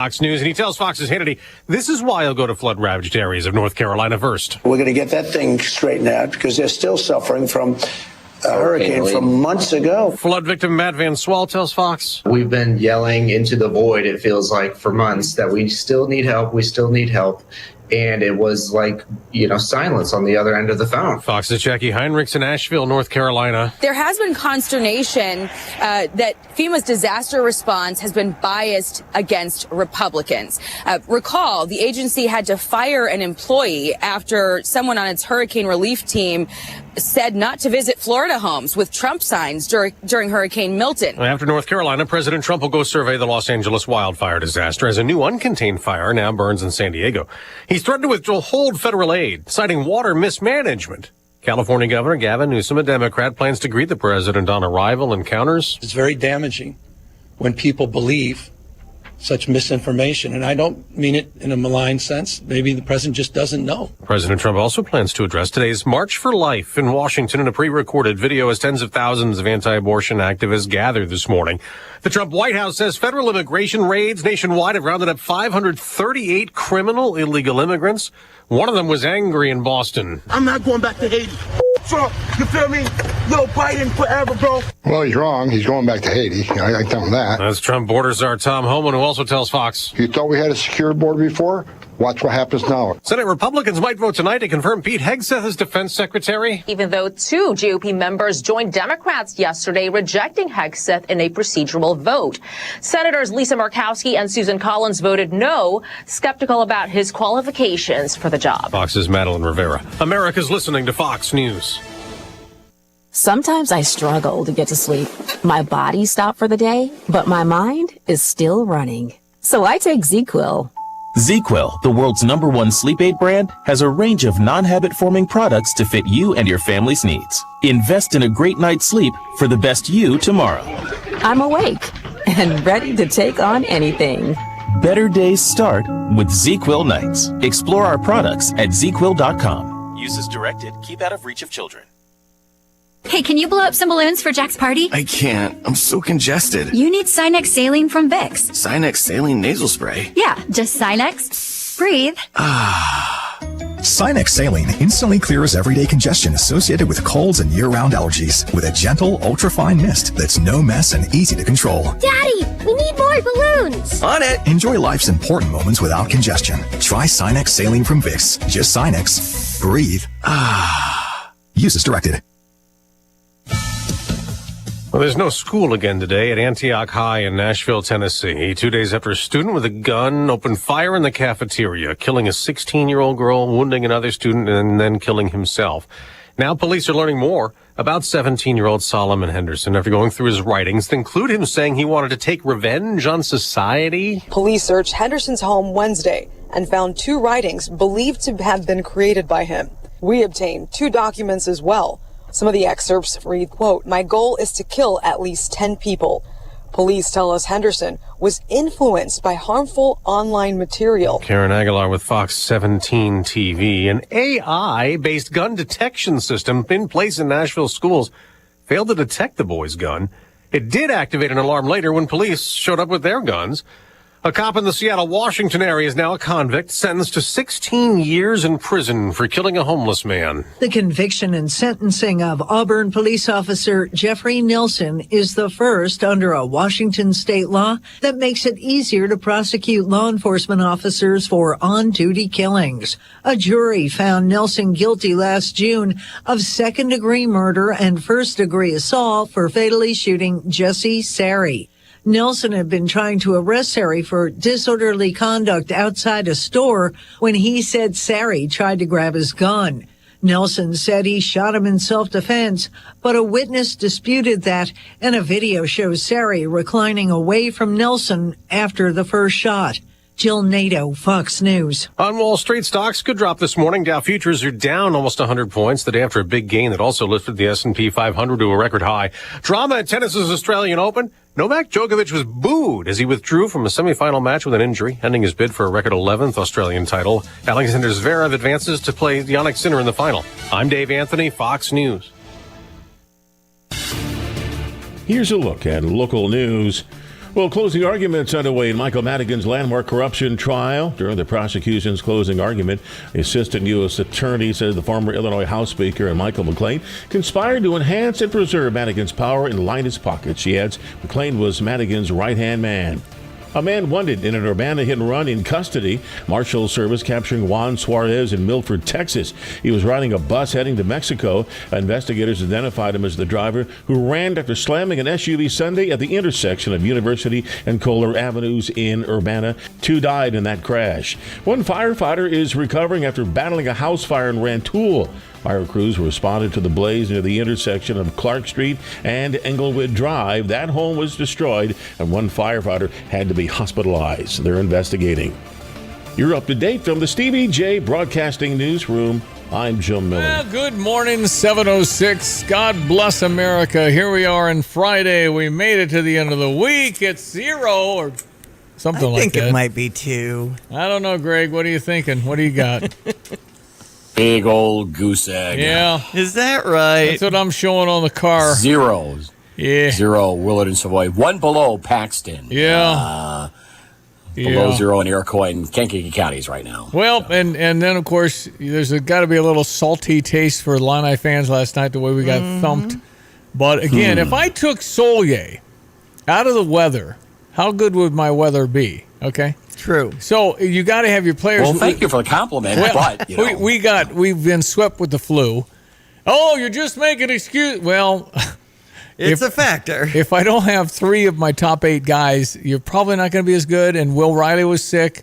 Fox News, and he tells Fox's Hannity this is why he'll go to flood-ravaged areas of North Carolina first. We're going to get that thing straightened out because they're still suffering from a hurricane from months ago. Flood victim Matt Van Swal tells Fox. We've been yelling into the void, it feels like, for months that we still need help, And it was like, silence on the other end of the phone. Fox's Jackie Heinrichs in Asheville, North Carolina. There has been consternation that FEMA's disaster response has been biased against Republicans. Recall, the agency had to fire an employee after someone on its hurricane relief team said not to visit Florida homes with Trump signs during Hurricane Milton. After North Carolina, President Trump will go survey the Los Angeles wildfire disaster as a new uncontained fire now burns in San Diego. He's threatened to withhold federal aid, citing water mismanagement. California Governor Gavin Newsom, a Democrat, plans to greet the president on arrival and counters. It's very damaging when people believe such misinformation, and I don't mean it in a malign sense. Maybe the president just doesn't know. President Trump also plans to address today's March for Life in Washington in a pre-recorded video as tens of thousands of anti-abortion activists gather this morning. The Trump White House says federal immigration raids nationwide have rounded up 538 criminal illegal immigrants. One of them was angry in Boston. I'm not going back to Haiti. Trump, you feel me? Little Biden forever, bro. Well, he's wrong. He's going back to Haiti. I tell him that. That's Trump border czar Tom Homan, who also tells Fox. You thought we had a secure border before? Watch what happens now. Senate Republicans might vote tonight to confirm Pete Hegseth as defense secretary. Even though 2 GOP members joined Democrats yesterday rejecting Hegseth in a procedural vote. Senators Lisa Murkowski and Susan Collins voted no, skeptical about his qualifications for the job. Fox's Madeline Rivera. America's listening to Fox News. Sometimes I struggle to get to sleep. My body stopped for the day, but my mind is still running. So I take ZQuil. ZQuil, the world's #1 sleep aid brand, has a range of non-habit-forming products to fit you and your family's needs. Invest in a great night's sleep for the best you tomorrow. I'm awake and ready to take on anything. Better days start with ZQuil nights. Explore our products at ZQuil.com. Use as directed. Keep out of reach of children. Hey, can you blow up some balloons for Jack's party? I can't. I'm so congested. You need Sinex Saline from Vicks. Sinex Saline nasal spray? Yeah, just Sinex. Breathe. Sinex Saline instantly clears everyday congestion associated with colds and year-round allergies with a gentle, ultra-fine mist that's no mess and easy to control. Daddy, we need more balloons. On it. Enjoy life's important moments without congestion. Try Sinex Saline from Vicks. Just Sinex. Breathe. Use as directed. Well, there's no school again today at Antioch High in Nashville, Tennessee. 2 days after a student with a gun opened fire in the cafeteria, killing a 16-year-old girl, wounding another student, and then killing himself. Now police are learning more about 17-year-old Solomon Henderson after going through his writings that include him saying he wanted to take revenge on society. Police searched Henderson's home Wednesday and found 2 writings believed to have been created by him. We obtained 2 documents as well. Some of the excerpts read, quote, "My goal is to kill at least 10 people. Police tell us Henderson was influenced by harmful online material." Karen Aguilar with Fox 17 TV. An AI-based gun detection system in place in Nashville schools failed to detect the boy's gun. It did activate an alarm later when police showed up with their guns. A cop in the Seattle, Washington area is now a convict sentenced to 16 years in prison for killing a homeless man. The conviction and sentencing of Auburn police officer Jeffrey Nilsson is the first under a Washington state law that makes it easier to prosecute law enforcement officers for on-duty killings. A jury found Nilsson guilty last June of second-degree murder and first-degree assault for fatally shooting Jesse Sari. Nelson had been trying to arrest Sari for disorderly conduct outside a store when he said Sari tried to grab his gun. Nelson said he shot him in self-defense, but a witness disputed that, and a video shows Sari reclining away from Nelson after the first shot. Jill Nato, Fox News. On Wall Street, stocks could drop this morning. Dow futures are down almost 100 points the day after a big gain that also lifted the S&P 500 to a record high. Drama at tennis's Australian Open. Novak Djokovic was booed as he withdrew from a semifinal match with an injury, ending his bid for a record 11th Australian title. Alexander Zverev advances to play Jannik Sinner in the final. I'm Dave Anthony, Fox News. Here's a look at local news. Well, closing arguments underway in Michael Madigan's landmark corruption trial. During the prosecution's closing argument, the assistant U.S. attorney says the former Illinois House Speaker and Michael McLean conspired to enhance and preserve Madigan's power and line his pockets. She adds McLean was Madigan's right-hand man. A man wanted in an Urbana hit-and-run in custody. Marshal Service capturing Juan Suarez in Milford, Texas. He was riding a bus heading to Mexico. Investigators identified him as the driver who ran after slamming an SUV Sunday at the intersection of University and Kohler Avenues in Urbana. 2 died in that crash. One firefighter is recovering after battling a house fire in Rantoul. Fire crews responded to the blaze near the intersection of Clark Street and Englewood Drive. That home was destroyed, and one firefighter had to be hospitalized. They're investigating. You're up to date from the Stevie J Broadcasting Newsroom. I'm Jim Miller. Well, good morning, 7:06. God bless America. Here we are on Friday. We made it to the end of the week. It's 0 or something like that. I think it might be 2. I don't know, Greg. What are you thinking? What do you got? Big old goose egg. Yeah. Is that right? That's what I'm showing on the car. 0. Yeah. 0, Willard and Savoy. 1 below Paxton. Yeah. Below 0 in Iroquois and Kankakee counties right now. Well, and then, of course, there's got to be a little salty taste for Illini fans last night, the way we got thumped. But, again, if I took Solye out of the weather, how good would my weather be? Okay? True. So you got to have your players. Well, thank you for the compliment, but, you know. We've been swept with the flu. Oh, you're just making excuse. Well, it's a factor. If I don't have 3 of my top 8 guys, you're probably not going to be as good. And Will Riley was sick.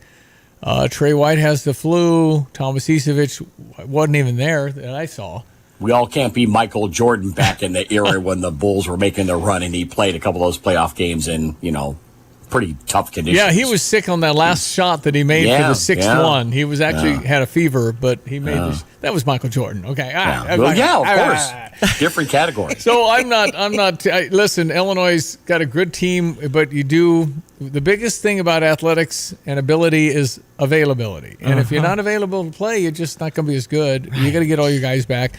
Trey White has the flu. Thomas Isevich wasn't even there that I saw. We all can't be Michael Jordan back in the era when the Bulls were making their run and he played a couple of those playoff games in, pretty tough conditions. Yeah, he was sick on that last shot that he made for the 6th one. He was actually had a fever, but he made this. That was Michael Jordan. Okay. Of course. Different category. So I'm not. Listen, Illinois got a good team, but the biggest thing about athletics and ability is availability. And if you're not available to play, you're just not going to be as good. You got to get all your guys back.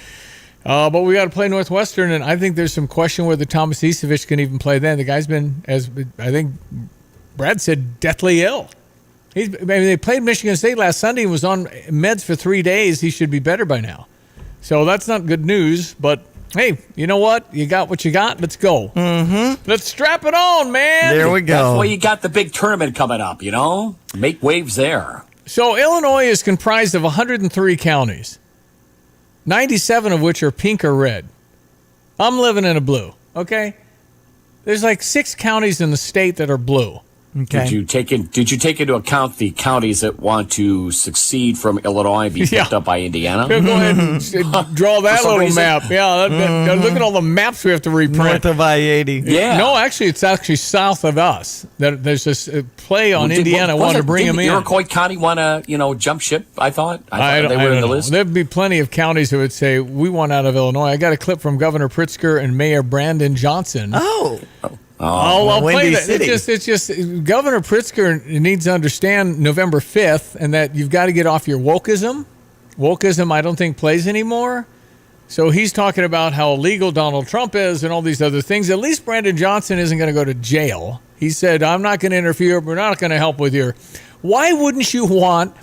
But we got to play Northwestern, and I think there's some question whether Thomas Isevich can even play then. The guy's been, as I think Brad said, deathly ill. They played Michigan State last Sunday and was on meds for 3 days. He should be better by now. So that's not good news, but hey, you know what? You got what you got. Let's go. Let's strap it on, man. There we go. That's why you got the big tournament coming up, Make waves there. So Illinois is comprised of 103 counties. 97 of which are pink or red. I'm living in a blue, okay? There's like 6 counties in the state that are blue. Okay. Did you take into account the counties that want to succeed from Illinois and be picked up by Indiana? Go ahead and draw that little map. Yeah, look at all the maps we have to reprint. North of I-80. Yeah. No, it's actually south of us. There's this play on Indiana. Wanted to bring them in. Iroquois County want to jump ship, I thought they were in the list. There'd be plenty of counties that would say, we want out of Illinois. I got a clip from Governor Pritzker and Mayor Brandon Johnson. I'll play that. It's just Governor Pritzker needs to understand November 5th and that you've got to get off your wokeism. Wokeism, I don't think, plays anymore. So he's talking about how illegal Donald Trump is and all these other things. At least Brandon Johnson isn't going to go to jail. He said, I'm not going to interfere. We're not going to help with your... Why wouldn't you want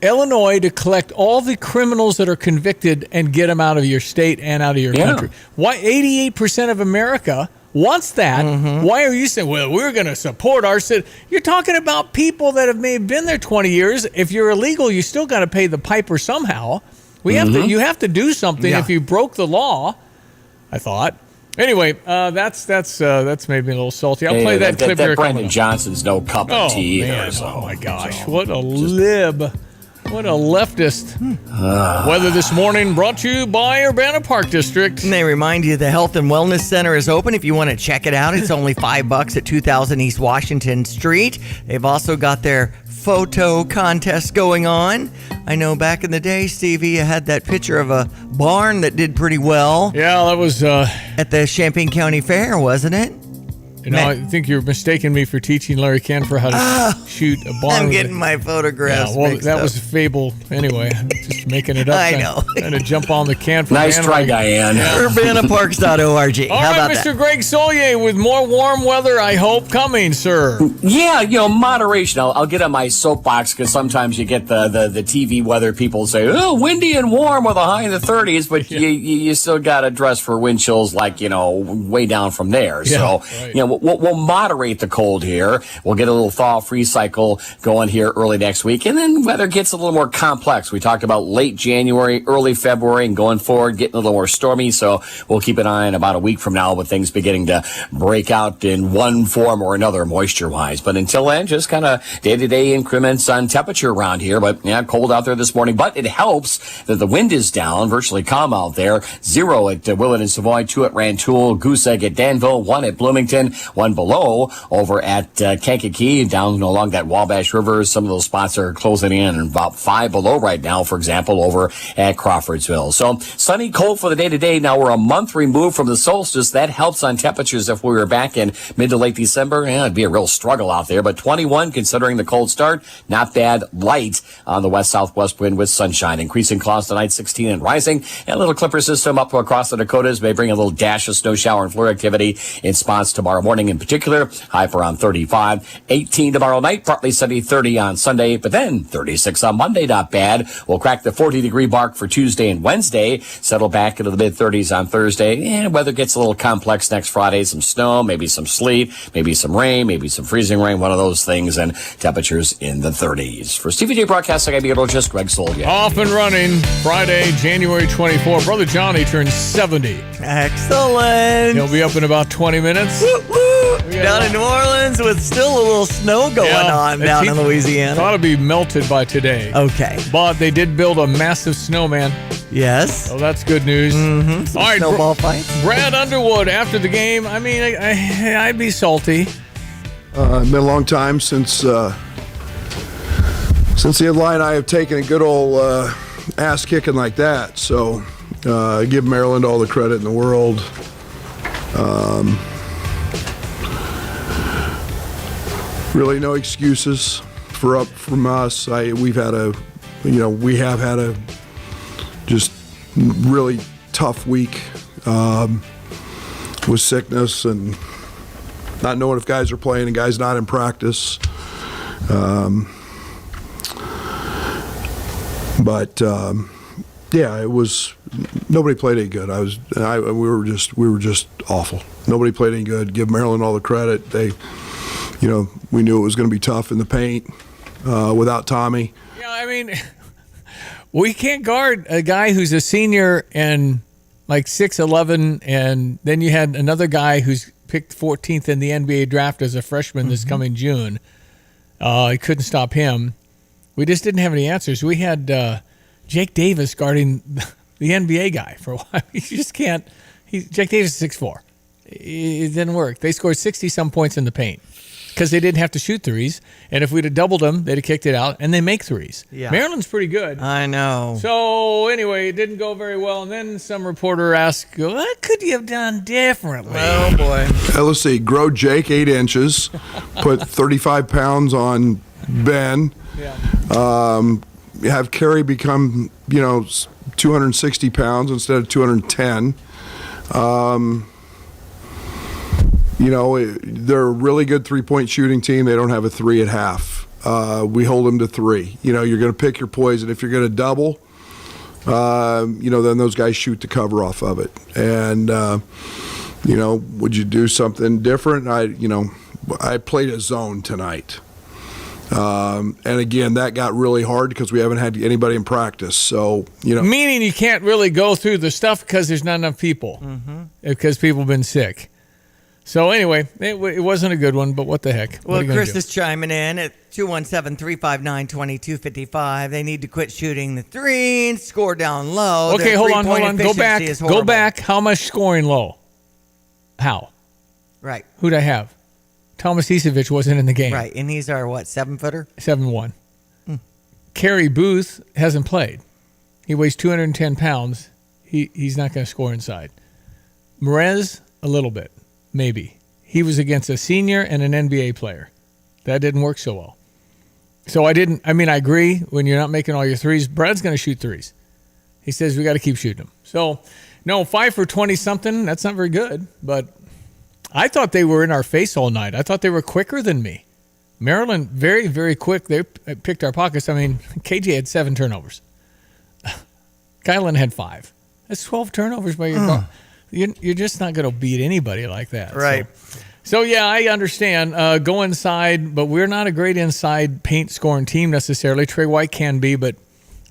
Illinois to collect all the criminals that are convicted and get them out of your state and out of your country? Why 88% of America wants that? Why are you saying, well, we're going to support our city? You're talking about people that may have been there 20 years. If you're illegal, you still got to pay the piper somehow. You have to do something if you broke the law, I thought. Anyway, that's made me a little salty. I'll play that clip here. Brandon Johnson's no cup of tea either. Oh, my gosh. What a lib. What a leftist. Weather this morning brought to you by Urbana Park District. And they remind you the Health and Wellness Center is open. If you want to check it out, it's only $5 at 2000 East Washington Street. They've also got their photo contest going on. I know back in the day, Stevie, you had that picture of a barn that did pretty well. Yeah, that was... at the Champaign County Fair, wasn't it? I think you're mistaking me for teaching Larry Canfor how to shoot a barn. I'm getting my photographs. Yeah, well, that was a fable anyway. I'm just making it up. I know. Trying to jump on the Canfor. Nice try, Diane. UrbanaParks.org. All How right, about Mr. that? Greg Solier with more warm weather, I hope, coming, sir. Yeah, moderation. I'll get on my soapbox because sometimes you get the TV weather people say, oh, windy and warm with a high in the 30s, but you still got to dress for wind chills like, way down from there. Yeah, So, right. we'll moderate the cold here. We'll get a little thaw-free cycle going here early next week, and then weather gets a little more complex. We talked about late January, early February, and going forward, getting a little more stormy. So we'll keep an eye on about a week from now with things beginning to break out in one form or another moisture-wise. But until then, just kind of day-to-day increments on temperature around here. But yeah, cold out there this morning. But it helps that the wind is down, virtually calm out there. 0 at Willett and Savoy, 2 at Rantoul, Goose Egg at Danville, 1 at Bloomington, 1 below over at Kankakee, down along that Wabash River. Some of those spots are closing in, and about 5 below right now, for example, over at Crawfordsville. So sunny, cold for the day-to-day. Now we're a month removed from the solstice. That helps on temperatures. If we were back in mid to late December, it'd be a real struggle out there. But 21, considering the cold start, not bad. Light on the west-southwest wind with sunshine. Increasing clouds tonight, 16 and rising. And a little clipper system up across the Dakotas may bring a little dash of snow shower and flurry activity in spots tomorrow morning in particular. High for around 35. 18 tomorrow night, partly sunny, 30 on Sunday, but then 36 on Monday, not bad. We'll crack the 40-degree mark for Tuesday and Wednesday. Settle back into the mid-30s on Thursday. And weather gets a little complex next Friday. Some snow, maybe some sleet, maybe some rain, maybe some freezing rain, one of those things, and temperatures in the 30s. For CVJ Broadcasting, I'm meteorologist Greg Solier. Off and running Friday, January 24. Brother Johnny turns 70. Excellent. He'll be up in about 20 minutes. Woo, woo. Down in New Orleans with still a little snow going on down in Louisiana. Thought it'd be melted by today. Okay. But they did build a massive snowman. Yes. So that's good news. Mm-hmm. All right, snowball fights. Brad Underwood, after the game, I mean, I'd be salty. It's been a long time since the Illini have taken a good old ass kicking like that. So I give Maryland all the credit in the world. Really, no excuses from us. We have had a just really tough week with sickness and not knowing if guys are playing and guys not in practice. It was nobody played any good. We were just awful. Nobody played any good. Give Maryland all the credit. We knew it was going to be tough in the paint without Tommy. Yeah, I mean, we can't guard a guy who's a senior and like 6'11", and then you had another guy who's picked 14th in the NBA draft as a freshman this coming June. He couldn't stop him. We just didn't have any answers. We had Jake Davis guarding the NBA guy for a while. You just can't. Jake Davis is 6'4". It didn't work. They scored 60-some points in the paint because they didn't have to shoot threes. And if we'd have doubled them, they'd have kicked it out. And they make threes. Yeah. Maryland's pretty good. I know. So anyway, it didn't go very well. And then some reporter asked, what could you have done differently? Oh, boy. Let's see. Grow Jake 8 inches. Put 35 pounds on Ben. Yeah. Have Kerry become, 260 pounds instead of 210. They're a really good three-point shooting team. They don't have a 3 at half. We hold them to 3. You're going to pick your poison. If you're going to double, then those guys shoot the cover off of it. And, would you do something different? I played a zone tonight. And again, that got really hard because we haven't had anybody in practice. So, Meaning you can't really go through the stuff because there's not enough people. Because people have been sick. So anyway, it wasn't a good one, but what the heck? Well, Chris is chiming in at 217-359-2255. They need to quit shooting the three and score down low. Okay, hold on. Go back. How much scoring low? How? Right. Who'd I have? Thomas Isevich wasn't in the game. Right, and he's our, 7-footer? 7'1". Kerry Booth hasn't played. He weighs 210 pounds. He's not going to score inside. Merez, a little bit. Maybe. he was against a senior and an NBA player. That didn't work so well. So I agree, when you're not making all your threes, Brad's going to shoot threes. He says we got to keep shooting them. So, no, 5 for 20-something, that's not very good. But I thought they were in our face all night. I thought they were quicker than me. Maryland, very, very quick. They picked our pockets. I mean, KJ had 7 turnovers. Kylan had 5. That's 12 turnovers by your ball. You're just not going to beat anybody like that. Right. So yeah, I understand. Go inside, but we're not a great inside paint scoring team necessarily. Trey White can be, but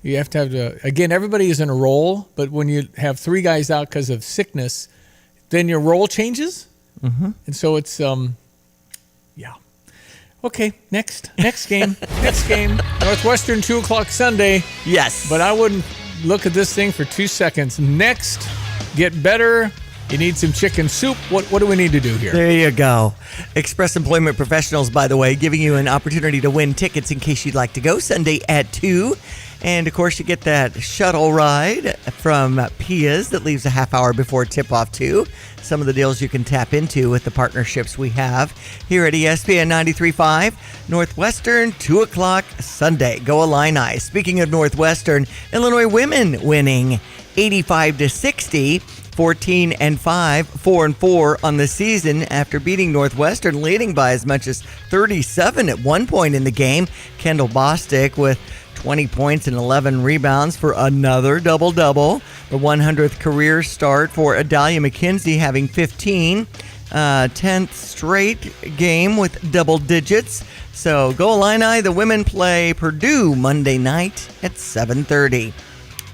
you have to have again, everybody is in a role, but when you have 3 guys out because of sickness, then your role changes. Mm-hmm. And so it's, yeah. Okay, next game. Next game. Northwestern, 2 o'clock Sunday. Yes. But I wouldn't look at this thing for 2 seconds. Next, get better. You need some chicken soup. What do we need to do here? There you go. Express Employment Professionals, by the way, giving you an opportunity to win tickets in case you'd like to go Sunday at 2. And, of course, you get that shuttle ride from Pia's that leaves a half hour before tip-off, too. Some of the deals you can tap into with the partnerships we have here at ESPN 93.5. Northwestern, 2 o'clock Sunday. Go Illini. Speaking of Northwestern, Illinois women winning 85-60. 14-5, 4-4 on the season after beating Northwestern, leading by as much as 37 at one point in the game. Kendall Bostic with 20 points and 11 rebounds for another double-double. The 100th career start for Adalia McKenzie, having 15. 10th straight game with double digits. So go Illini. The women play Purdue Monday night at 7:30.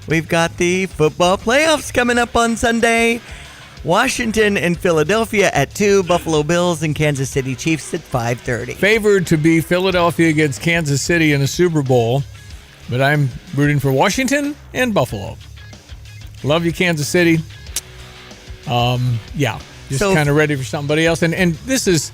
We've got the football playoffs coming up on Sunday. Washington and Philadelphia at 2. Buffalo Bills and Kansas City Chiefs at 5:30. Favored to be Philadelphia against Kansas City in a Super Bowl, but I'm rooting for Washington and Buffalo. Love you, Kansas City. Yeah, just kind of ready for somebody else. And this is...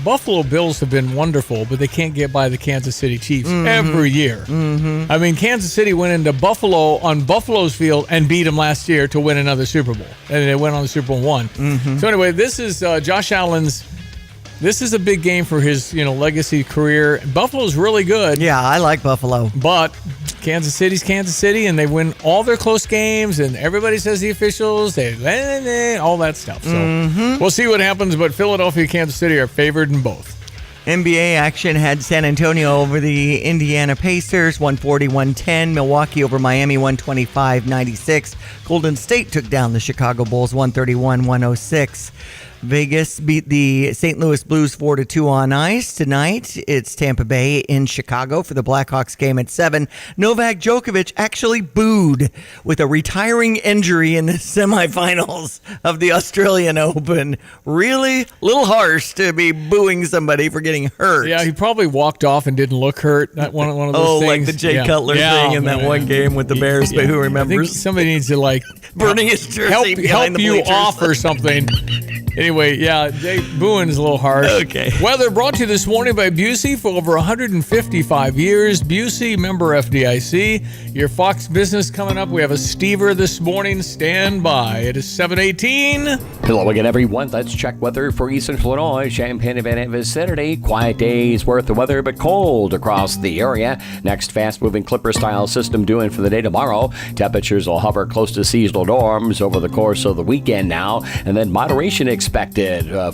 Buffalo Bills have been wonderful, but they can't get by the Kansas City Chiefs every year. Mm-hmm. I mean, Kansas City went into Buffalo on Buffalo's field and beat them last year to win another Super Bowl. And they went on the Super Bowl and won. Mm-hmm. So anyway, this is Josh Allen's. This is a big game for his, legacy career. Buffalo's really good. Yeah, I like Buffalo. But Kansas City's Kansas City, and they win all their close games, and everybody says the officials, all that stuff. So we'll see what happens, but Philadelphia and Kansas City are favored in both. NBA action had San Antonio over the Indiana Pacers, 140-110. Milwaukee over Miami, 125-96. Golden State took down the Chicago Bulls, 131-106. Vegas beat the St. Louis Blues 4-2 on ice. Tonight, it's Tampa Bay in Chicago for the Blackhawks game at 7. Novak Djokovic actually booed with a retiring injury in the semifinals of the Australian Open. Really? A little harsh to be booing somebody for getting hurt. Yeah, he probably walked off and didn't look hurt. That one of those things. Like the Jay Cutler thing in that one game with the Bears, but who remembers? I think somebody needs to, burning his jersey help you off or something. Anyway, yeah, booing is a little harsh. Okay. Weather brought to you this morning by Busey for over 155 years. Busey, member FDIC. Your Fox business coming up. We have a Stever this morning. Stand by. It is 7:18. Hello again, everyone. Let's check weather for Eastern Illinois. Champaign vicinity. Quiet days worth of weather, but cold across the area. Next fast-moving Clipper-style system doing for the day tomorrow. Temperatures will hover close to seasonal norms over the course of the weekend now, and then moderation expected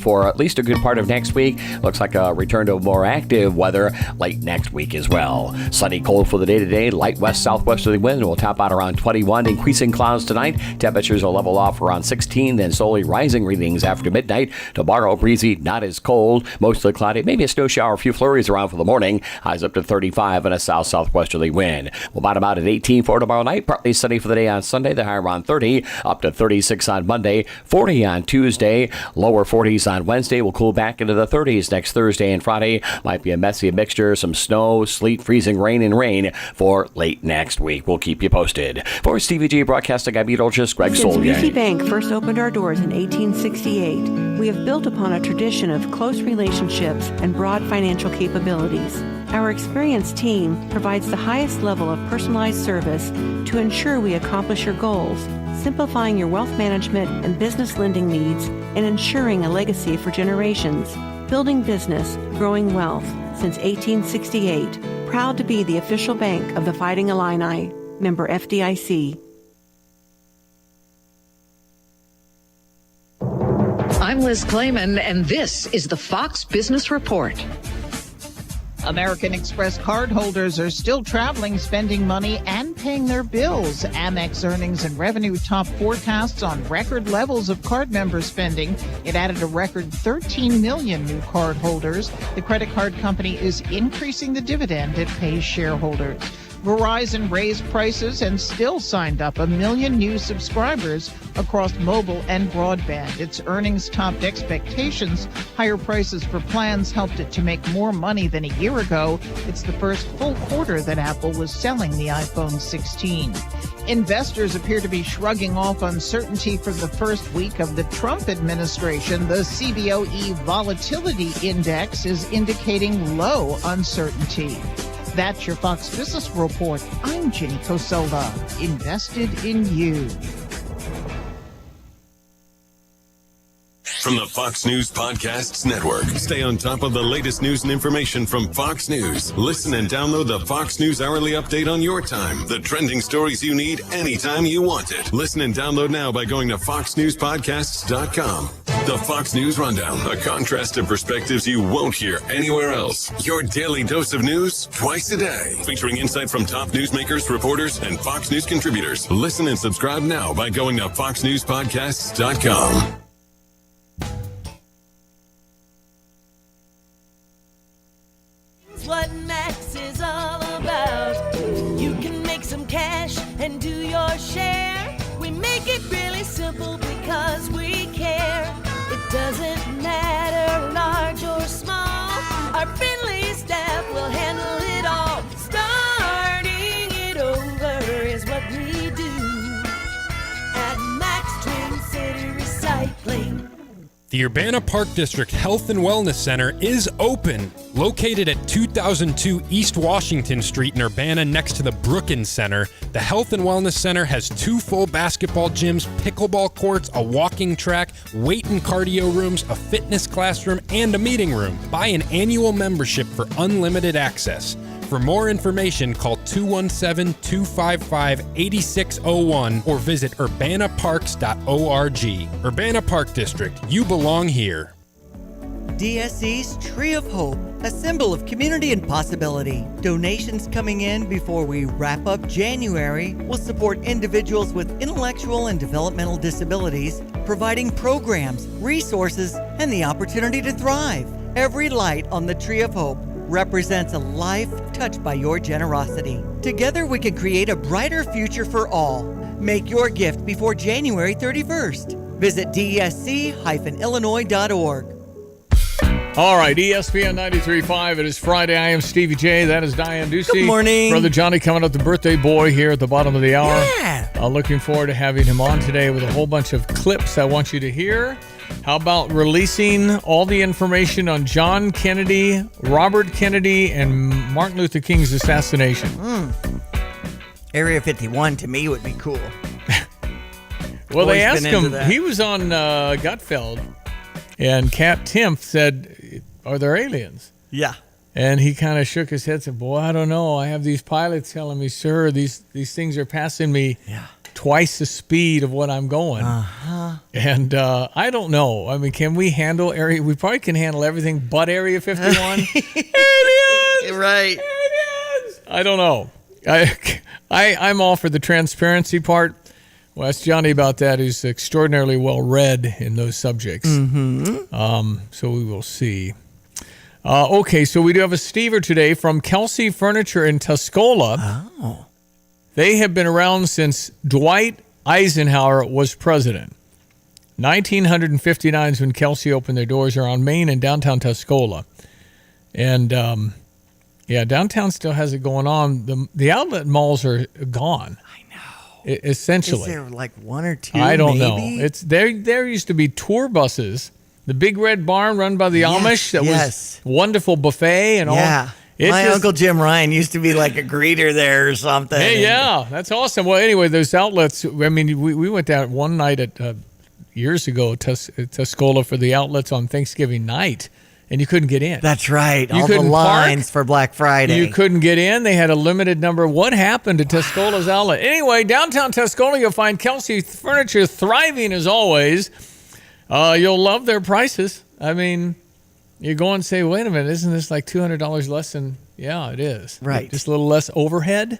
for at least a good part of next week. Looks like a return to more active weather late next week as well. Sunny, cold for the day today. Light west-southwesterly wind will top out around 21. Increasing clouds tonight. Temperatures will level off around 16, then slowly rising readings after midnight. Tomorrow, breezy, not as cold. Mostly cloudy. Maybe a snow shower, a few flurries around for the morning. Highs up to 35 and a south-southwesterly wind. We'll bottom out at 18 for tomorrow night. Partly sunny for the day on Sunday. The high around 30. Up to 36 on Monday. 40 on Tuesday. Lower 40s on Wednesday. Will cool back into the 30s next Thursday and Friday. Might be a messy mixture. Some snow, sleet, freezing rain, and rain for late next week. We'll keep you posted. For Stevie G Broadcasting, I'm meteorologist Greg Soldier. Since Busey Bank first opened our doors in 1868, we have built upon a tradition of close relationships and broad financial capabilities. Our experienced team provides the highest level of personalized service to ensure we accomplish your goals, simplifying your wealth management and business lending needs and ensuring a legacy for generations. Building business, growing wealth since 1868. Proud to be the official bank of the Fighting Illini. Member FDIC. I'm Liz Clayman, and this is the Fox Business Report. American Express cardholders are still traveling, spending money, and paying their bills. Amex earnings and revenue top forecasts on record levels of card member spending. It added a record 13 million new cardholders. The credit card company is increasing the dividend it pays shareholders. Verizon raised prices and still signed up 1 million new subscribers across mobile and broadband. Its earnings topped expectations. Higher prices for plans helped it to make more money than a year ago. It's the first full quarter that Apple was selling the iPhone 16. Investors appear to be shrugging off uncertainty from the first week of the Trump administration. The CBOE Volatility Index is indicating low uncertainty. That's your Fox Business Report. I'm Ginny Cosola, invested in you. From the Fox News Podcasts Network. Stay on top of the latest news and information from Fox News. Listen and download the Fox News Hourly Update on your time. The trending stories you need anytime you want it. Listen and download now by going to foxnewspodcasts.com. The Fox News Rundown, a contrast of perspectives you won't hear anywhere else. Your daily dose of news twice a day. Featuring insight from top newsmakers, reporters, and Fox News contributors. Listen and subscribe now by going to foxnewspodcasts.com. What Max is all about. You can make some cash and do your share. We make it really simple because we care. It doesn't matter large or small. Our friendly staff will handle it all. Starting it over is what we do at Max Twin City Recycling. The Urbana Park District Health and Wellness Center is open. Located at 2002 East Washington Street in Urbana next to the Brookins Center, the Health and Wellness Center has 2 full basketball gyms, pickleball courts, a walking track, weight and cardio rooms, a fitness classroom, and a meeting room. Buy an annual membership for unlimited access. For more information, call 217-255-8601 or visit urbanaparks.org. Urbana Park District, you belong here. DSC's Tree of Hope, a symbol of community and possibility. Donations coming in before we wrap up January will support individuals with intellectual and developmental disabilities, providing programs, resources, and the opportunity to thrive. Every light on the Tree of Hope represents a life touched by your generosity. Together we can create a brighter future for all. Make your gift before January 31st. Visit dsc-illinois.org. All right, ESPN 93.5. It is Friday. I am Stevie J. That is Diane Ducey. Good morning. Brother Johnny coming up, the birthday boy here at the bottom of the hour. Yeah. Looking forward to having him on today with a whole bunch of clips I want you to hear. How about releasing all the information on John Kennedy, Robert Kennedy, and Martin Luther King's assassination? Area 51 to me would be cool. Well, they asked him. He was on Gutfeld, and Cap Timpf said, "Are there aliens?" Yeah. And he kind of shook his head and said, "Boy, I don't know. I have these pilots telling me, sir, these things are passing me twice the speed of what I'm going." And I don't know. I mean, can we handle area? We probably can handle everything but Area 51. Aliens! Right. Aliens! I don't know. I'm all for the transparency part. Well, ask Johnny about that. He's extraordinarily well read in those subjects. So we will see. Okay, so we do have a Stever today from Kelsey Furniture in Tuscola. Oh. They have been around since Dwight Eisenhower was president. 1959 is when Kelsey opened their doors. They're on Main in downtown Tuscola. And, downtown still has it going on. The outlet malls are gone. Essentially. Is there like one or two? I don't maybe? know. It's there used to be tour buses. The Big Red Barn run by the Amish that was wonderful buffet and all. My Uncle Jim Ryan used to be like a greeter there or something. Hey, yeah, that's awesome. Well, anyway, those outlets, I mean, we went down one night at years ago at Tuscola for the outlets on Thanksgiving night, and you couldn't get in. That's right. You All the couldn't lines park. for Black Friday. You couldn't get in. They had a limited number. What happened to Tuscola's outlet? Anyway, downtown Tuscola, you'll find Kelsey Furniture thriving as always. You'll love their prices. I mean, you go and say, wait a minute, isn't this like $200 less than? Yeah, it is. Right. Just a little less overhead.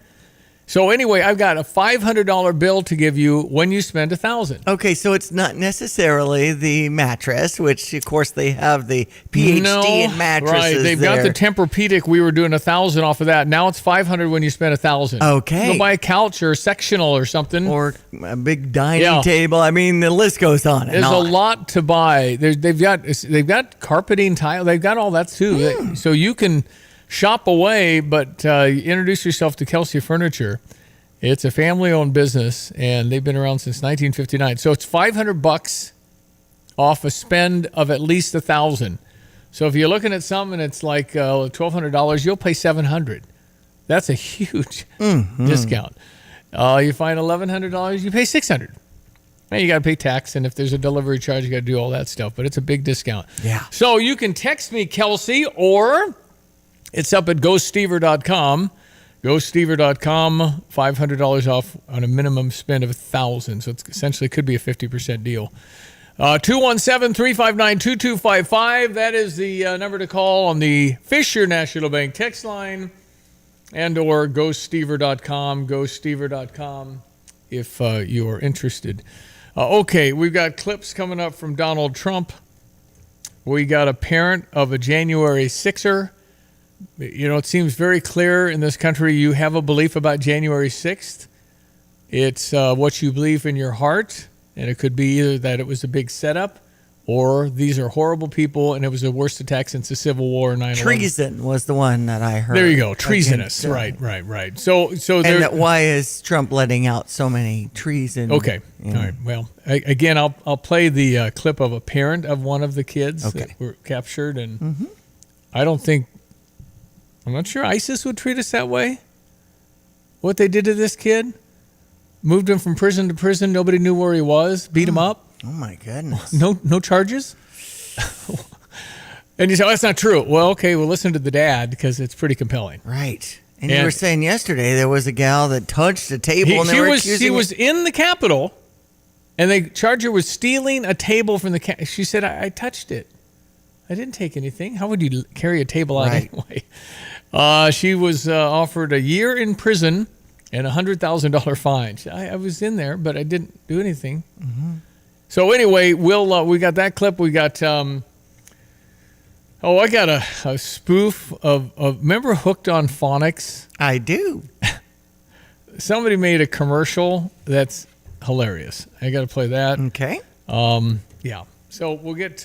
So anyway, I've got a $500 bill to give you when you spend $1,000. Okay, so it's not necessarily the mattress, which of course they have the PhD in mattresses. Right, they've got the Tempur-Pedic. We were doing $1,000 off of that. Now it's $500 when you spend $1,000. Okay, go buy a couch or a sectional or something, or a big dining table. I mean, the list goes on. There's a lot to buy. They've got carpeting, tile. They've got all that too. So you can shop away, but introduce yourself to Kelsey Furniture. It's a family-owned business, and they've been around since 1959. So it's $500 off a spend of at least $1,000. So if you're looking at something, it's like $1,200. You'll pay $700. That's a huge discount. You find $1,100, you pay $600. Now you got to pay tax, and if there's a delivery charge, you got to do all that stuff. But it's a big discount. Yeah. So you can text me, Kelsey, or it's up at GoStever.com. GoStever.com, $500 off on a minimum spend of $1,000. So it's essentially could be a 50% deal. 217-359-2255. That is the number to call on the Fisher National Bank text line, and or GoStever.com. GoStever.com if you are interested. Okay, we've got clips coming up from Donald Trump. We got a parent of a January 6er. You know, it seems very clear in this country you have a belief about January 6th. It's what you believe in your heart, and it could be either that it was a big setup or these are horrible people and it was the worst attack since the Civil War in 9/11. Treason was the one that I heard. There you go, treasonous. Right. So and why is Trump letting out so many treason? Okay, all right. Well, again, I'll play the clip of a parent of one of the kids that were captured, and I'm not sure ISIS would treat us that way. What they did to this kid, moved him from prison to prison. Nobody knew where he was. Beat him up. Oh my goodness. No charges. And you say, oh, that's not true. Well, okay. Well, listen to the dad because it's pretty compelling. Right. And you were saying yesterday there was a gal that touched a table. She was in the Capitol, and they charged her with stealing a table from the. She said, I touched it. I didn't take anything. How would you carry a table out anyway? She was offered a year in prison and a $100,000 fine. I was in there, but I didn't do anything. Mm-hmm. So anyway, we got that clip. We got I got a spoof of remember Hooked on Phonics? I do. Somebody made a commercial that's hilarious. I got to play that. Okay. Yeah. So we'll get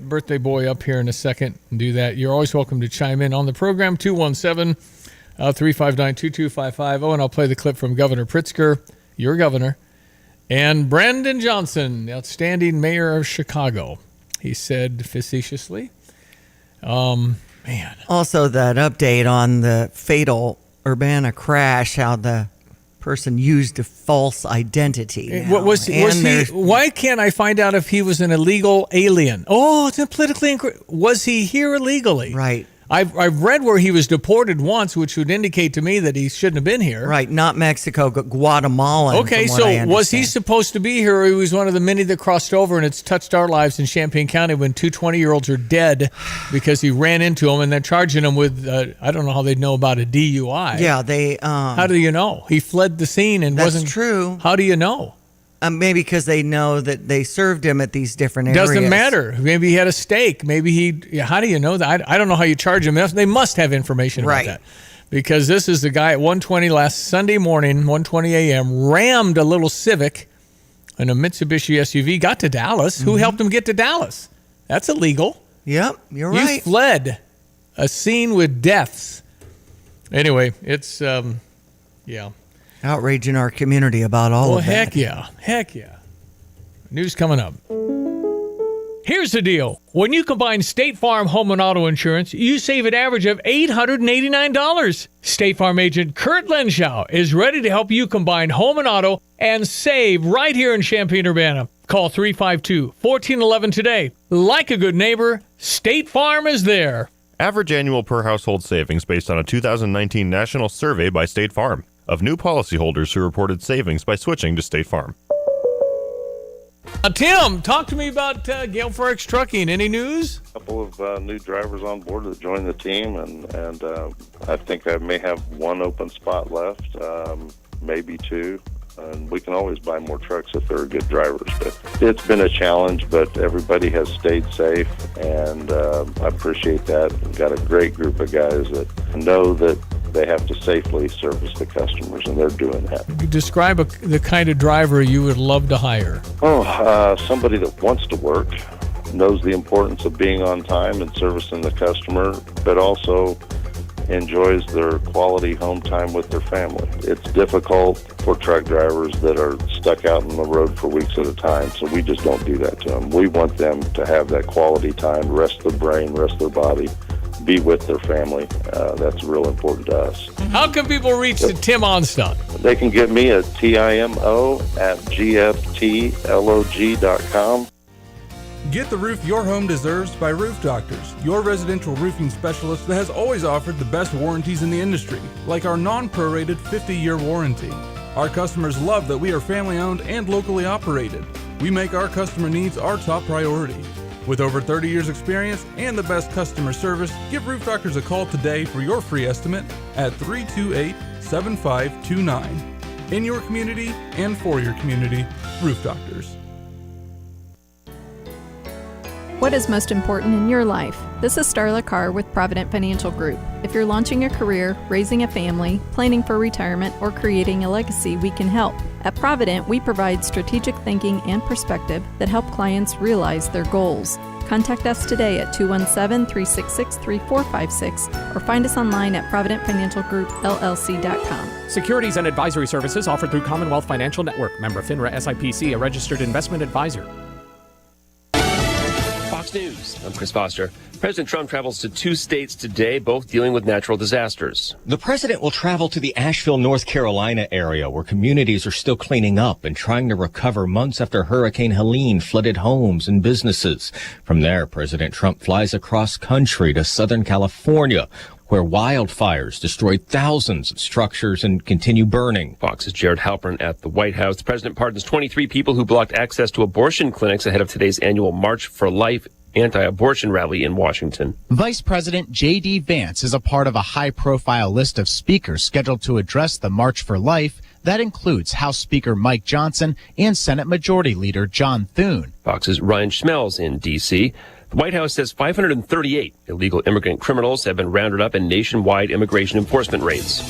Birthday Boy up here in a second and do that. You're always welcome to chime in on the program, 217-359-2255. Oh, and I'll play the clip from Governor Pritzker, your governor, and Brandon Johnson, outstanding mayor of Chicago. He said facetiously. Man. Also, that update on the fatal Urbana crash, how the person used a false identity. Why can't I find out if he was an illegal alien? Oh, it's politically incorrect. Was he here illegally? Right. I've read where he was deported once, which would indicate to me that he shouldn't have been here. Right, not Mexico, but Guatemala. Okay, so was he supposed to be here, or he was one of the many that crossed over, and it's touched our lives in Champaign County when two 20-year-olds are dead because he ran into them, and they're charging him with, I don't know how they'd know about a DUI. Yeah, they... how do you know? He fled the scene and wasn't... That's true. How do you know? Maybe because they know that they served him at these different areas. Doesn't matter. Maybe he had a stake. Maybe how do you know that? I don't know how you charge him. They must have information about that. Because this is the guy at 1:20 last Sunday morning, 1:20 a.m., rammed a little Civic in a Mitsubishi SUV, got to Dallas. Mm-hmm. Who helped him get to Dallas? That's illegal. Yep, you're right. You fled a scene with deaths. Anyway, it's, yeah. Outrage in our community about all of that. Heck yeah. News coming up. Here's the deal. When you combine State Farm home and auto insurance, you save an average of $889. State Farm agent Kurt Lenschow is ready to help you combine home and auto and save right here in Champaign-Urbana. Call 352-1411 today. Like a good neighbor, State Farm is there. Average annual per household savings based on a 2019 national survey by State Farm of new policyholders who reported savings by switching to State Farm. Tim, talk to me about Gale Forex Trucking. Any news? A couple of new drivers on board that joined the team, and I think I may have one open spot left, maybe two. And we can always buy more trucks if they're good drivers. But it's been a challenge, but everybody has stayed safe, and I appreciate that. We've got a great group of guys that know that they have to safely service the customers, and they're doing that. Describe the kind of driver you would love to hire. Somebody that wants to work, knows the importance of being on time and servicing the customer, but also enjoys their quality home time with their family. It's difficult for truck drivers that are stuck out on the road for weeks at a time, so we just don't do that to them. We want them to have that quality time, rest their brain, rest their body, be with their family. That's real important to us. How can people reach Tim Onstock? They can get me at TIMO@GFTLOG.com. Get the roof your home deserves by Roof Doctors, your residential roofing specialist that has always offered the best warranties in the industry, like our non-prorated 50-year warranty. Our customers love that we are family-owned and locally operated. We make our customer needs our top priority. With over 30 years experience and the best customer service, give Roof Doctors a call today for your free estimate at 328-7529. In your community and for your community, Roof Doctors. What is most important in your life? This is Starla Carr with Provident Financial Group. If you're launching a career, raising a family, planning for retirement, or creating a legacy, we can help. At Provident, we provide strategic thinking and perspective that help clients realize their goals. Contact us today at 217-366-3456 or find us online at providentfinancialgroupllc.com. Securities and advisory services offered through Commonwealth Financial Network. Member FINRA SIPC, a registered investment advisor. Fox News. I'm Chris Foster. President Trump travels to 2 states today, both dealing with natural disasters. The president will travel to the Asheville, North Carolina area where communities are still cleaning up and trying to recover months after Hurricane Helene flooded homes and businesses. From there, President Trump flies across country to Southern California, where wildfires destroyed thousands of structures and continue burning. Fox's Jared Halpern at the White House. The president pardons 23 people who blocked access to abortion clinics ahead of today's annual March for Life anti-abortion rally in Washington. Vice President J.D. Vance is a part of a high-profile list of speakers scheduled to address the March for Life. That includes House Speaker Mike Johnson and Senate Majority Leader John Thune. Fox's Ryan Schmelz in D.C. The White House says 538 illegal immigrant criminals have been rounded up in nationwide immigration enforcement raids.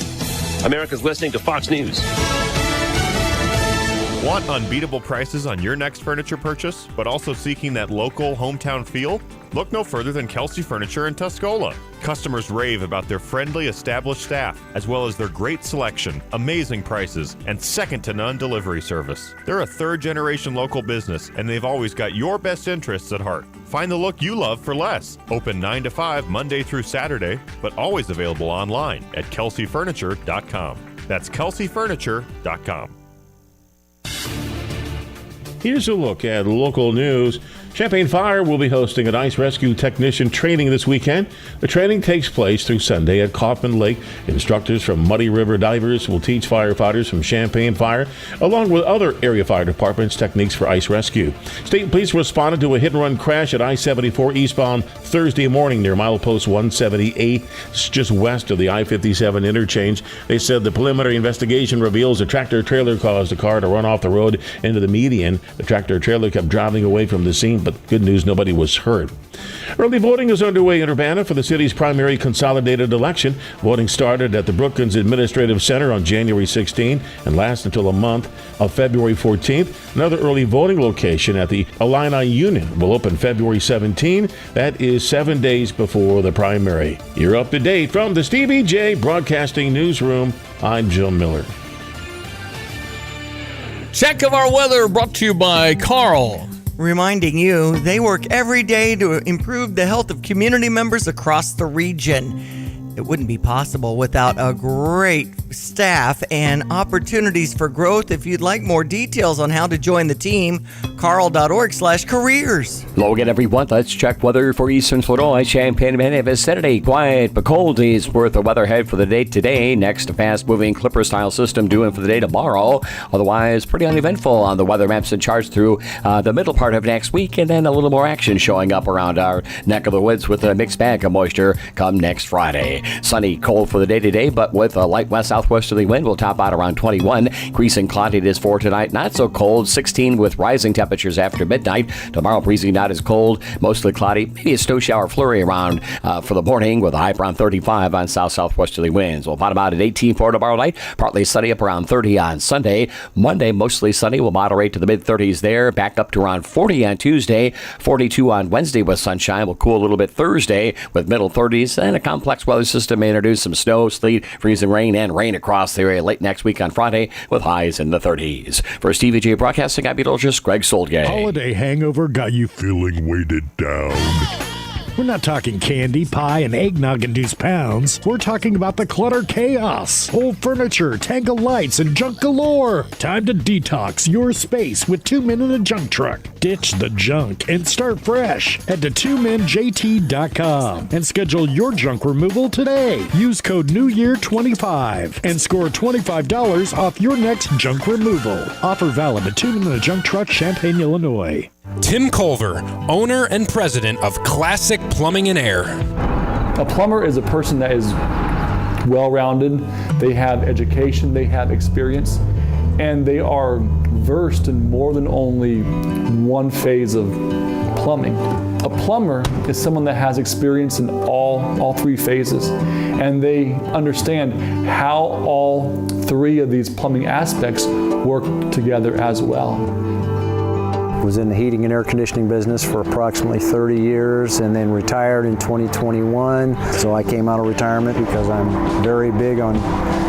America's listening to Fox News. Want unbeatable prices on your next furniture purchase, but also seeking that local hometown feel? Look no further than Kelsey Furniture in Tuscola. Customers rave about their friendly, established staff, as well as their great selection, amazing prices, and second-to-none delivery service. They're a third-generation local business, and they've always got your best interests at heart. Find the look you love for less. Open 9 to 5 Monday through Saturday, but always available online at kelseyfurniture.com. That's kelseyfurniture.com. Here's a look at local news. Champaign Fire will be hosting an ice rescue technician training this weekend. The training takes place through Sunday at Kaufman Lake. Instructors from Muddy River Divers will teach firefighters from Champaign Fire, along with other area fire departments, techniques for ice rescue. State police responded to a hit-and-run crash at I-74 eastbound Thursday morning near milepost 178, just west of the I-57 interchange. They said the preliminary investigation reveals a tractor-trailer caused the car to run off the road into the median. The tractor-trailer kept driving away from the scene, but good news, nobody was hurt. Early voting is underway in Urbana for the city's primary consolidated election. Voting started at the Brookings Administrative Center on January 16 and lasts until the month of February 14th. Another early voting location at the Illini Union will open February 17. That is 7 days before the primary. You're up to date from the Stevie J Broadcasting Newsroom. I'm Jill Miller. Check of our weather brought to you by Carl. reminding you they work every day to improve the health of community members across the region. It wouldn't be possible without a great staff and opportunities for growth. If you'd like more details on how to join the team, carl.org/careers. Logan, everyone, let's check weather for Eastern Illinois. Champaign and vicinity, quiet but cold is worth the weather ahead for the day today. Next, a fast-moving Clipper-style system due in for the day tomorrow. Otherwise, pretty uneventful on the weather maps and charts through the middle part of next week, and then a little more action showing up around our neck of the woods with a mixed bag of moisture come next Friday. Sunny, cold for the day today, but with a light west-southwesterly wind, we'll top out around 21. Increasing cloudiness for tonight, not so cold, 16 with rising temperatures after midnight. Tomorrow, breezy, not as cold, mostly cloudy, maybe a snow shower flurry around for the morning with a high around 35 on south-southwesterly winds. We'll bottom out at 18 for tomorrow night, partly sunny up around 30 on Sunday. Monday, mostly sunny, will moderate to the mid-30s there, back up to around 40 on Tuesday, 42 on Wednesday with sunshine. We'll cool a little bit Thursday with middle 30s, and a complex weather system may introduce some snow, sleet, freezing rain, and rain across the area late next week on Friday with highs in the 30s. For TVJ Broadcasting, I'm meteorologist Greg Soldgay. Holiday hangover got you feeling weighted down. We're not talking candy, pie, and eggnog-induced pounds. We're talking about the clutter chaos. Old furniture, tangled lights, and junk galore. Time to detox your space with 2 Men in a Junk Truck. Ditch the junk and start fresh. Head to 2menjt.com and schedule your junk removal today. Use code NEWYEAR25 and score $25 off your next junk removal. Offer valid at 2 Men in a Junk Truck, Champaign, Illinois. Tim Culver, owner and president of Classic Plumbing and Air. A plumber is a person that is well-rounded. They have education, they have experience, and they are versed in more than only one phase of plumbing. A plumber is someone that has experience in all three phases, and they understand how all three of these plumbing aspects work together as well. Was in the heating and air conditioning business for approximately 30 years and then retired in 2021. So I came out of retirement because I'm very big on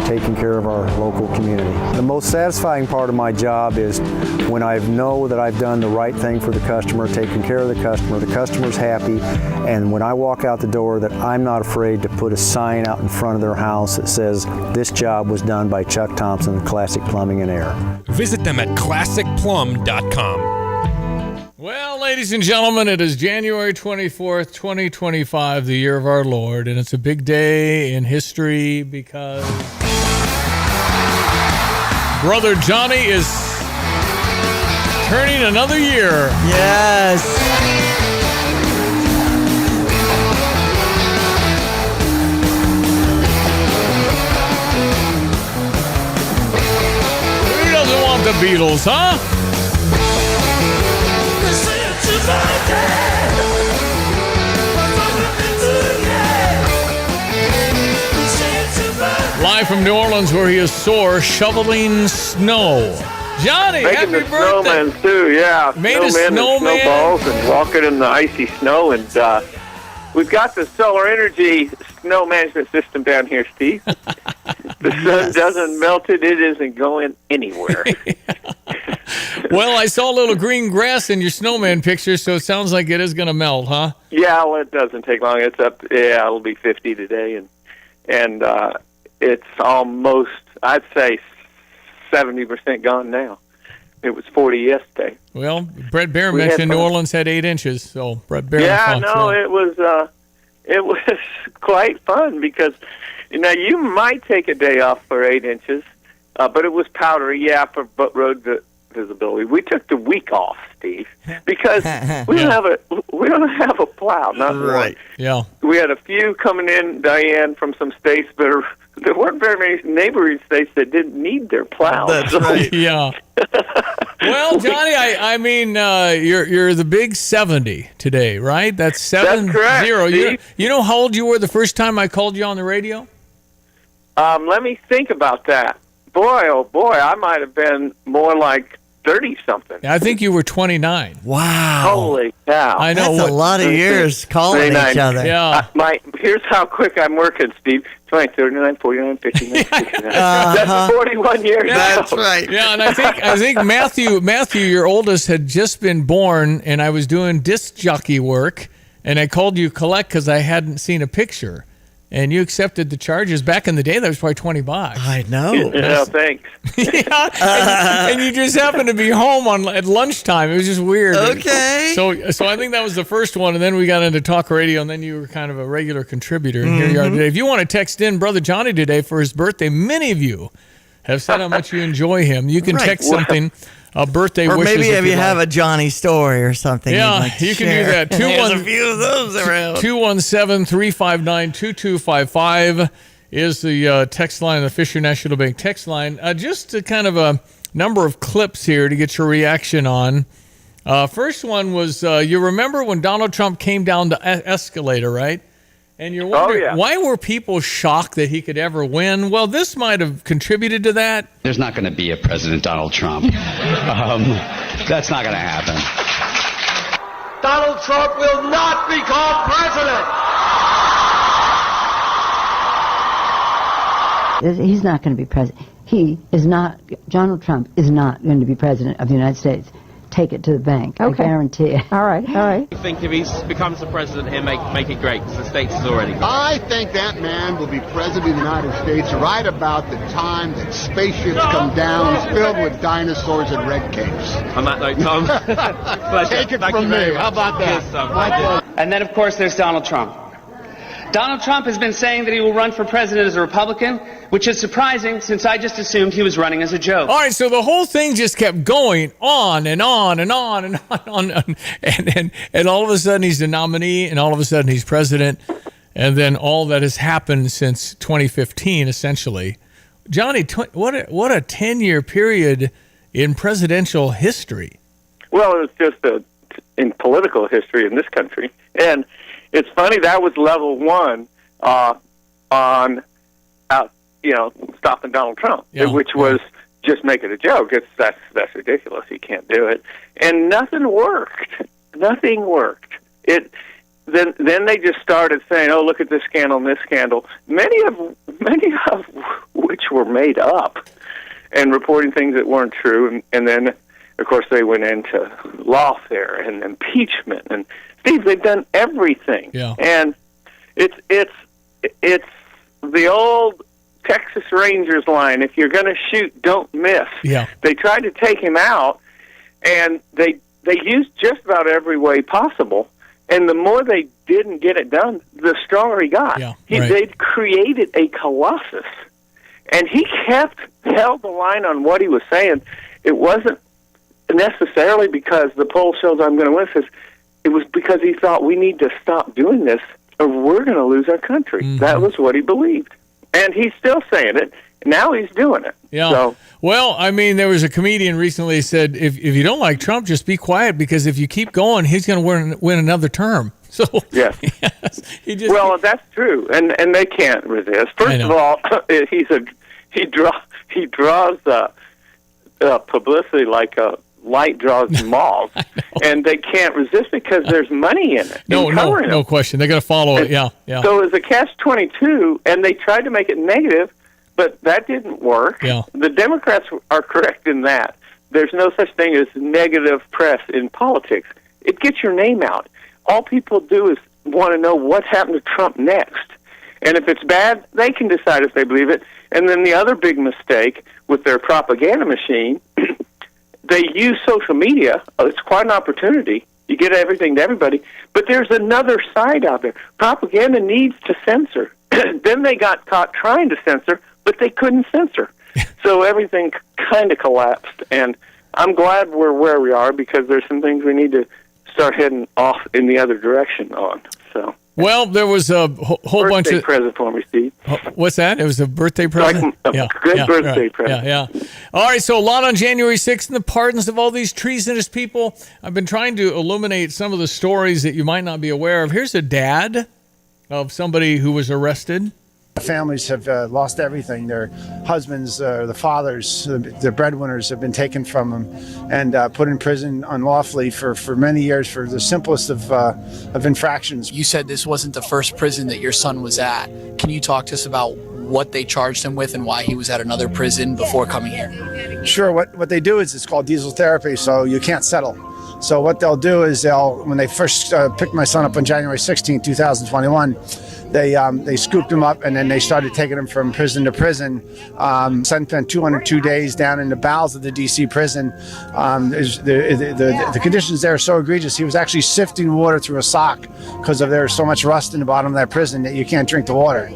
taking care of our local community. The most satisfying part of my job is when I know that I've done the right thing for the customer, taking care of the customer's happy, and when I walk out the door that I'm not afraid to put a sign out in front of their house that says, "This job was done by Chuck Thompson, Classic Plumbing and Air." Visit them at classicplum.com. Well, ladies and gentlemen, it is January 24th, 2025, the year of our Lord, and it's a big day in history because Brother Johnny is turning another year. Yes. Who doesn't want the Beatles, huh? Live from New Orleans, where he is sore, shoveling snow. Johnny, making happy the birthday! snowmen too, yeah. Made a snowmen snowman. and snowballs and walking in the icy snow, and we've got the solar energy snow management system down here, Steve. The sun doesn't melt it; it isn't going anywhere. Well, I saw a little green grass in your snowman picture, so it sounds like it is going to melt, huh? Yeah, well, it doesn't take long. It's up. Yeah, it'll be 50 today, and it's almost, I'd say, 70% gone now. It was 40 yesterday. Well, Brett Bear mentioned New Orleans had 8 inches, so Brett Bear. Yeah, no, it was quite fun because you might take a day off for 8 inches, but it was powdery. Yeah, for road visibility. We took the week off, Steve, because we don't have a plow. Not right. One. Yeah. We had a few coming in, Diane, from some states, but there weren't very many neighboring states that didn't need their plows. That's right. Yeah. Well, Johnny, I mean, you're the big 70 today, right? That's 70. That's correct. You know how old you were the first time I called you on the radio? Let me think about that. Boy, oh boy, I might have been more like 30-something. I think you were 29. Wow. Holy cow. I know. That's a lot of years calling each other. Yeah. Here's how quick I'm working, Steve. 20, 39, 49, 59, 69. That's 41 years. That's right. Yeah, and I think Matthew, your oldest, had just been born, and I was doing disc jockey work, and I called you collect because I hadn't seen a picture. And you accepted the charges. Back in the day, that was probably $20. I know. Yeah, thanks. and you just happened to be home at lunchtime. It was just weird. Okay. So I think that was the first one, and then we got into talk radio, and then you were kind of a regular contributor, and here you are today. If you want to text in Brother Johnny today for his birthday, many of you have said how much you enjoy him. You can text something. Birthday or wishes. Maybe if you have a Johnny story or something. Yeah, like you can do that. There's a few of those around. 217-359-2255 is the text line, the Fisher National Bank text line. Just a kind of a number of clips here to get your reaction on. First one was, you remember when Donald Trump came down the escalator, right? And you're wondering, why were people shocked that he could ever win? Well, this might have contributed to that. There's not going to be a President Donald Trump. That's not going to happen. Donald Trump will not become president. He's not going to be president. Donald Trump is not going to be president of the United States. Take it to the bank. Okay. I guarantee it. All right. I think if he becomes the president, he'll make it great, because the states is already great. I think that man will be president of the United States right about the time that spaceships come down filled with dinosaurs and red capes. On that note, Tom, take it from me. How about that? Yes, and then, of course, there's Donald Trump. Donald Trump has been saying that he will run for president as a Republican, which is surprising since I just assumed he was running as a joke. All right, so the whole thing just kept going on and on and on and on and all of a sudden he's the nominee, and all of a sudden he's president, and then all that has happened since 2015, essentially. Johnny, what a 10-year period in presidential history. Well, it was just in political history in this country, and it's funny, that was level one on stopping Donald Trump, which was just make it a joke. That's ridiculous. You can't do it, and nothing worked. Nothing worked. Then they just started saying, "Oh, look at this scandal and this scandal." Many of which were made up, and reporting things that weren't true, and then of course they went into lawfare and impeachment and. Steve, they've done everything, and it's the old Texas Rangers line: if you're going to shoot, don't miss. Yeah. They tried to take him out, and they used just about every way possible. And the more they didn't get it done, the stronger he got. Yeah, They'd created a colossus, and he held the line on what he was saying. It wasn't necessarily because the poll shows I'm going to win. It was because he thought we need to stop doing this or we're going to lose our country. Mm-hmm. That was what he believed. And he's still saying it. Now he's doing it. Yeah. So, well, I mean, there was a comedian recently said, if you don't like Trump, just be quiet, because if you keep going, he's going to win another term. So yes. Well, that's true. And they can't resist. First of all, he draws publicity like a light draws moths, and they can't resist it because there's money in it. No question. They're going to follow it. Yeah. So it's a catch-22, and they tried to make it negative, but that didn't work. Yeah. The Democrats are correct in that. There's no such thing as negative press in politics. It gets your name out. All people do is want to know what happened to Trump next. And if it's bad, they can decide if they believe it. And then the other big mistake with their propaganda machine, they use social media. It's quite an opportunity. You get everything to everybody. But there's another side out there. Propaganda needs to censor. Then they got caught trying to censor, but they couldn't censor. So everything kind of collapsed. And I'm glad we're where we are, because there's some things we need to start heading off in the other direction on. So. Well, there was a whole bunch of... Birthday present for me, Steve. What's that? It was a birthday present? Good birthday present. Yeah. All right, so a lot on January 6th and the pardons of all these treasonous people. I've been trying to illuminate some of the stories that you might not be aware of. Here's a dad of somebody who was arrested Families have lost everything. Their husbands, the fathers, the breadwinners have been taken from them and put in prison unlawfully for many years for the simplest of infractions. You said this wasn't the first prison that your son was at. Can you talk to us about what they charged him with and why he was at another prison before coming here? Sure. What they do is it's called diesel therapy, so you can't settle. So what they'll do is when they first picked my son up on January 16, 2021, they scooped him up and then they started taking him from prison to prison. Spent 202 days down in the bowels of the D.C. prison. The conditions there are so egregious. He was actually sifting water through a sock because there's so much rust in the bottom of that prison that you can't drink the water.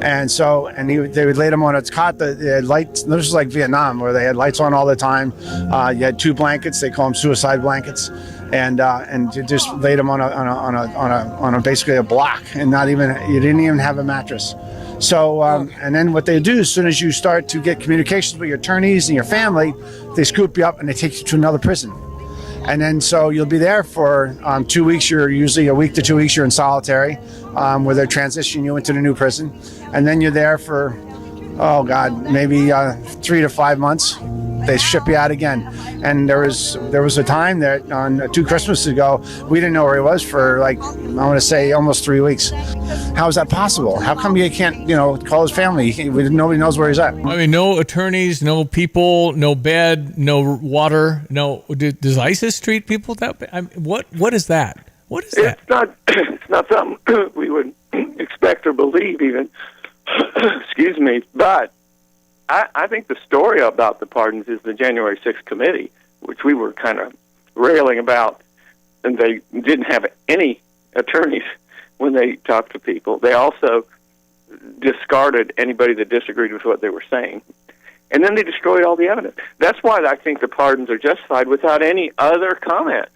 And so, they would lay them on a cot. They had lights. This was like Vietnam, where they had lights on all the time. You had 2 blankets. They call them suicide blankets, and you just laid them on a basically a block, and you didn't even have a mattress. So, and then what they do as soon as you start to get communications with your attorneys and your family, they scoop you up and they take you to another prison. And then so you'll be there for 2 weeks. You're usually a week to 2 weeks. You're in solitary, where they're transitioning you into the new prison, and then you're there for, maybe 3 to 5 months. They ship you out again. And there was a time that on 2 Christmases ago, we didn't know where he was for I want to say almost 3 weeks. How is that possible? How come you can't, call his family? Nobody knows where he's at. I mean, no attorneys, no people, no bed, no water, no. Does ISIS treat people that bad? I mean, what is that? What is that? It's not something we would expect or believe even. Excuse me, but I think the story about the pardons is the January 6th committee, which we were kind of railing about, and they didn't have any attorneys when they talked to people. They also discarded anybody that disagreed with what they were saying. And then they destroyed all the evidence. That's why I think the pardons are justified without any other comment.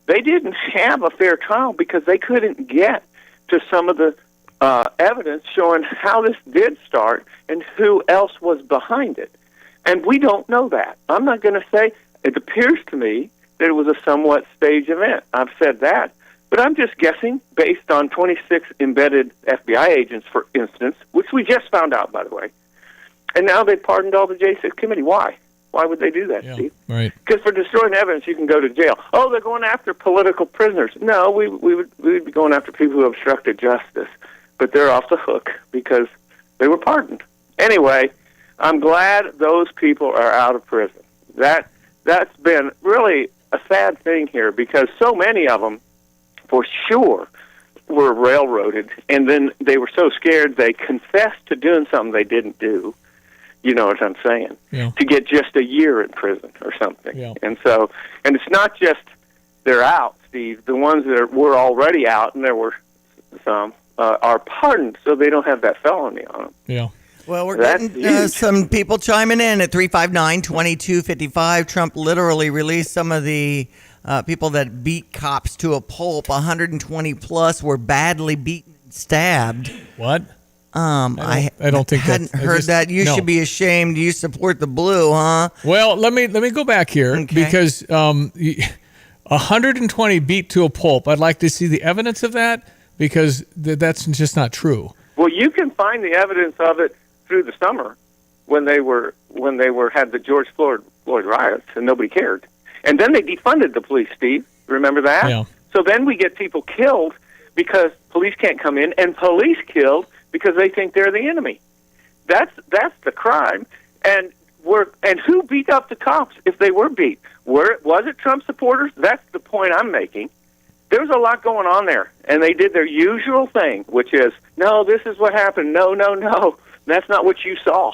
They didn't have a fair trial because they couldn't get to some of the evidence showing how this did start and who else was behind it. And we don't know that. I'm not going to say, it appears to me that it was a somewhat staged event. I've said that. But I'm just guessing based on 26 embedded FBI agents, for instance, which we just found out, by the way. And now they pardoned all the J6 committee. Why? Why would they do that, Steve? Right. Because for destroying evidence, you can go to jail. Oh, they're going after political prisoners. No, we would be going after people who obstructed justice. But they're off the hook because they were pardoned. Anyway, I'm glad those people are out of prison. That's been really a sad thing here because so many of them, for sure, were railroaded, and then they were so scared they confessed to doing something they didn't do. You know what I'm saying? Yeah. To get just a year in prison or something. Yeah. And it's not just they're out, Steve. The ones that were already out, and there were some, are pardoned, so they don't have that felony on them. Yeah. Well, we're getting some people chiming in at 359-2255. Trump literally released some of the people that beat cops to a pulp. 120 plus were badly beaten and stabbed. What? I don't think hadn't heard that. You should be ashamed. You support the blue, huh? Well, let me go back here because 120 beat to a pulp. I'd like to see the evidence of that because that's just not true. Well, you can find the evidence of it through the summer when they had the George Floyd riots and nobody cared. And then they defunded the police, Steve. Remember that? Yeah. So then we get people killed because police can't come in, and police killed because they think they're the enemy. That's the crime. And who beat up the cops if they were beat? Was it Trump supporters? That's the point I'm making. There's a lot going on there, and they did their usual thing, which is, no, this is what happened. No. That's not what you saw.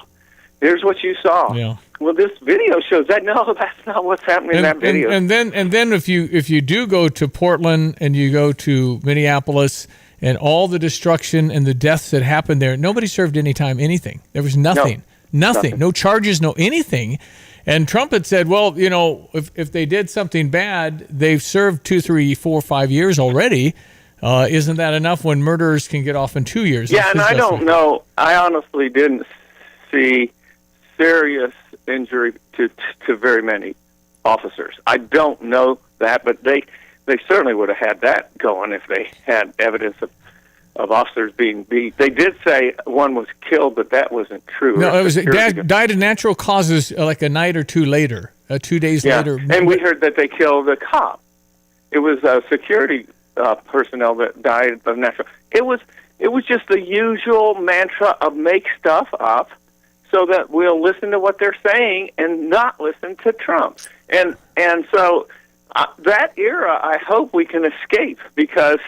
Here's what you saw. Yeah. Well, this video shows that. No, that's not what's happening in that video. And then if you do go to Portland and you go to Minneapolis and all the destruction and the deaths that happened there, nobody served any time anything. There was nothing. Nothing. No charges, no anything. And Trump had said, well, if they did something bad, they've served 2, 3, 4, 5 years already. Isn't that enough when murderers can get off in 2 years? Yeah, and I don't know. I honestly didn't see serious injury to very many officers. I don't know that, but they certainly would have had that going if they had evidence officers being beat. They did say one was killed, but that wasn't true. No, it was died of natural causes like a night or two later, 2 days later. And we heard that they killed a cop. It was security personnel that died of natural. It was just the usual mantra of make stuff up so that we'll listen to what they're saying and not listen to Trump. And so that era, I hope we can escape, because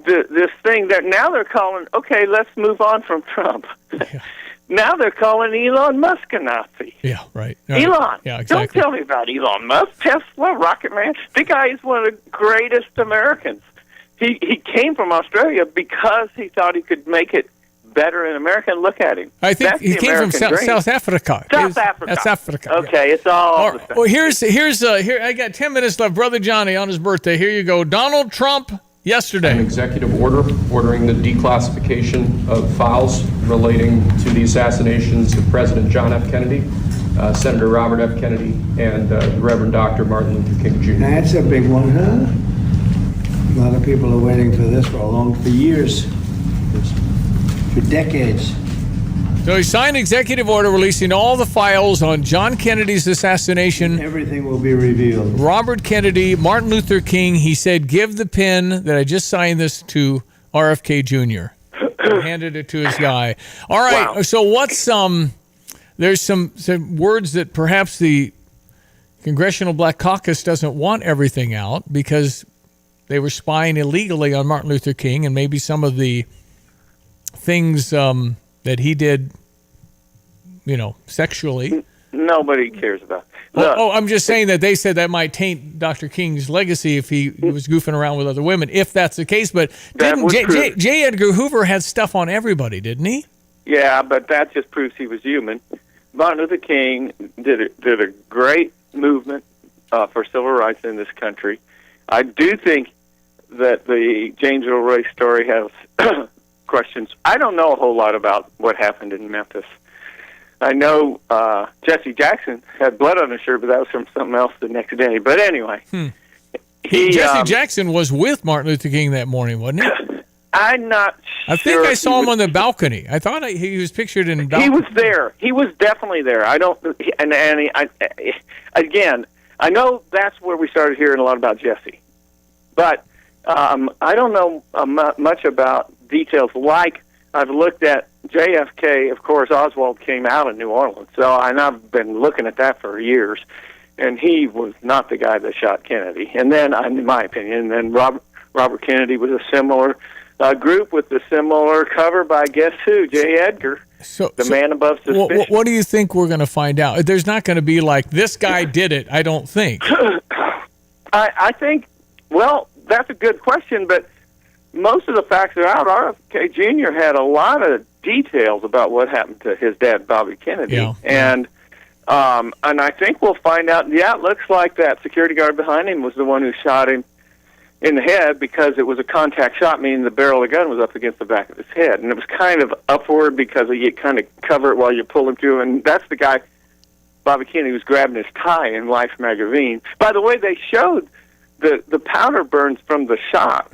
this thing that now they're calling, okay, let's move on from Trump. Yeah. Now they're calling Elon Musk a Nazi. Yeah, right. Elon. Yeah, exactly. Don't tell me about Elon Musk. Tesla, Rocket Man. The guy is one of the greatest Americans. He came from Australia because he thought he could make it better in America, and look at him. I think That's he came from South Africa. South Africa. South Africa. Okay, it's all the same. Well, here. I got 10 minutes left. Brother Johnny on his birthday. Here you go. Donald Trump yesterday. An executive order ordering the declassification of files relating to the assassinations of President John F. Kennedy, Senator Robert F. Kennedy, and the Reverend Dr. Martin Luther King Jr. That's a big one, huh? A lot of people are waiting for this for years, for decades. So he signed an executive order releasing all the files on John Kennedy's assassination. Everything will be revealed. Robert Kennedy, Martin Luther King. He said, give the pen that I just signed this to RFK Jr. Handed it to his guy. All right, wow. So what's there's some words that perhaps the Congressional Black Caucus doesn't want everything out because they were spying illegally on Martin Luther King, and maybe some of the things that he did, sexually. Nobody cares about. I'm just saying that they said that might taint Dr. King's legacy if he was goofing around with other women, if that's the case. But didn't J. Edgar Hoover had stuff on everybody, didn't he? Yeah, but that just proves he was human. Martin Luther King did a great movement for civil rights in this country. I do think that the James Earl Ray story has questions. I don't know a whole lot about what happened in Memphis. I know Jesse Jackson had blood on his shirt, but that was from something else the next day. But anyway. Jesse Jackson was with Martin Luther King that morning, wasn't he? I'm not sure. I think I saw him on the balcony. I thought he was pictured in the balcony. He was there. He was definitely there. Again, I know that's where we started hearing a lot about Jesse. But I don't know much about details. Like, I've looked at JFK. Of course, Oswald came out of New Orleans, and I've been looking at that for years. And he was not the guy that shot Kennedy. And then, in my opinion, Robert Kennedy was a similar group with a similar cover by guess who? J. Edgar, the man above suspicion. What do you think we're going to find out? There's not going to be like, this guy did it, I don't think. I think, well, that's a good question, but most of the facts are out. RFK Jr. had a lot of details about what happened to his dad, Bobby Kennedy. Yeah. And I think we'll find out, it looks like that security guard behind him was the one who shot him in the head because it was a contact shot, meaning the barrel of the gun was up against the back of his head. And it was kind of upward because you kind of cover it while you pull him through. And that's the guy, Bobby Kennedy, was grabbing his tie in Life magazine. By the way, they showed the powder burns from the shot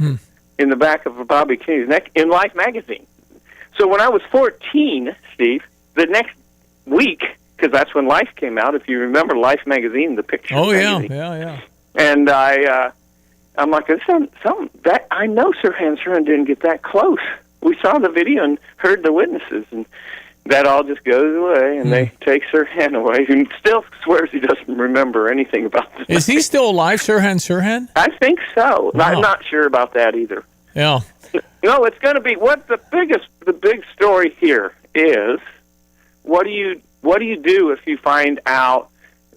in the back of Bobby Kennedy's neck in Life magazine. So when I was 14, Steve, the next week, because that's when Life came out, if you remember Life magazine, the picture. Oh, magazine. yeah. And I'm like, that I know Sirhan Sirhan didn't get that close. We saw the video and heard the witnesses, and that all just goes away, and they take Sirhan away, and still swears he doesn't remember anything about this. Is he still alive, Sirhan Sirhan? I think so. Wow. I'm not sure about that either. Yeah. It's going to be the big story here is what do you do if you find out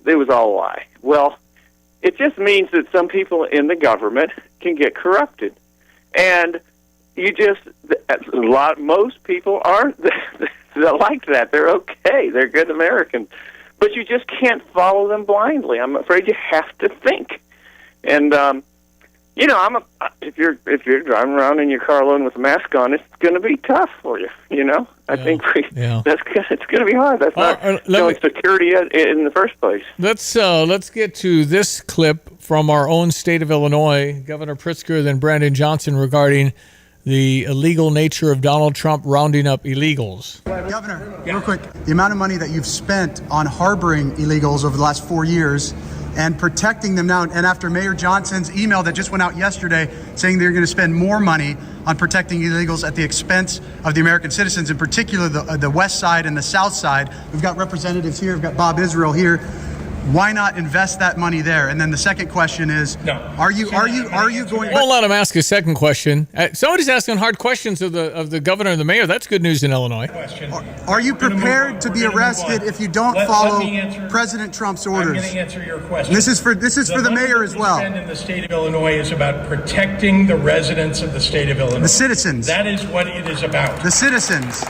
it was all a lie? Well, it just means that some people in the government can get corrupted, and most people are like that. They're okay. They're good Americans, but you just can't follow them blindly. I'm afraid you have to think, and if you're driving around in your car alone with a mask on, it's going to be tough for you. I think it's going to be hard. That's not showing security in the first place. Let's get to this clip from our own state of Illinois, Governor Pritzker, then Brandon Johnson, regarding the illegal nature of Donald Trump rounding up illegals. Governor, real quick, the amount of money that you've spent on harboring illegals over the last 4 years and protecting them now, and after Mayor Johnson's email that just went out yesterday saying they're going to spend more money on protecting illegals at the expense of the American citizens, in particular the West Side and the South Side. We've got representatives here. We've got Bob Israel here. Why not invest that money there? And then the second question is, are you going? Won't let him ask a second question. Somebody's asking hard questions of the governor and the mayor. That's good news in Illinois. Are you prepared to be arrested if you don't follow President Trump's orders? I'm going to answer your question. This is for the mayor as well. The money we spend in the state of Illinois is about protecting the residents of the state of Illinois. The citizens. That is what it is about. The citizens.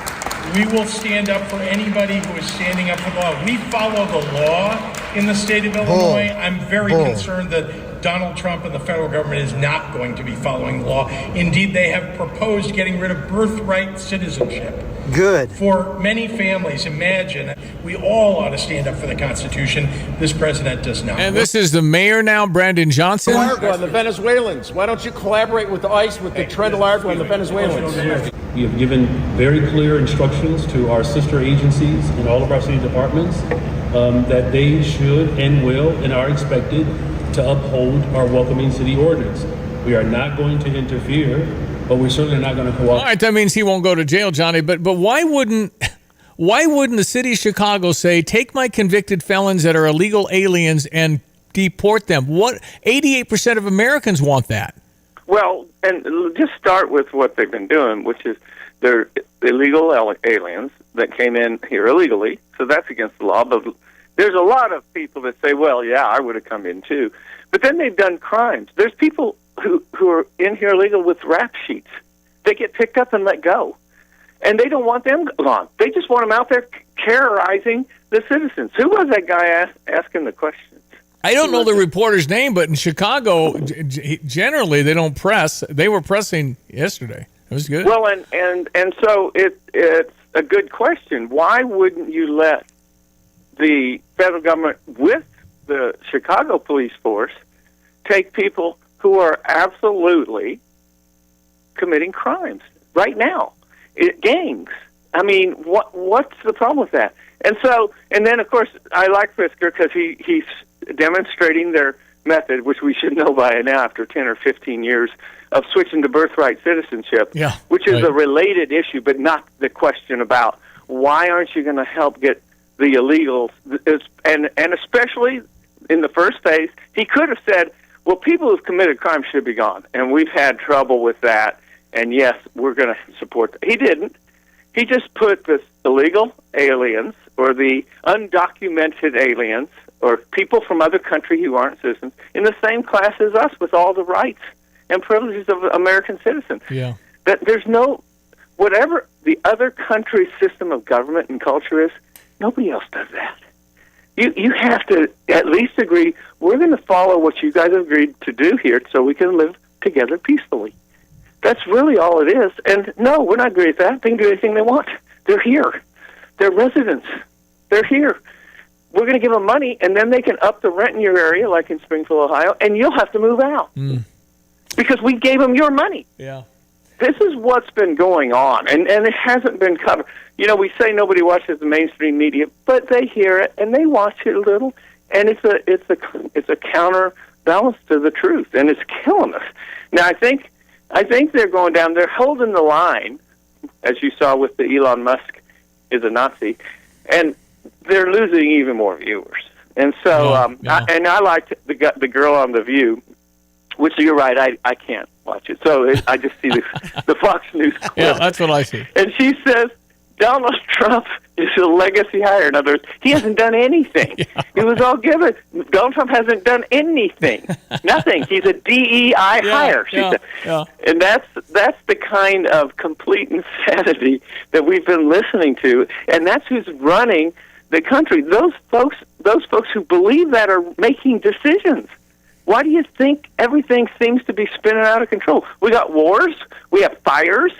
We will stand up for anybody who is standing up for the law. We follow the law in the state of Illinois. I'm very concerned that Donald Trump and the federal government is not going to be following the law. Indeed, they have proposed getting rid of birthright citizenship. Good. For many families, imagine, we all ought to stand up for the Constitution. This president does not. And this is the mayor now, Brandon Johnson. On the Venezuelans. Why don't you collaborate with the ICE, with the Trent Largo and the Venezuelans? We have given very clear instructions to our sister agencies in all of our city departments that they should and will and are expected to uphold our welcoming city ordinance. We are not going to interfere, but we're certainly not going to cooperate. All right, that means he won't go to jail, Johnny. But why wouldn't the city of Chicago say, take my convicted felons that are illegal aliens and deport them? 88% of Americans want that. Well, and just start with what they've been doing, which is they're illegal aliens that came in here illegally, so that's against the law. But there's a lot of people that say, well, yeah, I would have come in too. But then they've done crimes. There's people who are in here illegal with rap sheets. They get picked up and let go. And they don't want them gone. They just want them out there terrorizing the citizens. Who was that guy asking the question? I don't know the reporter's name, but in Chicago, generally they don't press. They were pressing yesterday. It was good. Well, and so it's a good question. Why wouldn't you let the federal government with the Chicago police force take people who are absolutely committing crimes right now? Gangs. I mean, what's the problem with that? And then of course I like Pritzker because he's demonstrating their method, which we should know by now after 10 or 15 years of switching to birthright citizenship, which is a related issue, but not the question about why aren't you going to help get the illegals, and especially in the first phase, he could have said, well, people who've committed crimes should be gone, and we've had trouble with that, and yes, we're going to support that. He didn't. He just put the illegal aliens or the undocumented aliens or people from other countries who aren't citizens in the same class as us with all the rights and privileges of American citizens. Yeah. That there's no, whatever the other country's system of government and culture is, nobody else does that. You have to at least agree, we're going to follow what you guys agreed to do here so we can live together peacefully. That's really all it is. And no, we're not agree with that. They can do anything they want. They're here. They're residents. They're here. We're going to give them money, and then they can up the rent in your area, like in Springfield, Ohio, and you'll have to move out because we gave them your money. Yeah. This is what's been going on, and it hasn't been covered. You know, we say nobody watches the mainstream media, but they hear it and they watch it a little, and it's a counterbalance to the truth, and it's killing us. Now, I think they're going down. They're holding the line, as you saw with the Elon Musk is a Nazi, and they're losing even more viewers. And so, I liked the girl on The View, which you're right, I can't watch it. So I just see the Fox News clip. Yeah, that's what I see. And she says, Donald Trump is a legacy hire. In other words, he hasn't done anything. It was all given. Donald Trump hasn't done anything. Nothing. He's a DEI hire, she said. Yeah. And that's the kind of complete insanity that we've been listening to, and that's who's running the country. Those folks who believe that are making decisions. Why do you think everything seems to be spinning out of control? We got wars. We have fires,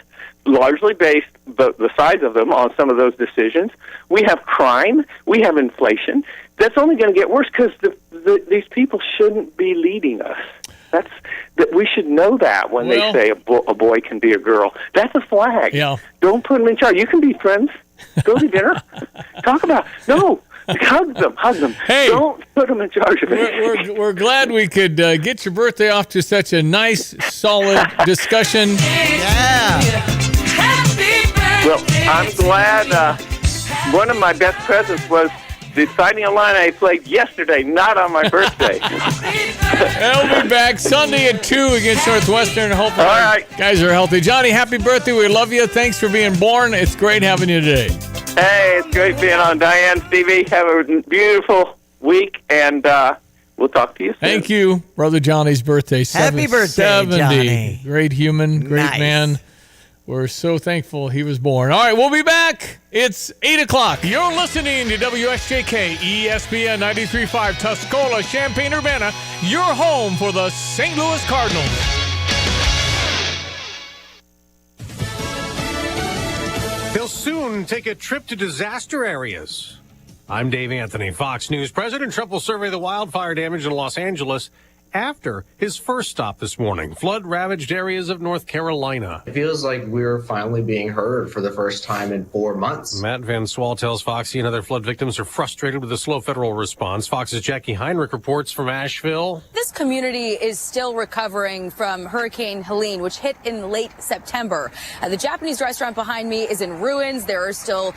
largely based, the size of them, on some of those decisions. We have crime. We have inflation. That's only going to get worse because these people shouldn't be leading us. That we should know that when they say a boy can be a girl. That's a flag. Yeah. Don't put them in charge. You can be friends. Go to dinner. Talk about no. Hug them. Hey, don't put them in charge of it. We're glad we could get your birthday off to such a nice, solid discussion. Well, I'm glad one of my best presents was the signing of line I played yesterday, not on my birthday. They'll be back Sunday at 2 against Northwestern. Hopefully, all right, guys are healthy. Johnny, happy birthday. We love you. Thanks for being born. It's great having you today. Hey, it's great being on. Diane, Stevie, have a beautiful week, and we'll talk to you soon. Thank you. Brother Johnny's birthday. Happy birthday, 70. Johnny. Great human, great man. We're so thankful he was born. All right, we'll be back. It's 8 o'clock. You're listening to WSJK ESPN 93.5 Tuscola, Champaign-Urbana, your home for the St. Louis Cardinals. They'll soon take a trip to disaster areas. I'm Dave Anthony, Fox News. President Trump will survey the wildfire damage in Los Angeles after his first stop this morning, flood-ravaged areas of North Carolina. It feels like we're finally being heard for the first time in 4 months. Matt Van Swal tells Fox he and other flood victims are frustrated with the slow federal response. Fox's Jackie Heinrich reports from Asheville. This community is still recovering from Hurricane Helene, which hit in late September. The Japanese restaurant behind me is in ruins. There are still,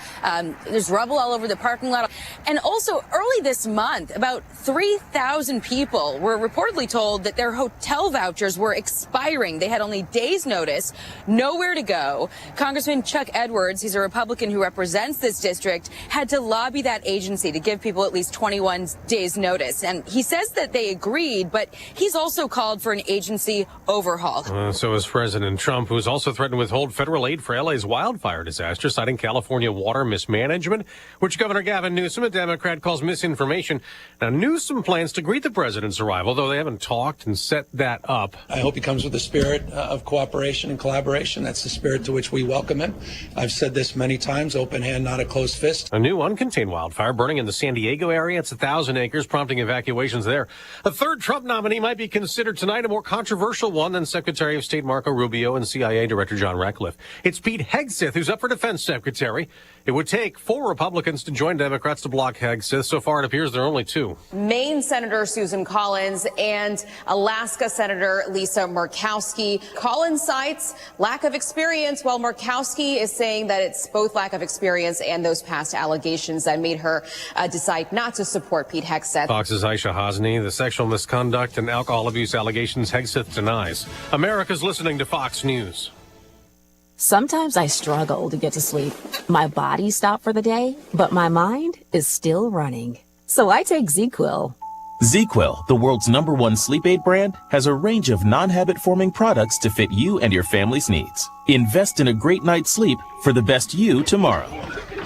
there's rubble all over the parking lot. And also, early this month, about 3,000 people were reportedly told that their hotel vouchers were expiring. They had only days' notice, nowhere to go. Congressman Chuck Edwards, he's a Republican who represents this district, had to lobby that agency to give people at least 21 days' notice. And he says that they agreed, but he's also called for an agency overhaul. So is President Trump, who's also threatened to withhold federal aid for LA's wildfire disaster, citing California water mismanagement, which Governor Gavin Newsom, a Democrat, calls misinformation. Now, Newsom plans to greet the president's arrival, though they haven't talked and set that up. I hope he comes with a spirit of cooperation and collaboration. That's the spirit to which we welcome him. I've said this many times, open hand, not a closed fist. A new uncontained wildfire burning in the San Diego area. It's 1,000 acres, prompting evacuations there. A third Trump nominee might be considered tonight, a more controversial one than Secretary of State Marco Rubio and CIA Director John Ratcliffe. It's Pete Hegseth, who's up for defense secretary. It would take 4 Republicans to join Democrats to block Hegseth. So far, it appears there are only 2. Maine Senator Susan Collins and Alaska Senator Lisa Murkowski. Collins cites lack of experience, while Murkowski is saying that it's both lack of experience and those past allegations that made her decide not to support Pete Hegseth. Fox's Aisha Hasni, the sexual misconduct and alcohol abuse allegations Hegseth denies. America's listening to Fox News. Sometimes I struggle to get to sleep. My body stopped for the day, but my mind is still running. So I take ZzzQuil. ZzzQuil, the world's #1 sleep aid brand, has a range of non-habit-forming products to fit you and your family's needs. Invest in a great night's sleep for the best you tomorrow.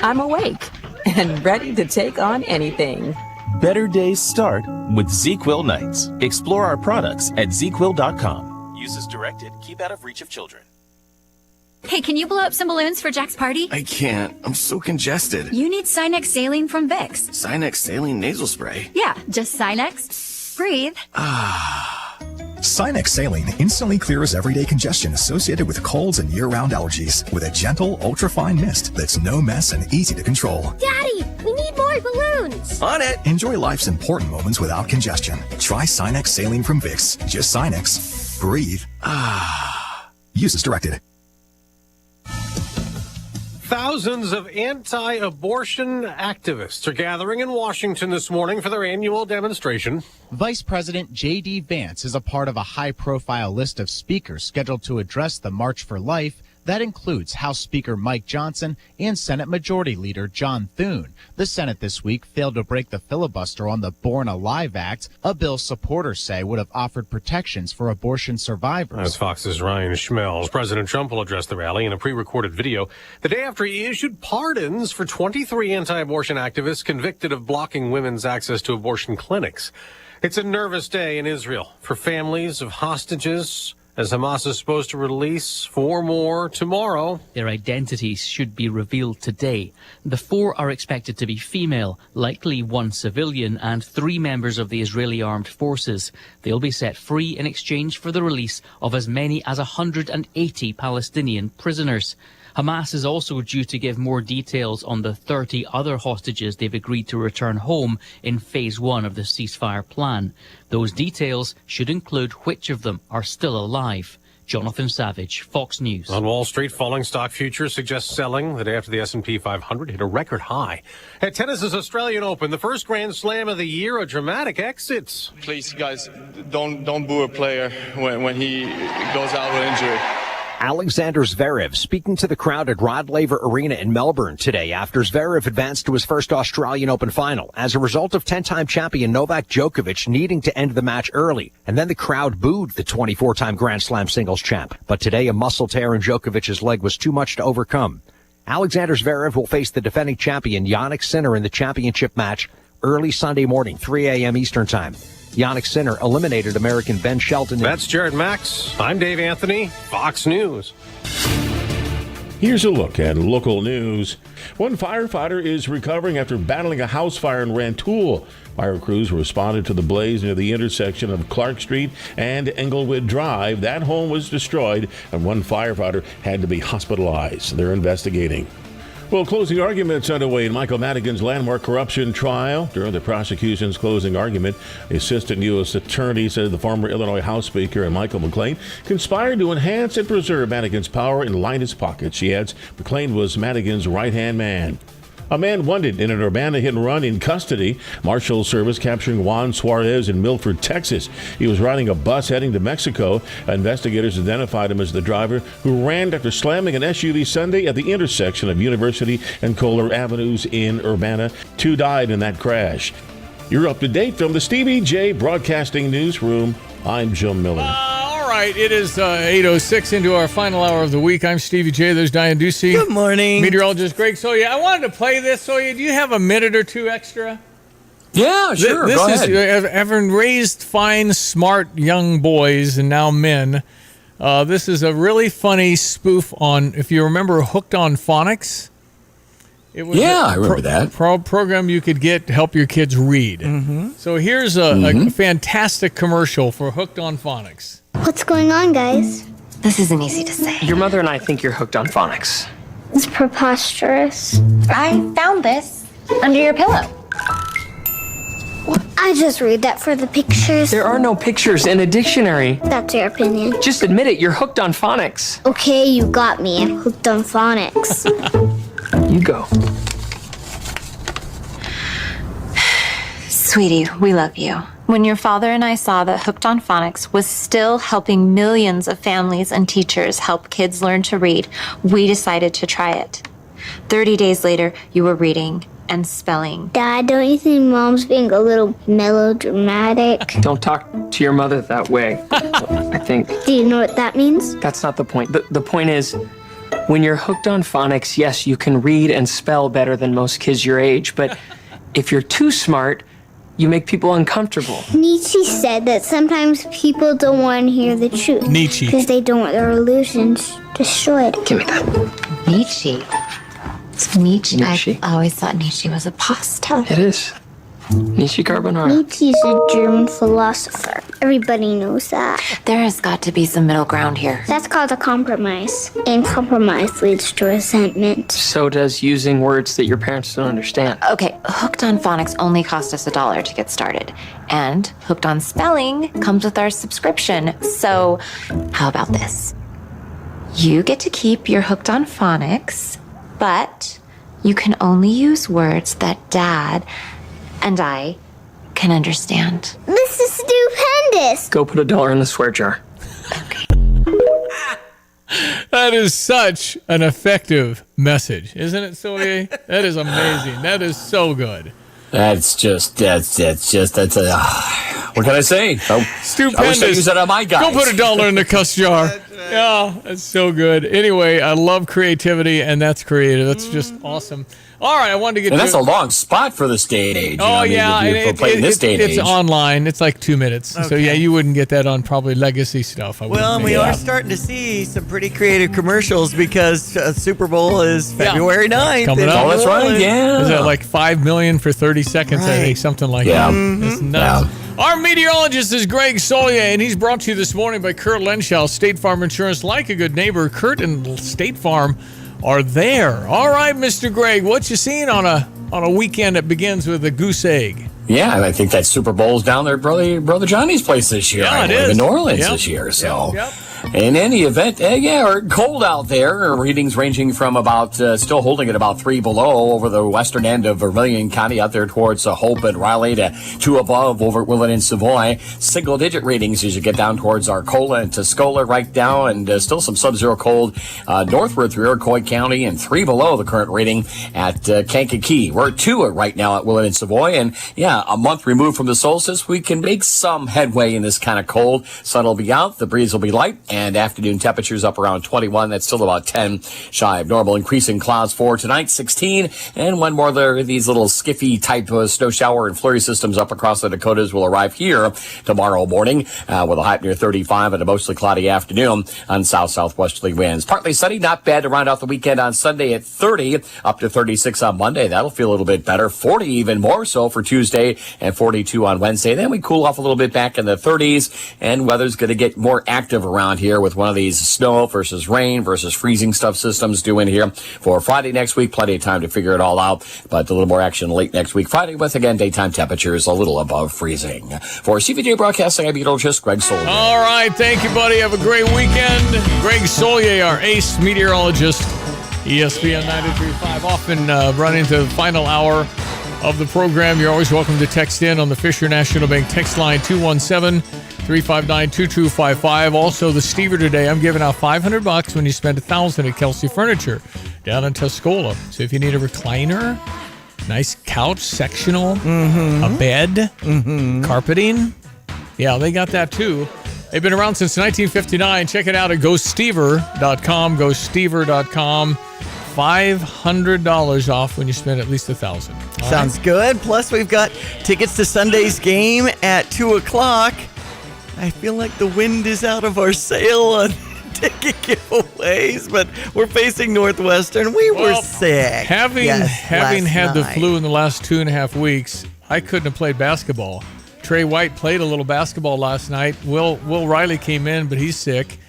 I'm awake and ready to take on anything. Better days start with ZzzQuil nights. Explore our products at ZzzQuil.com. Use as directed. Keep out of reach of children. Hey, can you blow up some balloons for Jack's party? I can't. I'm so congested. You need Sinex Saline from Vicks. Sinex Saline nasal spray? Yeah, just Sinex. Breathe. Sinex Saline instantly clears everyday congestion associated with colds and year-round allergies with a gentle, ultra-fine mist that's no mess and easy to control. Daddy, we need more balloons. On it. Enjoy life's important moments without congestion. Try Sinex Saline from Vicks. Just Sinex. Breathe. Use as directed. Thousands of anti-abortion activists are gathering in Washington this morning for their annual demonstration. Vice President J.D. Vance is a part of a high-profile list of speakers scheduled to address the March for Life. That includes House Speaker Mike Johnson and Senate Majority Leader John Thune. The Senate this week failed to break the filibuster on the Born Alive Act, a bill supporters say would have offered protections for abortion survivors. As Fox's Ryan Schmelz, President Trump will address the rally in a pre-recorded video the day after he issued pardons for 23 anti-abortion activists convicted of blocking women's access to abortion clinics. It's a nervous day in Israel for families of hostages as Hamas is supposed to release 4 more tomorrow. Their identities should be revealed today. The 4 are expected to be female, likely 1 civilian and 3 members of the Israeli armed forces. They'll be set free in exchange for the release of as many as 180 Palestinian prisoners. Hamas is also due to give more details on the 30 other hostages they've agreed to return home in phase 1 of the ceasefire plan. Those details should include which of them are still alive. Jonathan Savage, Fox News. On Wall Street, falling stock futures suggest selling the day after the S&P 500 hit a record high. At tennis's Australian Open, the first Grand Slam of the year, a dramatic exit. Please, guys, don't boo a player when he goes out with injury. Alexander Zverev speaking to the crowd at Rod Laver Arena in Melbourne today after Zverev advanced to his first Australian Open final as a result of 10-time champion Novak Djokovic needing to end the match early. And then the crowd booed the 24-time Grand Slam singles champ. But today a muscle tear in Djokovic's leg was too much to overcome. Alexander Zverev will face the defending champion Jannik Sinner in the championship match early Sunday morning, 3 a.m. Eastern Time. Jannik Sinner eliminated American Ben Shelton. That's Jared Max. I'm Dave Anthony, Fox News. Here's a look at local news. One firefighter is recovering after battling a house fire in Rantoul. Fire crews responded to the blaze near the intersection of Clark Street and Englewood Drive. That home was destroyed, and one firefighter had to be hospitalized. They're investigating. Well, closing arguments underway in Michael Madigan's landmark corruption trial. During the prosecution's closing argument, the assistant U.S. attorney said the former Illinois House Speaker and Michael McLean conspired to enhance and preserve Madigan's power and line his pockets. She adds McLean was Madigan's right-hand man. A man wanted in an Urbana hit-and-run in custody. Marshal Service capturing Juan Suarez in Milford, Texas. He was riding a bus heading to Mexico. Investigators identified him as the driver who ran after slamming an SUV Sunday at the intersection of University and Kohler Avenues in Urbana. 2 died in that crash. You're up to date from the Stevie J Broadcasting Newsroom. I'm Jim Miller. All right, it is 8:06 into our final hour of the week. I'm Stevie J. There's Diane Ducey. Good morning. Meteorologist Greg Soya. I wanted to play this, Soya. Do you have a minute or two extra? Yeah, sure. This Go is ahead. having raised fine, smart young boys and now men. This is a really funny spoof on, if you remember, Hooked on Phonics. It was I remember that program you could get to help your kids read. Mm-hmm. So here's a fantastic commercial for Hooked on Phonics. What's going on, guys? This isn't easy to say. Your mother and I think you're hooked on phonics. It's preposterous. I found this under your pillow. I just read that for the pictures. There are no pictures in a dictionary. That's your opinion. Just admit it, you're hooked on phonics. Okay, you got me. I'm hooked on phonics. You go. Sweetie, we love you. When your father and I saw that Hooked on Phonics was still helping millions of families and teachers help kids learn to read, we decided to try it. 30 days later, you were reading and spelling. Dad, don't you think Mom's being a little melodramatic? Don't talk to your mother that way, I think. Do you know what that means? That's not the point. The point is, when you're hooked on phonics, yes, you can read and spell better than most kids your age, but if you're too smart, you make people uncomfortable. Nietzsche said that sometimes people don't want to hear the truth. Nietzsche. Because they don't want their illusions destroyed. Give me that. Nietzsche. It's Nietzsche. Nietzsche. I always thought Nietzsche was a pasta. It is. Nietzsche carbonara. Nietzsche's a German philosopher. Everybody knows that. There has got to be some middle ground here. That's called a compromise. And compromise leads to resentment. So does using words that your parents don't understand. Okay, Hooked on Phonics only cost us $1 to get started. And Hooked on Spelling comes with our subscription. So how about this? You get to keep your Hooked on Phonics, but you can only use words that Dad and I can understand. This is stupendous. Go put $1 in the swear jar. That is such an effective message, isn't it, Soye? That is amazing. That is so good. That's what can I say? Stupendous. I wish I used that on my guys. Go put $1 in the cuss jar. Yeah, that's so good. Anyway, I love creativity, and that's creative. That's just awesome. All right, I wanted to get And that's a long spot for this day and age. Oh, yeah. For playing this day and age. It's online. It's like 2 minutes. So, yeah, you wouldn't get that on probably legacy stuff. Well, and we are starting to see some pretty creative commercials because Super Bowl is February 9th. Coming up. Oh, that's right, yeah. Is that like $5 million for 30 seconds? I think, something like that. It's nuts. Yeah. Our meteorologist is Greg Solier, and he's brought to you this morning by Kurt Lenschow, State Farm Insurance. Like a good neighbor, Kurt and State Farm are there. All right, Mr. Greg, what you seeing on a weekend that begins with a goose egg? Yeah, and I think that Super Bowl's down there, brother Johnny's place this year. Yeah, it is. In New Orleans this year. So, Yep. in any event, cold out there. Readings ranging from about still holding at about 3 below over the western end of Vermilion County, out there towards Hope and Raleigh, to 2 above over at Willett and Savoy. Single-digit readings as you get down towards Arcola and Tuscola, right down, and still some sub-zero cold northward through Iroquois County, and 3 below the current rating at Kankakee. We're at 2 right now at Willett and Savoy, and a month removed from the solstice, we can make some headway in this kind of cold. Sun will be out, the breeze will be light, and afternoon temperatures up around 21. That's still about 10 shy of normal. Increasing clouds for tonight, 16. And one more there, these little skiffy type snow shower and flurry systems up across the Dakotas will arrive here tomorrow morning with a high near 35 and a mostly cloudy afternoon on south-southwesterly winds. Partly sunny, not bad to round out the weekend on Sunday at 30, up to 36 on Monday. That'll feel a little bit better. 40 even more so for Tuesday, and 42 on Wednesday. Then we cool off a little bit back in the 30s, and weather's going to get more active around here with one of these snow versus rain versus freezing stuff systems due in here for Friday next week. Plenty of time to figure it all out, but a little more action late next week Friday with, again, daytime temperatures a little above freezing. For CVJ Broadcasting, I'm meteorologist Greg Solier. All right, thank you, buddy. Have a great weekend. Greg Solier, our ace meteorologist, ESPN 93.5. Often running to the final hour of the program. You're always welcome to text in on the Fisher National Bank text line 217-359-2255. Also, the Stever today, I'm giving out $500 when you spend $1,000 at Kelsey Furniture down in Tuscola. So if you need a recliner, nice couch, sectional, a bed, carpeting, they got that too. They've been around since 1959. Check it out at GoStever.com, GoStever.com. $500 off when you spend at least $1,000. Sounds good. Plus, we've got tickets to Sunday's game at 2 o'clock. I feel like the wind is out of our sail on ticket giveaways, but we're facing Northwestern. We were sick. Having had the flu in the last 2.5 weeks, I couldn't have played basketball. Trey White played a little basketball last night. Will Riley came in, but he's sick.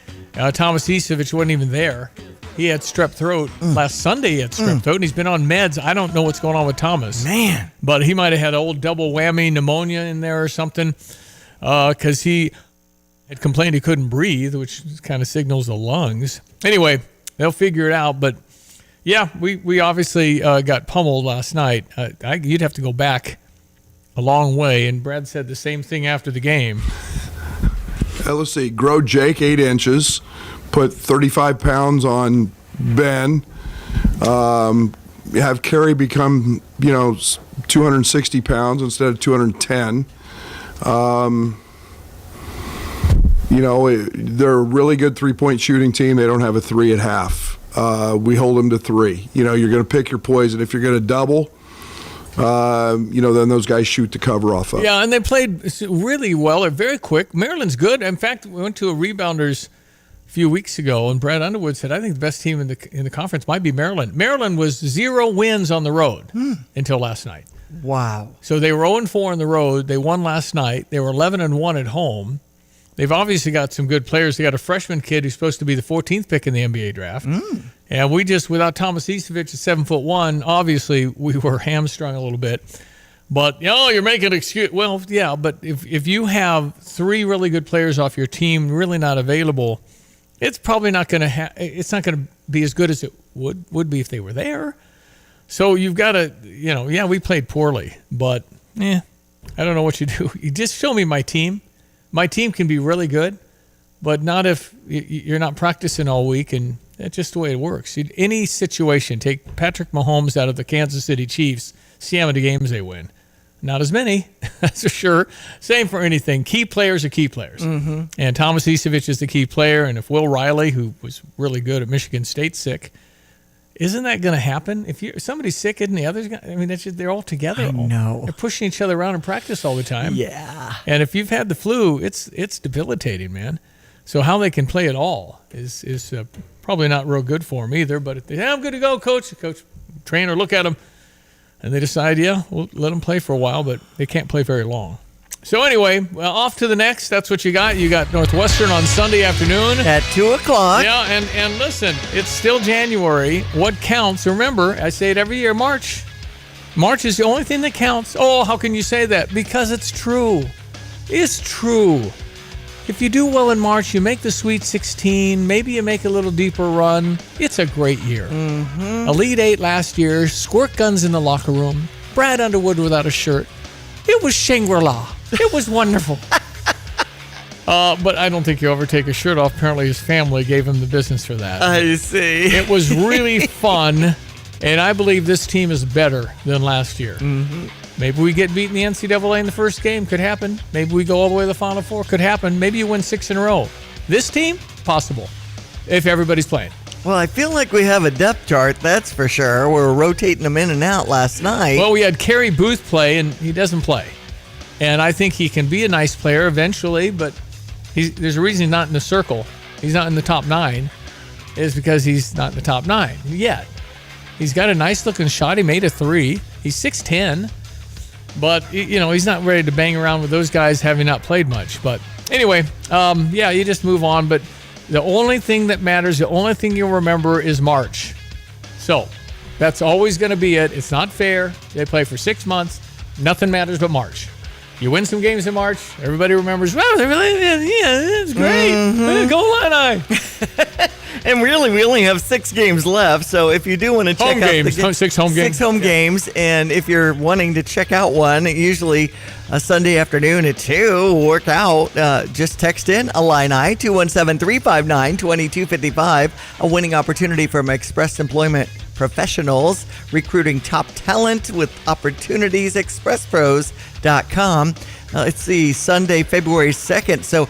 Thomas Isevich wasn't even there. He had strep throat. Last Sunday he had strep throat, and he's been on meds. I don't know what's going on with Thomas. Man. But he might have had an old double whammy pneumonia in there or something, because he had complained he couldn't breathe, which kind of signals the lungs. Anyway, they'll figure it out. But, we obviously got pummeled last night. You'd have to go back a long way, and Brad said the same thing after the game. Let's see, grow Jake 8 inches. Put 35 pounds on Ben. Have Kerry become, 260 pounds instead of 210. They're a really good three-point shooting team. They don't have a 3 at half. We hold them to 3. You're going to pick your poison. If you're going to double, then those guys shoot the cover off of. Yeah, and they played really well. They're very quick. Maryland's good. In fact, we went to a rebounders a few weeks ago, and Brad Underwood said, I think the best team in the conference might be Maryland. Maryland was 0 wins on the road until last night. Wow. So they were 0-4 on the road. They won last night. They were 11-1 at home. They've obviously got some good players. They got a freshman kid who's supposed to be the 14th pick in the NBA draft. And we just, without Thomas Isevich at 7'1", obviously we were hamstrung a little bit. But, you're making an excuse. Well, yeah, but if you have 3 really good players off your team really not available, it's probably not going to it's not going to be as good as it would be if they were there. So you've got to, we played poorly, but I don't know what you do. You just show me my team. My team can be really good, but not if you're not practicing all week, and that's just the way it works. Any situation, take Patrick Mahomes out of the Kansas City Chiefs, see how many games they win. Not as many, that's for sure. Same for anything. Key players are key players. And Thomas Isevich is the key player, and if Will Riley, who was really good at Michigan State, sick, Isn't that going to happen? If somebody's sick, isn't the others? They're all together. I know. They're pushing each other around in practice all the time. Yeah. And if you've had the flu, it's debilitating, man. So how they can play at all is probably not real good for them either. But if they say, I'm good to go, coach. The coach, trainer, look at them. And they decide, we'll let them play for a while, but they can't play very long. So anyway, off to the next. That's what you got. You got Northwestern on Sunday afternoon. At 2 o'clock. Yeah, and listen, it's still January. What counts, remember, I say it every year, March. March is the only thing that counts. Oh, how can you say that? Because it's true. It's true. If you do well in March, you make the Sweet 16, maybe you make a little deeper run. It's a great year. Mm-hmm. Elite 8 last year, squirt guns in the locker room, Brad Underwood without a shirt. It was Shangri-La. It was wonderful. But I don't think he'll ever take his shirt off. Apparently his family gave him the business for that. I see. It was really fun, and I believe this team is better than last year. Mm-hmm. Maybe we get beat in the NCAA in the first game. Could happen. Maybe we go all the way to the Final Four. Could happen. Maybe you win 6 in a row. This team, possible, if everybody's playing. Well, I feel like we have a depth chart, that's for sure. We were rotating them in and out last night. Well, we had Kerry Booth play, and he doesn't play. And I think he can be a nice player eventually, but there's a reason he's not in the circle. He's not in the top 9. Is because he's not in the top 9 yet. He's got a nice-looking shot. He made a 3. He's 6'10", but, he's not ready to bang around with those guys having not played much. But anyway, you just move on, but the only thing that matters, the only thing you'll remember is March. So that's always going to be it. It's not fair. They play for 6 months. Nothing matters but March. You win some games in March, everybody remembers, wow, it's great. Mm-hmm. Go Illini. And really, we only have 6 games left. So if you do want to check out 6 home games. 6 home games. And if you're wanting to check out one, usually a Sunday afternoon at 2 will work out. Just text in Illini 217-359-2255. A winning opportunity from Express Employment Professionals, recruiting top talent with opportunities. ExpressPros.com. Let's see, Sunday, February 2nd. So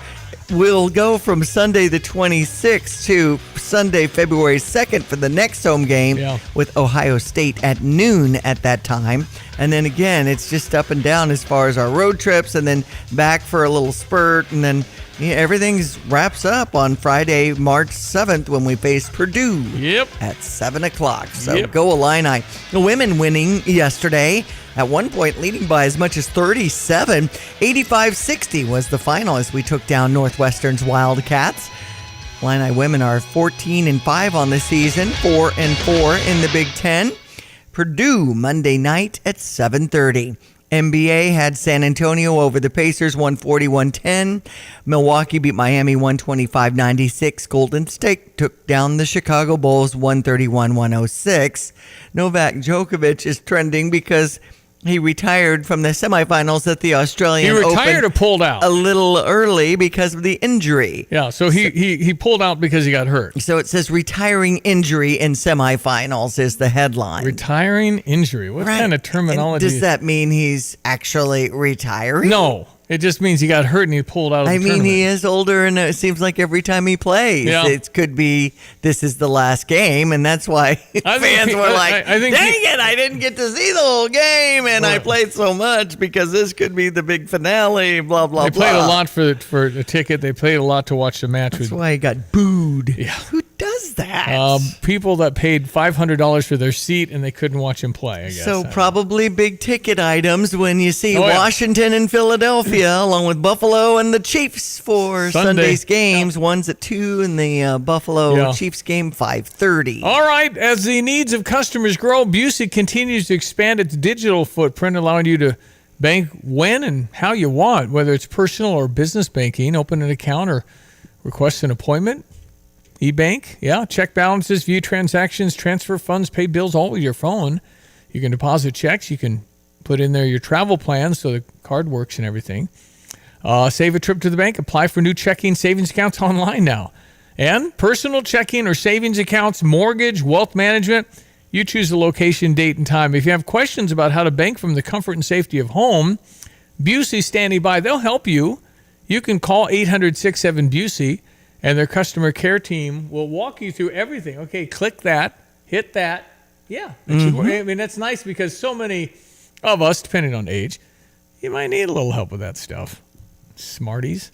we'll go from Sunday the 26th to Sunday, February 2nd for the next home game with Ohio State at noon at that time. And then again, it's just up and down as far as our road trips, and then back for a little spurt, and then everything wraps up on Friday, March 7th when we face Purdue at 7 o'clock. So go Illini. The women winning yesterday, at one point leading by as much as 37. 85-60 was the final as we took down Northwestern's Wildcats. Illini women are 14-5 on the season, 4-4 in the Big Ten. Purdue Monday night at 7:30. NBA had San Antonio over the Pacers 140-110. Milwaukee beat Miami 125-96. Golden State took down the Chicago Bulls 131-106. Novak Djokovic is trending because he retired from the semifinals at the Australian Open. He retired or pulled out? A little early because of the injury. Yeah, so he pulled out because he got hurt. So it says retiring injury in semifinals is the headline. Retiring injury. What kind of terminology? And does that mean he's actually retiring? No. It just means he got hurt and he pulled out of the tournament. He is older, and it seems like every time he plays, it could be this is the last game, and that's why fans were like, dang it, I didn't get to see the whole game, and I played so much because this could be the big finale, blah, blah, blah. They played a lot for a ticket. They played a lot to watch the match. That's why he got booed. Yeah. Who does that? People that paid $500 for their seat and they couldn't watch him play, I guess. So probably big ticket items when you see Washington and Philadelphia, along with Buffalo and the Chiefs for Sunday's games. One's at 2 and the Buffalo Chiefs game 5:30. All right. As the needs of customers grow, Busey continues to expand its digital footprint, allowing you to bank when and how you want, whether it's personal or business banking, open an account or request an appointment. eBank, check balances, view transactions, transfer funds, pay bills, all with your phone. You can deposit checks. You can put in there your travel plans so the card works and everything. Save a trip to the bank. Apply for new checking savings accounts online now. And personal checking or savings accounts, mortgage, wealth management, you choose the location, date, and time. If you have questions about how to bank from the comfort and safety of home, Busey's standing by. They'll help you. You can call 800-67-BUSEY, and their customer care team will walk you through everything. Okay, click that. hit that. Yeah. I mean, that's nice because so many of us, depending on age, you might need a little help with that stuff. Smarties.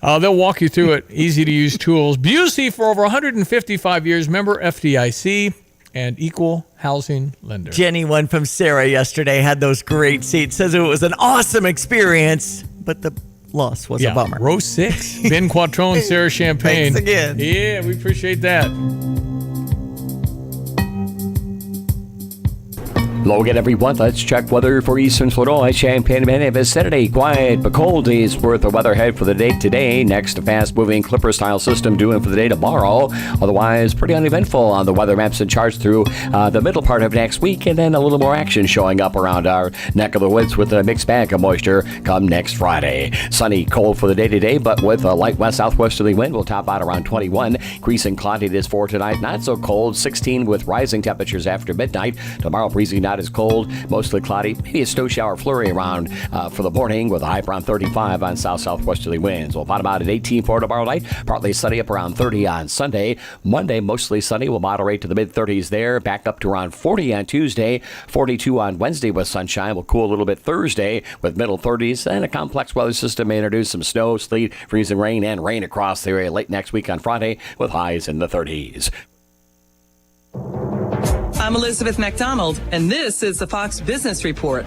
They'll walk you through it. Easy to use tools. Busey for over 155 years, member FDIC and equal housing lender. Jenny, one from Sarah yesterday, had those great seats. Says it was an awesome experience, but the loss was a bummer. Row 6. Ben Quattrone, Sarah Champagne. Thanks again. Yeah, we appreciate that. Hello again, everyone. Let's check weather for Eastern Illinois. Champaign and vicinity. Quiet but cold days worth of weather ahead for the day today. Next, a fast-moving Clipper-style system doing for the day tomorrow. Otherwise, pretty uneventful on the weather maps and charts through the middle part of next week. And then a little more action showing up around our neck of the woods with a mixed bag of moisture come next Friday. Sunny, cold for the day today, but with a light west-southwesterly wind, we'll top out around 21. Increasing cloudiness for tonight. Not so cold. 16 with rising temperatures after midnight. Tomorrow, breezy, not as cold, mostly cloudy, maybe a snow shower flurry around for the morning with a high around 35 on south-southwesterly winds. We'll bottom out at 18 for tomorrow night, partly sunny up around 30 on Sunday. Monday, mostly sunny, will moderate to the mid-30s there, back up to around 40 on Tuesday, 42 on Wednesday with sunshine. Will cool a little bit Thursday with middle 30s, and a complex weather system may introduce some snow, sleet, freezing rain, and rain across the area late next week on Friday with highs in the 30s. I'm Elizabeth McDonald, and this is the Fox Business Report.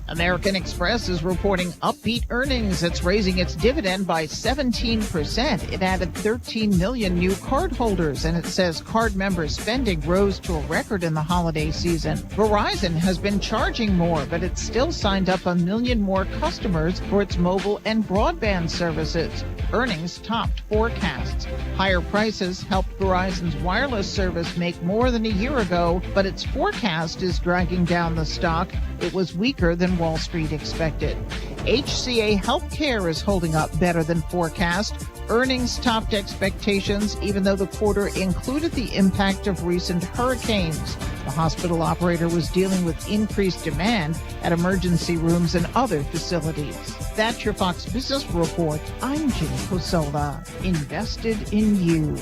American Express is reporting upbeat earnings. It's raising its dividend by 17%. It added 13 million new cardholders, and it says card member spending rose to a record in the holiday season. Verizon has been charging more, but it's still signed up 1 million more customers for its mobile and broadband services. Earnings topped forecasts. Higher prices helped Verizon's wireless service make more than a year ago, but its forecast is dragging down the stock. It was weaker than Wall Street expected. HCA Healthcare is holding up better than forecast. Earnings topped expectations, even though the quarter included the impact of recent hurricanes. The hospital operator was dealing with increased demand at emergency rooms and other facilities. That's your Fox Business Report. I'm Jenny Cosola. Invested in you.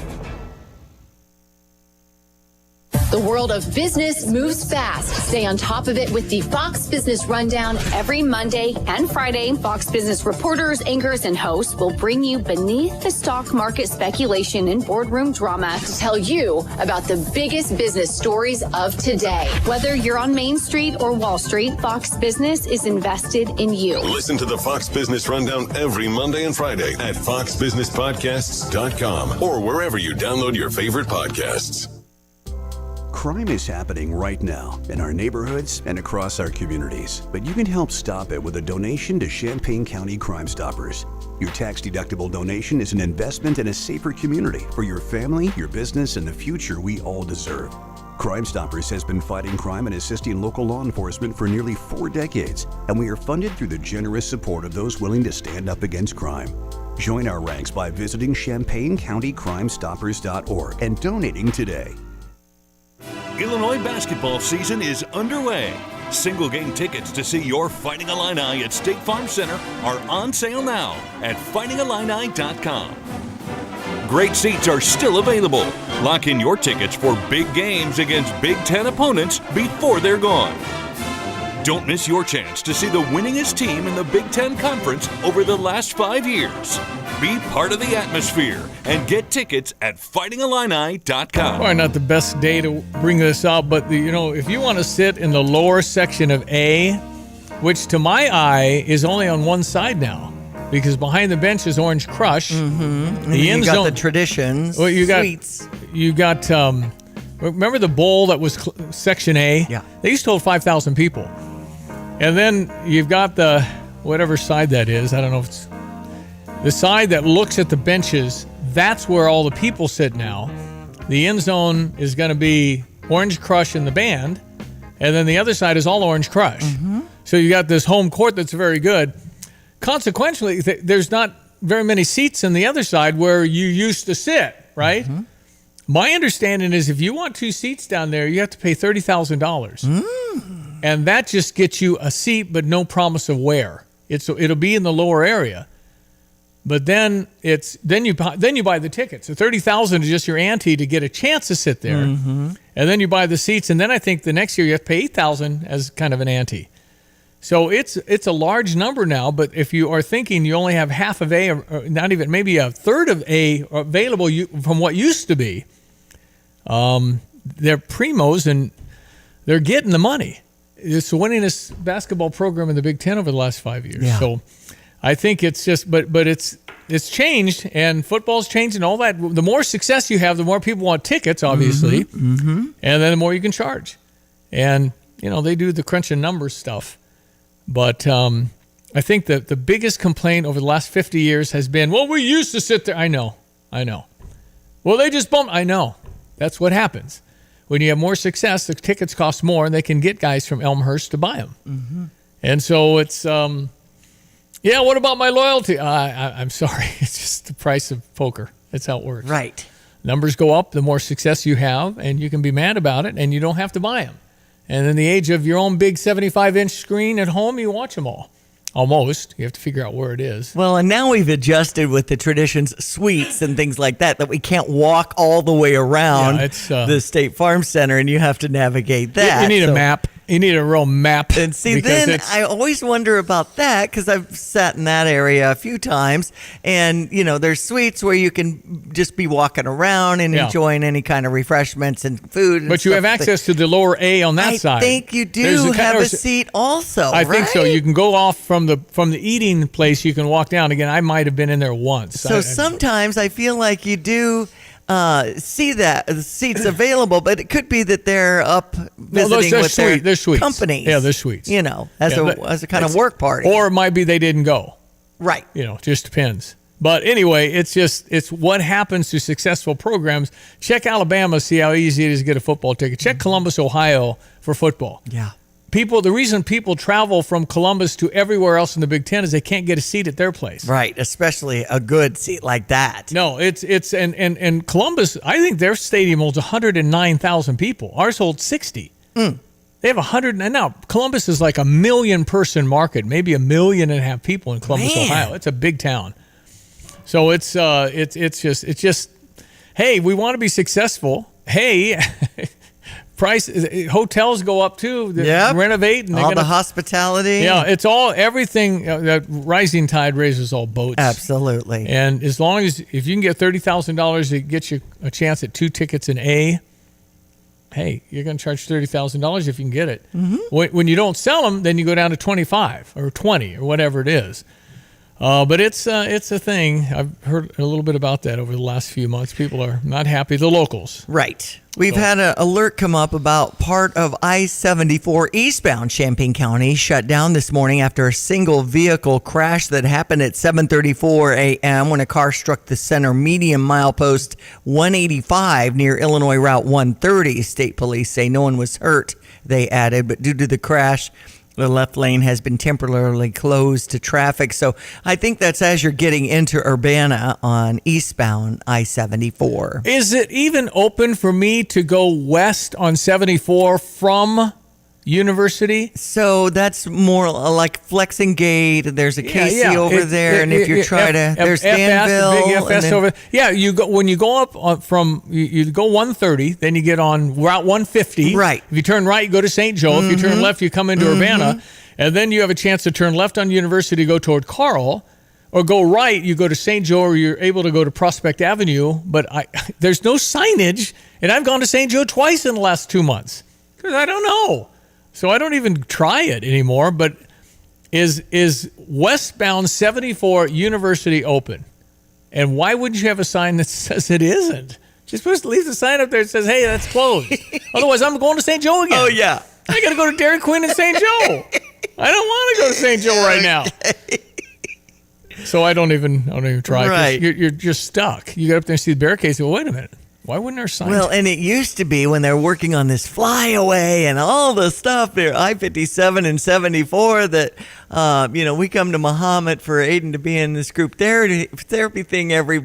The world of business moves fast. Stay on top of it with the Fox Business Rundown every Monday and Friday. Fox Business reporters, anchors, and hosts will bring you beneath the stock market speculation and boardroom drama to tell you about the biggest business stories of today. Whether you're on Main Street or Wall Street, Fox Business is invested in you. Listen to the Fox Business Rundown every Monday and Friday at foxbusinesspodcasts.com or wherever you download your favorite podcasts. Crime is happening right now in our neighborhoods and across our communities, but you can help stop it with a donation to Champaign County Crime Stoppers. Your tax-deductible donation is an investment in a safer community for your family, your business, and the future we all deserve. Crime Stoppers has been fighting crime and assisting local law enforcement for nearly 4 decades, and we are funded through the generous support of those willing to stand up against crime. Join our ranks by visiting ChampaignCountyCrimeStoppers.org and donating today. Illinois basketball season is underway. Single game tickets to see your Fighting Illini at State Farm Center are on sale now at fightingillini.com. Great seats are still available. Lock in your tickets for big games against Big Ten opponents before they're gone. Don't miss your chance to see the winningest team in the Big Ten Conference over the last 5 years. Be part of the atmosphere and get tickets at fightingillini.com. Probably not the best day to bring this up, but if you want to sit in the lower section of A, which to my eye is only on one side now, because behind the bench is Orange Crush. Mm-hmm. The end zone, the traditions, sweets. You got remember the bowl that was Section A? Yeah. They used to hold 5,000 people. And then you've got the, whatever side that is, I don't know if it's the side that looks at the benches. That's where all the people sit now. The end zone is going to be Orange Crush and the band. And then the other side is all Orange Crush. Mm-hmm. So you got this home court that's very good. Consequently, there's not very many seats in the other side where you used to sit, right? Mm-hmm. My understanding is if you want 2 seats down there, you have to pay $30,000. And that just gets you a seat, but no promise of where. It'll be in the lower area. But then you buy the tickets. So $30,000 is just your ante to get a chance to sit there, and then you buy the seats, and then I think the next year you have to pay $8,000 as kind of an ante. So it's a large number now. But if you are thinking you only have half of A, or not even maybe a third of A available from what used to be, they're primos and they're getting the money. It's the winningest basketball program in the Big Ten over the last 5 years. Yeah. So I think it's just, but it's changed, and football's changed and all that. The more success you have, the more people want tickets, obviously, and then the more you can charge. And they do the crunching numbers stuff. But I think that the biggest complaint over the last 50 years has been, well, we used to sit there. I know. Well, they just bumped. I know. That's what happens. When you have more success, the tickets cost more, and they can get guys from Elmhurst to buy them. And so it's, what about my loyalty? I'm sorry. It's just the price of poker. That's how it works. Right. Numbers go up the more success you have, and you can be mad about it, and you don't have to buy them. And in the age of your own big 75-inch screen at home, you watch them all. Almost. You have to figure out where it is. Well, and now we've adjusted with the Traditions suites and things like that we can't walk all the way around the State Farm Center, and you have to navigate that. You need a map. You need a real map. And see, then I always wonder about that because I've sat in that area a few times, and there's suites where you can just be walking around and enjoying any kind of refreshments and food. But you have access to the lower A on that side. I think you do have a seat also. I think so. You can go off from the eating place. You can walk down again. I might have been in there once. So sometimes I feel like you do. See that the seats available, but it could be that they're up visiting with their companies. Yeah, they're suites. As a kind of work party. Or it might be they didn't go. Right. Just depends. But anyway, it's what happens to successful programs. Check Alabama, see how easy it is to get a football ticket. Check Columbus, Ohio for football. Yeah. The reason people travel from Columbus to everywhere else in the Big Ten is they can't get a seat at their place. Right, especially a good seat like that. No, it's and Columbus, I think their stadium holds 109,000 people. Ours holds 60. They have 100, and now Columbus is like a 1 million person market, maybe 1.5 million people in Columbus, Ohio. It's a big town. So it's just hey, we want to be successful. Hey, hotels go up too. Renovate and all the hospitality. Yeah, it's everything. That rising tide raises all boats. Absolutely. And as long as if you can get $30,000, it gets you a chance at 2 tickets in A. Hey, you're going to charge $30,000 if you can get it. When you don't sell them, then you go down to 25 or 20 or whatever it is. But it's a thing. I've heard a little bit about that over the last few months. People are not happy. The locals. Right. We've had an alert come up about part of I-74 eastbound Champaign County shut down this morning after a single vehicle crash that happened at 7:34 a.m. when a car struck the center median milepost 185 near Illinois Route 130. State police say no one was hurt, they added, but due to the crash, the left lane has been temporarily closed to traffic. So I think that's as you're getting into Urbana on eastbound I-74. Is it even open for me to go west on 74 from University? So that's more like Flexing Gate. There's a Casey over there, and if you're trying to, there's Danville. Big FS over. Yeah, you go when you go up from you go 130, then you get on Route 150. Right. If you turn right, you go to St. Joe. If you turn left, you come into Urbana, and then you have a chance to turn left on University, go toward Carl, or go right, you go to St. Joe, or you're able to go to Prospect Avenue. But there's no signage, and I've gone to St. Joe twice in the last 2 months because I don't know. So I don't even try it anymore, but is westbound 74 University open? And why wouldn't you have a sign that says it isn't? You're supposed to leave the sign up there that says, hey, that's closed. Otherwise, I'm going to St. Joe again. Oh, yeah. I got to go to Dairy Queen in St. Joe. I don't want to go to St. Joe right now. So I don't even try. Right. You're just stuck. You get up there and see the barricades and go, wait a minute. Why wouldn't our sign? Well, and it used to be when they're working on this flyaway and all the stuff there, I-57 and 74, that, we come to Muhammad for Aiden to be in this group therapy thing every,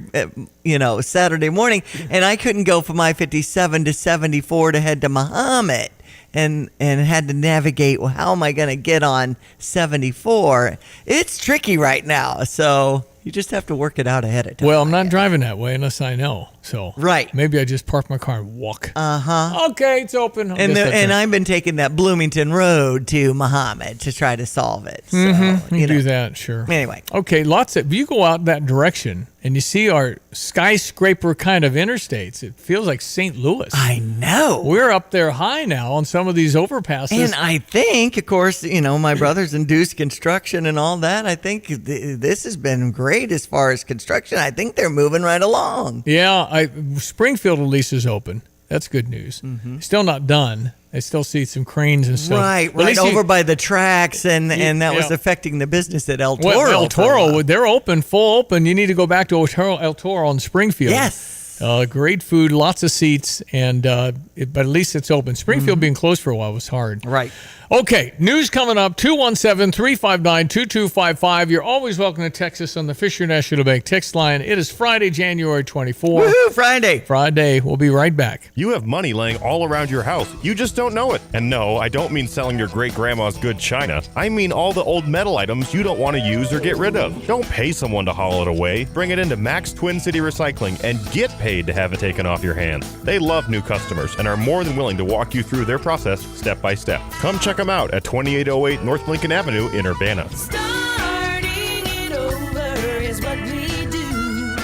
Saturday morning. And I couldn't go from I-57 to 74 to head to Muhammad. And had to navigate, well, how am I going to get on 74? It's tricky right now. So, You just have to work it out ahead of time. Well, I'm not driving that way unless I know. So right. Maybe I just park my car and walk. Uh-huh. Okay, it's open. And I've been taking that Bloomington Road to Muhammad to try to solve it. So, you do that, sure. Anyway. Okay, you go out that direction and you see our skyscraper kind of interstates. It feels like St. Louis. I know. We're up there high now on some of these overpasses. And I think, of course, my brothers induced construction and all that. I think this has been great as far as construction. I think they're moving right along. Yeah, Springfield at least is open. That's good news. Still not done. I still see some cranes and stuff. Right over by the tracks, and that was affecting the business at El Toro. Well, El Toro, they're open, full open. You need to go back to El Toro in Springfield. Yes. Great food, lots of seats, but at least it's open. Springfield being closed for a while was hard. Right. Okay, news coming up, 217-359-2255. You're always welcome to text us on the Fisher National Bank text line. It is Friday, January 24th. Woohoo, Friday. Friday. We'll be right back. You have money laying all around your house. You just don't know it. And no, I don't mean selling your great-grandma's good china. I mean all the old metal items you don't want to use or get rid of. Don't pay someone to haul it away. Bring it into Max Twin City Recycling and get paid to have it taken off your hands. They love new customers and are more than willing to walk you through their process step by step. Come check them out at 2808 North Lincoln Avenue in Urbana. Starting it over is what we do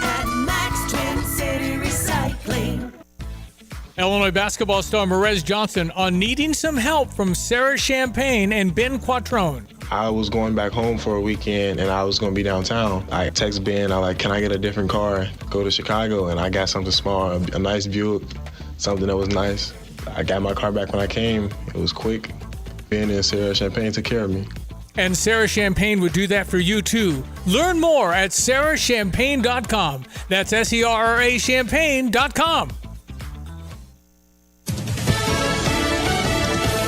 at Max Twin City Recycling. Illinois basketball star Merez Johnson on needing some help from Sarah Champagne and Ben Quattrone. I was going back home for a weekend and I was going to be downtown. I text Ben, can I get a different car, go to Chicago? And I got something small, a nice Buick, something that was nice. I got my car back when I came. It was quick. Ben and Sarah Champagne took care of me. And Sarah Champagne would do that for you, too. Learn more at sarahchampagne.com. That's SERRA champagne.com.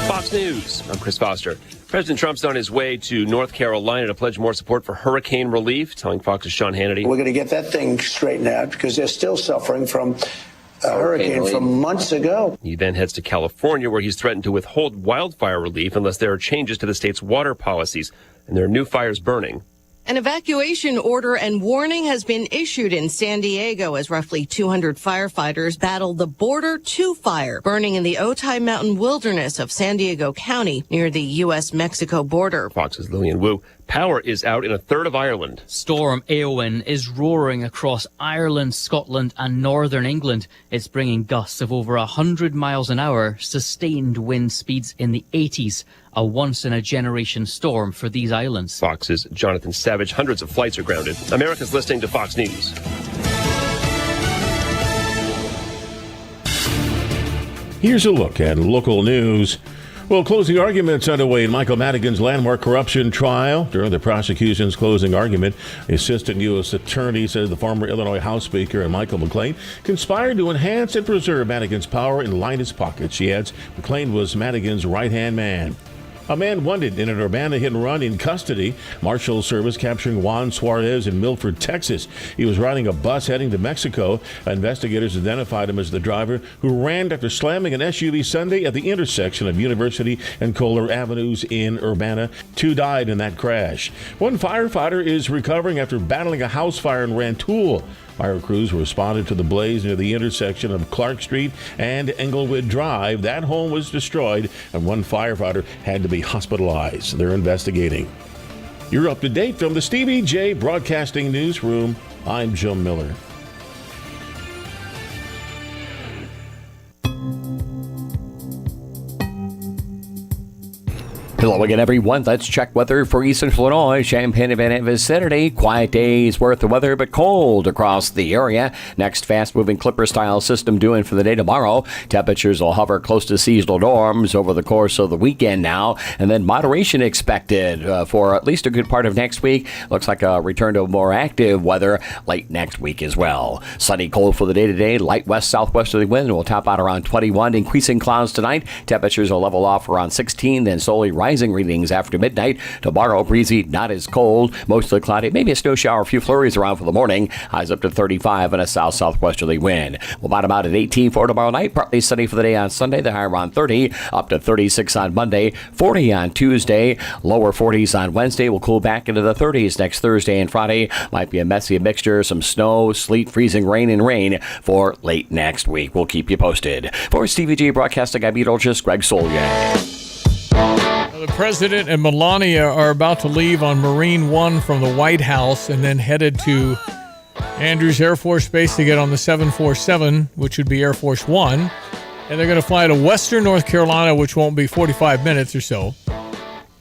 Fox News. I'm Chris Foster. President Trump's on his way to North Carolina to pledge more support for hurricane relief, telling Fox's Sean Hannity. We're going to get that thing straightened out because they're still suffering from a hurricane from months ago. He then heads to California, where he's threatened to withhold wildfire relief unless there are changes to the state's water policies, and there are new fires burning. An evacuation order and warning has been issued in San Diego as roughly 200 firefighters battle the Border 2 fire burning in the Otay Mountain wilderness of San Diego County near the U.S.-Mexico border. Fox's Lillian Wu. Power is out in a third of Ireland. Storm Éowyn is roaring across Ireland, Scotland and northern England. It's bringing gusts of over 100 miles an hour, sustained wind speeds in the 80s. A once-in-a-generation storm for these islands. Fox's Jonathan Savage. Hundreds of flights are grounded. Americans listening to Fox News. Here's a look at local news. Well, closing arguments underway in Michael Madigan's landmark corruption trial. During the prosecution's closing argument, the assistant U.S. attorney says the former Illinois House Speaker and Michael McLean conspired to enhance and preserve Madigan's power and line his pockets. She adds McLean was Madigan's right-hand man. A man wanted in an Urbana hit-and-run in custody. Marshal Service capturing Juan Suarez in Milford, Texas. He was riding a bus heading to Mexico. Investigators identified him as the driver who ran after slamming an SUV Sunday at the intersection of University and Kohler Avenues in Urbana. 2 died in that crash. One firefighter is recovering after battling a house fire in Rantoul. Fire crews responded to the blaze near the intersection of Clark Street and Englewood Drive. That home was destroyed, and one firefighter had to be hospitalized. They're investigating. You're up to date from the Stevie J Broadcasting Newsroom. I'm Jim Miller. Hello again, everyone. Let's check weather for Eastern Illinois. Champaign and Van vicinity. Quiet days worth of weather, but cold across the area. Next fast-moving Clipper-style system due in for the day tomorrow. Temperatures will hover close to seasonal norms over the course of the weekend now, and then moderation expected for at least a good part of next week. Looks like a return to more active weather late next week as well. Sunny, cold for the day today. Light west-southwesterly wind will top out around 21. Increasing clouds tonight. Temperatures will level off around 16, then slowly rise rising. Readings after midnight. Tomorrow, breezy, not as cold. Mostly cloudy. Maybe a snow shower, a few flurries around for the morning. Highs up to 35 and a south-southwesterly wind. We'll bottom out at 18 for tomorrow night. Partly sunny for the day on Sunday. The high around 30. Up to 36 on Monday. 40 on Tuesday. Lower 40s on Wednesday. We'll cool back into the 30s next Thursday and Friday. Might be a messy mixture. Some snow, sleet, freezing rain, and rain for late next week. We'll keep you posted. For Stevie G broadcasting, I'm meteorologist Greg Solye. The president and Melania are about to leave on Marine One from the White House and then headed to Andrews Air Force Base to get on the 747, which would be Air Force One. And they're going to fly to Western North Carolina, which won't be 45 minutes or so.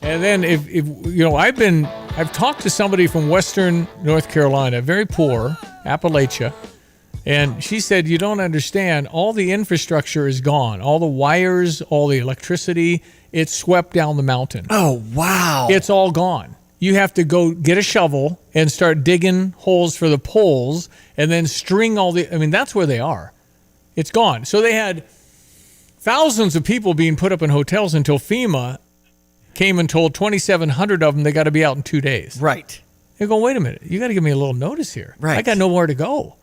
And then if you know, I've talked to somebody from Western North Carolina, very poor, Appalachia, and she said, you don't understand, all the infrastructure is gone. All the wires, all the electricity, it's swept down the mountain. Oh, wow. It's all gone. You have to go get a shovel and start digging holes for the poles and then string that's where they are. It's gone. So they had thousands of people being put up in hotels until FEMA came and told 2,700 of them they got to be out in 2 days. Right. They go, wait a minute, you got to give me a little notice here. Right. I got nowhere to go.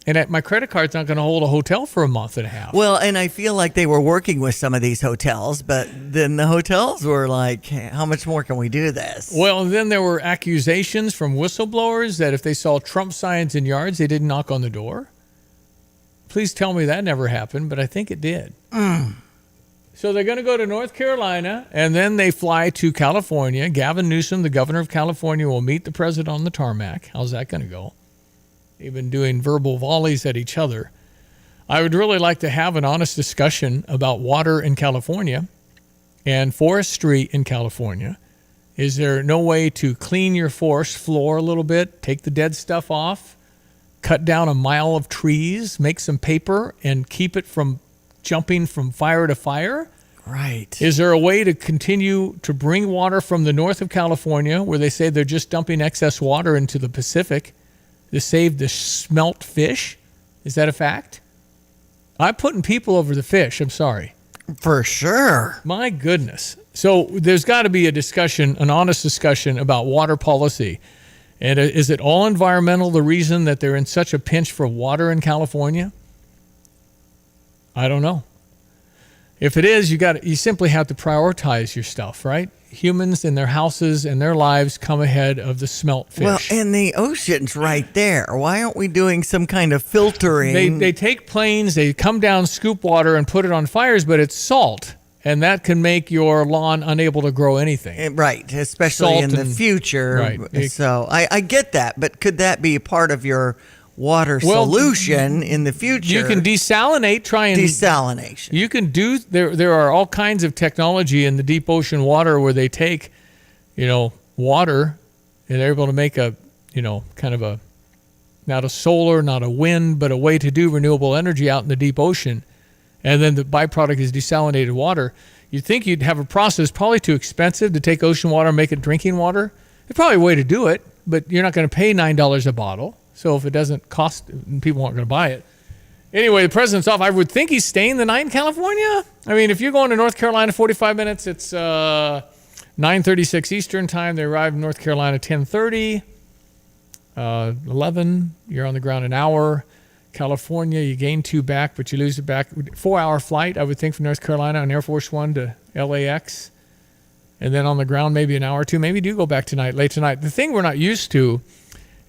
And my credit card's not going to hold a hotel for a month and a half. Well, and I feel like they were working with some of these hotels, but then the hotels were like, hey, how much more can we do this? Well, and then there were accusations from whistleblowers that if they saw Trump signs in yards, they didn't knock on the door. Please tell me that never happened, but I think it did. So they're going to go to North Carolina, and then they fly to California. Gavin Newsom, the governor of California, will meet the president on the tarmac. How's that going to go? They've been doing verbal volleys at each other. I would really like to have an honest discussion about water in California and forestry in California. Is there no way to clean your forest floor a little bit, take the dead stuff off, cut down a mile of trees, make some paper, and keep it from jumping from fire to fire? Right. Is there a way to continue to bring water from the north of California, where they say they're just dumping excess water into the Pacific, to save the smelt fish? Is that a fact? I'm putting people over the fish. I'm sorry. For sure. My goodness. So there's got to be a discussion, an honest discussion about water policy. And is it all environmental, the reason that they're in such a pinch for water in California? I don't know. If it is, you simply have to prioritize your stuff, right? Humans and their houses and their lives come ahead of the smelt fish. Well, and the ocean's right there. Why aren't we doing some kind of filtering? They take planes, they come down, scoop water, and put it on fires, but it's salt. And that can make your lawn unable to grow anything. Right, especially in the future. Right. So I get that, but could that be part of your water solution in the future? You can desalinate, desalination. You can do there are all kinds of technology in the deep ocean water where they take, water and they're able to make a, kind of not a solar, not a wind, but a way to do renewable energy out in the deep ocean. And then the byproduct is desalinated water. You'd think you'd have a process probably too expensive to take ocean water and make it drinking water. There's probably a way to do it, but you're not going to pay $9 a bottle. So if it doesn't cost, people aren't going to buy it. Anyway, the president's off. I would think he's staying the night in California. I mean, if you're going to North Carolina 45 minutes, it's 9:36 Eastern time. They arrive in North Carolina 10:30. 11, you're on the ground an hour. California, you gain 2 back, but you lose it back. 4-hour flight, I would think, from North Carolina on Air Force One to LAX. And then on the ground, maybe an hour or two. Maybe do go back late tonight. The thing we're not used to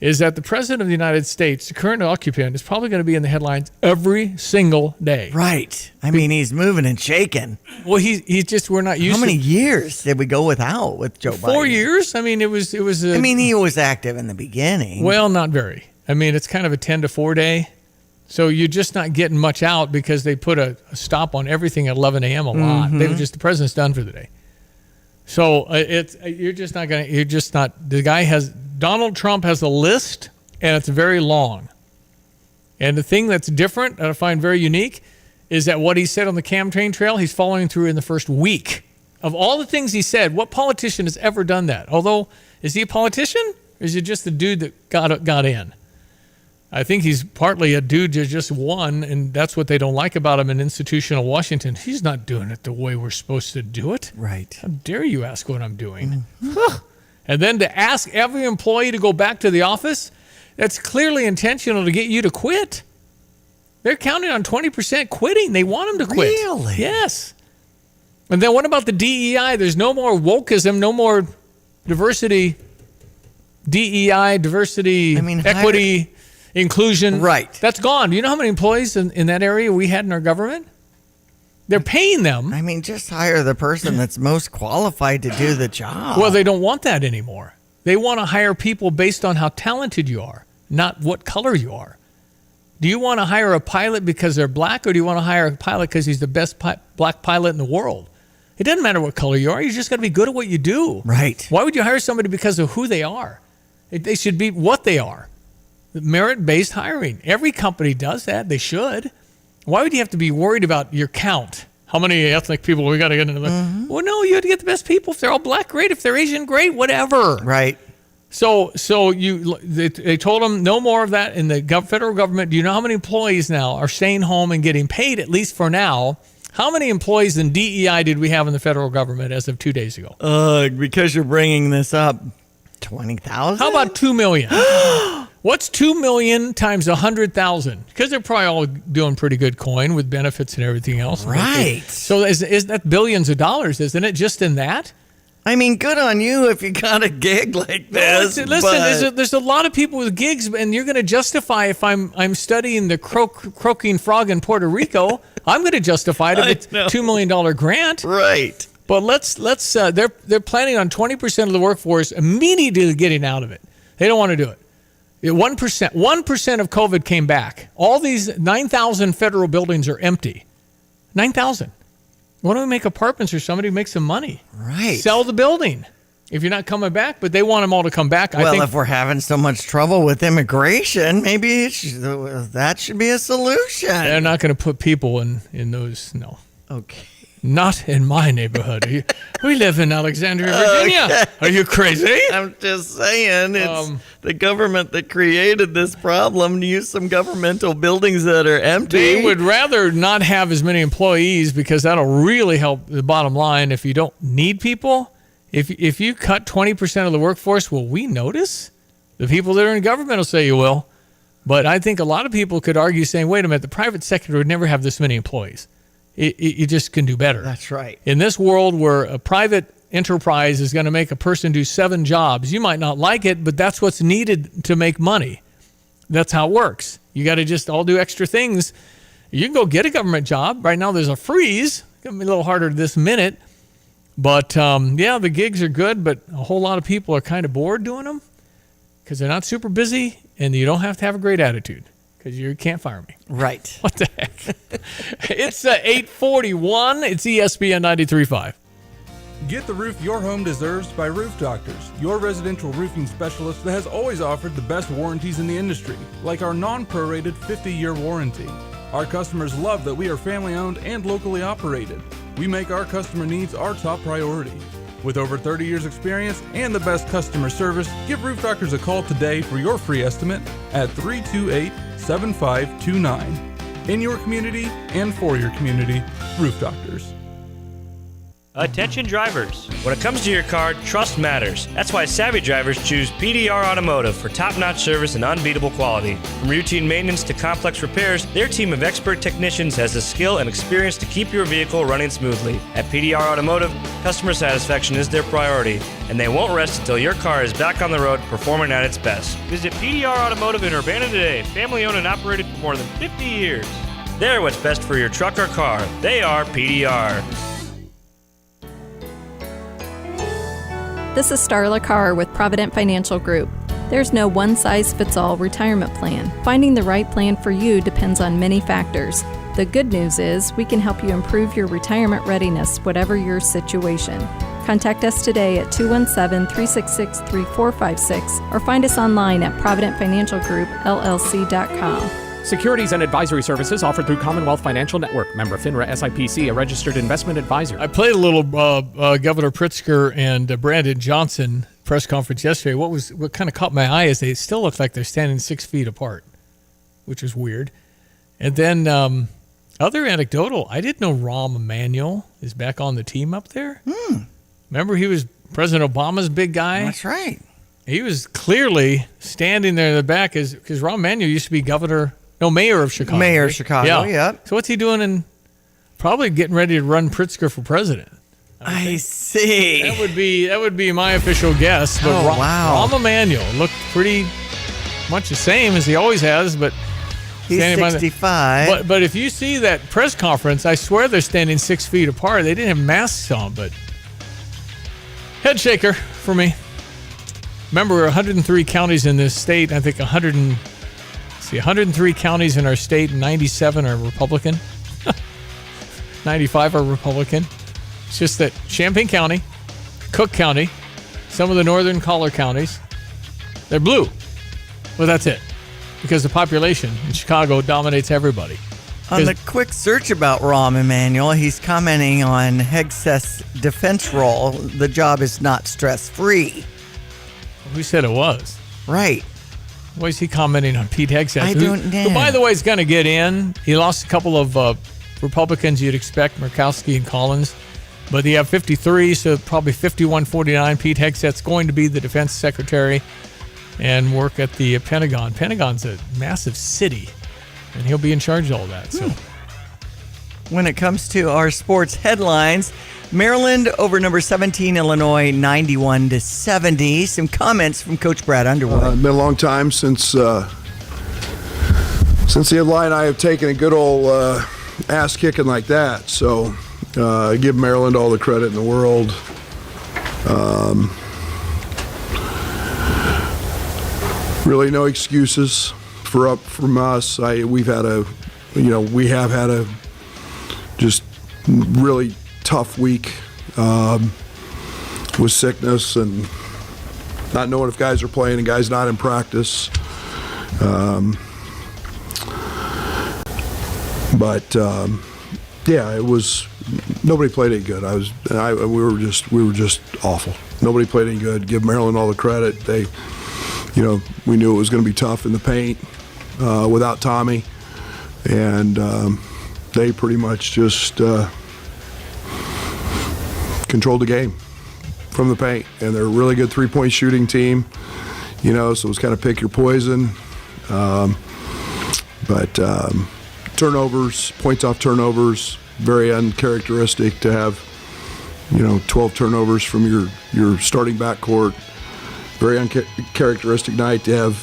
is that the president of the United States, the current occupant, is probably going to be in the headlines every single day. Right. I mean, he's moving and shaking. Well, he's just, we're not used to. How many years did we go without with Joe Biden? 4 years? I mean, it was. I mean, he was active in the beginning. Well, not very. I mean, it's kind of a 10 to 4 day. So you're just not getting much out because they put a stop on everything at 11 a.m. a lot. They were just, the president's done for the day. So Donald Trump has a list, and it's very long. And the thing that's different, that I find very unique, is that what he said on the campaign trail, he's following through in the first week. Of all the things he said, what politician has ever done that? Although, is he a politician? Or is he just the dude that got in? I think he's partly a dude that just won, and that's what they don't like about him in institutional Washington. He's not doing it the way we're supposed to do it. Right. How dare you ask what I'm doing? And then to ask every employee to go back to the office, that's clearly intentional to get you to quit. They're counting on 20% quitting. They want them to quit. Really? Yes. And then what about the DEI? There's no more wokeism, no more diversity, DEI, diversity, equity, inclusion. Right. That's gone. Do you know how many employees in that area we had in our government? They're paying them. I mean, just hire the person that's most qualified to do the job. Well, they don't want that anymore. They want to hire people based on how talented you are, not what color you are. Do you want to hire a pilot because they're black, or do you want to hire a pilot because he's the best black pilot in the world? It doesn't matter what color you are. You just got to be good at what you do. Right. Why would you hire somebody because of who they are? They should be what they are. Merit-based hiring. Every company does that. They should. Why would you have to be worried about your count? How many ethnic people we got to get into? Well, no, you have to get the best people. If they're all black, great. If they're Asian, great. Whatever. Right. So they told them no more of that in the federal government. Do you know how many employees now are staying home and getting paid, at least for now? How many employees in DEI did we have in the federal government as of 2 days ago? Because you're bringing this up, 20,000? How about 2 million? What's 2 million times 100,000? Because they're probably all doing pretty good coin with benefits and everything else. Right. So is that billions of dollars, isn't it, just in that? I mean, good on you if you got a gig like this. Listen, there's a lot of people with gigs, and you're going to justify if I'm studying the croaking frog in Puerto Rico, I'm going to justify it if it's $2 million grant. Right. But they're planning on 20% of the workforce immediately getting out of it. They don't want to do it. 1% of COVID came back. All these 9,000 federal buildings are empty. 9,000. Why don't we make apartments or somebody make some money? Right. Sell the building if you're not coming back, but they want them all to come back. Well, if we're having so much trouble with immigration, maybe that should be a solution. They're not going to put people in those, no. Okay. Not in my neighborhood. We live in Alexandria, Virginia. Okay. Are you crazy? I'm just saying, it's the government that created this problem. Use some governmental buildings that are empty. They would rather not have as many employees because that'll really help the bottom line. If you don't need people, if you cut 20% of the workforce, will we notice? The people that are in government will say you will. But I think a lot of people could argue saying, wait a minute, the private sector would never have this many employees. You just can do better. That's right. In this world where a private enterprise is going to make a person do 7 jobs, you might not like it, but that's what's needed to make money. That's how it works. You got to just all do extra things. You can go get a government job. Right now there's a freeze. It's going to be a little harder this minute. But, the gigs are good, but a whole lot of people are kind of bored doing them because they're not super busy, and you don't have to have a great attitude. Because you can't fire me. Right. What the heck? It's 8:41. It's ESPN 93.5. Get the roof your home deserves by Roof Doctors, your residential roofing specialist that has always offered the best warranties in the industry, like our non-prorated 50-year warranty. Our customers love that we are family-owned and locally operated. We make our customer needs our top priority. With over 30 years experience and the best customer service, give Roof Doctors a call today for your free estimate at 328-7529. In your community and for your community, Roof Doctors. Attention drivers. When it comes to your car, trust matters. That's why savvy drivers choose PDR Automotive for top-notch service and unbeatable quality. From routine maintenance to complex repairs, their team of expert technicians has the skill and experience to keep your vehicle running smoothly. At PDR Automotive, customer satisfaction is their priority, and they won't rest until your car is back on the road performing at its best. Visit PDR Automotive in Urbana today, family-owned and operated for more than 50 years. They're what's best for your truck or car. They are PDR. This is Starla Carr with Provident Financial Group. There's no one-size-fits-all retirement plan. Finding the right plan for you depends on many factors. The good news is we can help you improve your retirement readiness, whatever your situation. Contact us today at 217-366-3456 or find us online at providentfinancialgroupllc.com. Securities and advisory services offered through Commonwealth Financial Network. Member FINRA SIPC, a registered investment advisor. I played a little Governor Pritzker and Brandon Johnson press conference yesterday. What kind of caught my eye is they still look like they're standing 6 feet apart. which was weird. And then other anecdotal, I didn't know Rahm Emanuel is back on the team up there. Remember, he was President Obama's big guy? That's right. He was clearly standing there in the back because Rahm Emanuel used to be mayor of Chicago. Mayor of Chicago, yeah. So what's he doing and probably getting ready to run Pritzker for president? I see. That would be my official guess. But wow. Rahm Emanuel looked pretty much the same as he always has, but he's 65. But if you see that press conference, I swear they're standing 6 feet apart. They didn't have masks on, but head shaker for me. Remember, 103 counties in this state. I think 103 counties in our state, and 97 are Republican. 95 are Republican. It's just that Champaign County, Cook County, some of the northern collar counties, they're blue. Well, that's it. Because the population in Chicago dominates everybody. On the quick search about Rahm Emanuel, he's commenting on Hegseth's defense role. The job is not stress-free. Who said it was? Right. Why is he commenting on Pete Hegseth? I don't know. Who, by the way, is going to get in. He lost a couple of Republicans you'd expect, Murkowski and Collins. But he have 53, so probably 51-49. Pete Hegseth's going to be the defense secretary and work at the Pentagon. Pentagon's a massive city, and he'll be in charge of all that. So, when it comes to our sports headlines, Maryland over number 17 Illinois 91-70. Some comments from Coach Brad Underwood. It's been a long time since the Illini have taken a good old ass kicking like that. So I give Maryland all the credit in the world. Really, no excuses from us. We have had a just really tough week with sickness and not knowing if guys are playing and guys not in practice. It was nobody played any good. We were just awful. Nobody played any good. Give Maryland all the credit. They, we knew it was going to be tough in the paint without Tommy, and they pretty much just controlled the game from the paint. And they're a really good three-point shooting team, so it was kind of pick your poison. Turnovers, points off turnovers, very uncharacteristic to have, 12 turnovers from your starting backcourt. Very uncharacteristic night to have,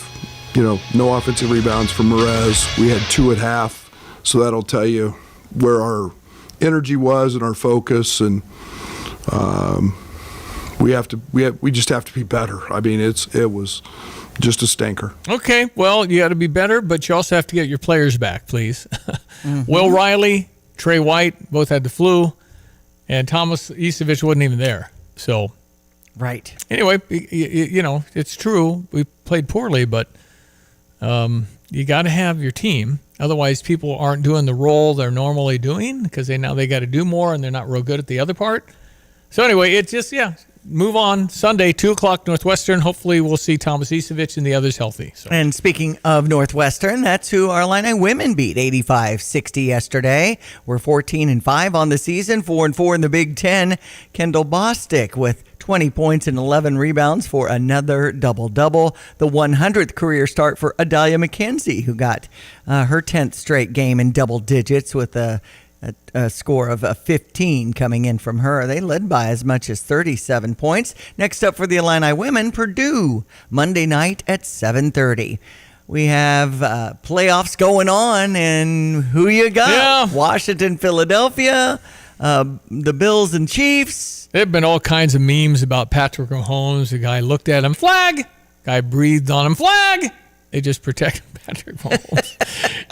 no offensive rebounds from Merez. We had 2 at half, so that'll tell you where our energy was and our focus, and we just have to be better. I mean, it was just a stinker. Okay, well, you got to be better, but you also have to get your players back, please. Will Riley, Trey White both had the flu, and Thomas Isevich wasn't even there. So, right. Anyway, it's true. We played poorly, but you got to have your team. Otherwise, people aren't doing the role they're normally doing because they got to do more, and they're not real good at the other part. So anyway, it's just, move on. Sunday, 2 o'clock Northwestern. Hopefully we'll see Thomas Isevich and the others healthy. So. And speaking of Northwestern, that's who our Illini women beat 85-60 yesterday. We're 14-5 on the season, 4-4 in the Big Ten. Kendall Bostic with 20 points and 11 rebounds for another double-double. The 100th career start for Adalia McKenzie, who got her 10th straight game in double digits with a score of 15 coming in from her. They led by as much as 37 points. Next up for the Illini women, Purdue, Monday night at 7:30. We have playoffs going on, and who you got? Yeah. Washington, Philadelphia, the Bills and Chiefs. There have been all kinds of memes about Patrick Mahomes. The guy looked at him, flag. Guy breathed on him, flag. They just protected Patrick Mahomes.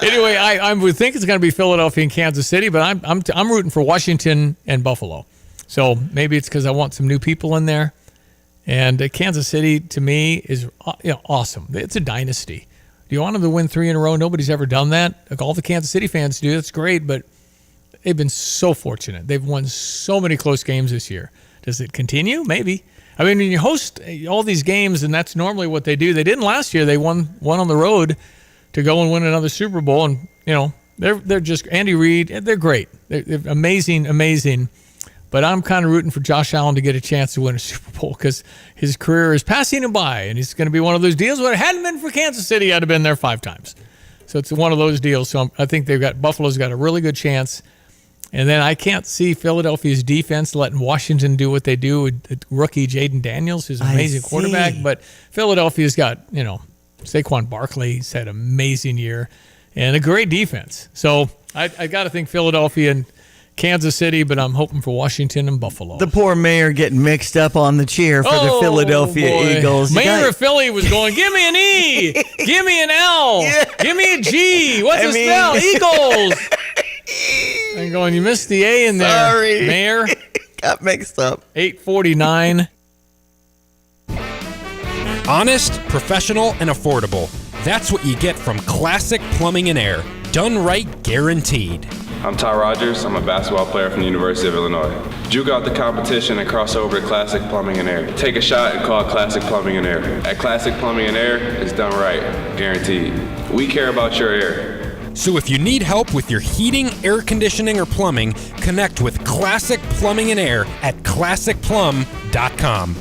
Anyway, I would think it's going to be Philadelphia and Kansas City, but I'm rooting for Washington and Buffalo. So maybe it's because I want some new people in there. And Kansas City, to me, is awesome. It's a dynasty. Do you want them to win 3 in a row? Nobody's ever done that. Like all the Kansas City fans do. That's great, but they've been so fortunate. They've won so many close games this year. Does it continue? Maybe. I mean, when you host all these games, and that's normally what they do. They didn't last year. They won on the road to go and win another Super Bowl. And, they're just Andy Reid. They're great. They're amazing. But I'm kind of rooting for Josh Allen to get a chance to win a Super Bowl because his career is passing him by, and he's going to be one of those deals where it hadn't been for Kansas City, I'd have been there 5 times. So it's one of those deals. So I think Buffalo's got a really good chance. And then I can't see Philadelphia's defense letting Washington do what they do with rookie Jaden Daniels, who's an amazing quarterback. But Philadelphia's got, Saquon Barkley. He's had an amazing year and a great defense. So I got to think Philadelphia and Kansas City, but I'm hoping for Washington and Buffalo. The poor mayor getting mixed up on the cheer for the Philadelphia Eagles. Mayor of Philly was going, give me an E, give me an L, give me a G. What's the spell? Eagles. I'm going, you missed the A in there, Sorry. Mayor. Got mixed up. 8:49. Honest, professional, and affordable. That's what you get from Classic Plumbing and Air. Done right, guaranteed. I'm Ty Rogers. I'm a basketball player from the University of Illinois. Juke out the competition and cross over to Classic Plumbing and Air. Take a shot and call Classic Plumbing and Air. At Classic Plumbing and Air, it's done right, guaranteed. We care about your air. So if you need help with your heating, air conditioning, or plumbing, connect with Classic Plumbing and Air at classicplum.com.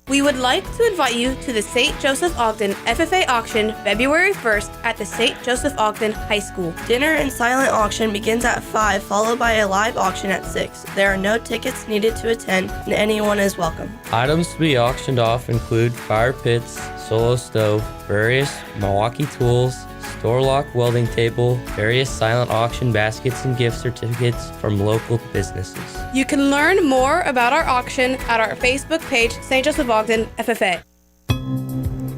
We would like to invite you to the St. Joseph Ogden FFA auction February 1st at the St. Joseph Ogden High School. Dinner and silent auction begins at 5, followed by a live auction at 6. There are no tickets needed to attend, and anyone is welcome. Items to be auctioned off include fire pits, solo stove, various Milwaukee tools, door lock welding table, various silent auction baskets, and gift certificates from local businesses. You can learn more about our auction at our Facebook page, St. Joseph Ogden FFA.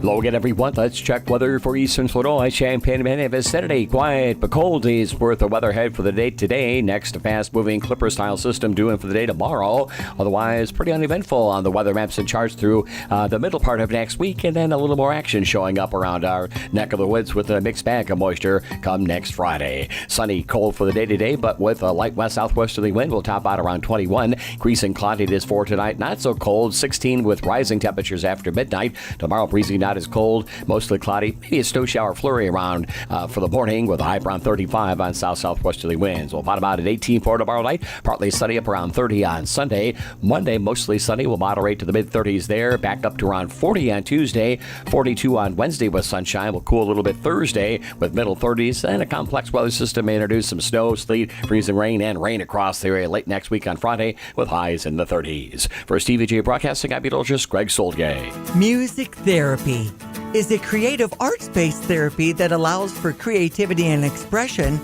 Hello again, everyone. Let's check weather for Eastern Illinois. Champaign and vicinity. Quiet but cold days worth of weather ahead for the day today. Next, a fast-moving Clipper-style system due in for the day tomorrow. Otherwise, pretty uneventful on the weather maps and charts through the middle part of next week, and then a little more action showing up around our neck of the woods with a mixed bag of moisture come next Friday. Sunny, cold for the day today, but with a light west-southwesterly wind, we'll top out around 21. Increasing cloudiness for tonight. Not so cold. 16 with rising temperatures after midnight. Tomorrow, breezy, not as cold, mostly cloudy, maybe a snow shower flurry around for the morning with a high around 35 on south-southwesterly winds. We'll bottom out at 18 for tomorrow night, partly sunny up around 30 on Sunday. Monday, mostly sunny, will moderate to the mid-30s there, back up to around 40 on Tuesday, 42 on Wednesday with sunshine. We'll cool a little bit Thursday with middle 30s, and a complex weather system may introduce some snow, sleet, freezing rain, and rain across the area late next week on Friday with highs in the 30s. For Stevie J Broadcasting, I'm meteorologist Greg Soldgay. Music therapy is a creative arts-based therapy that allows for creativity and expression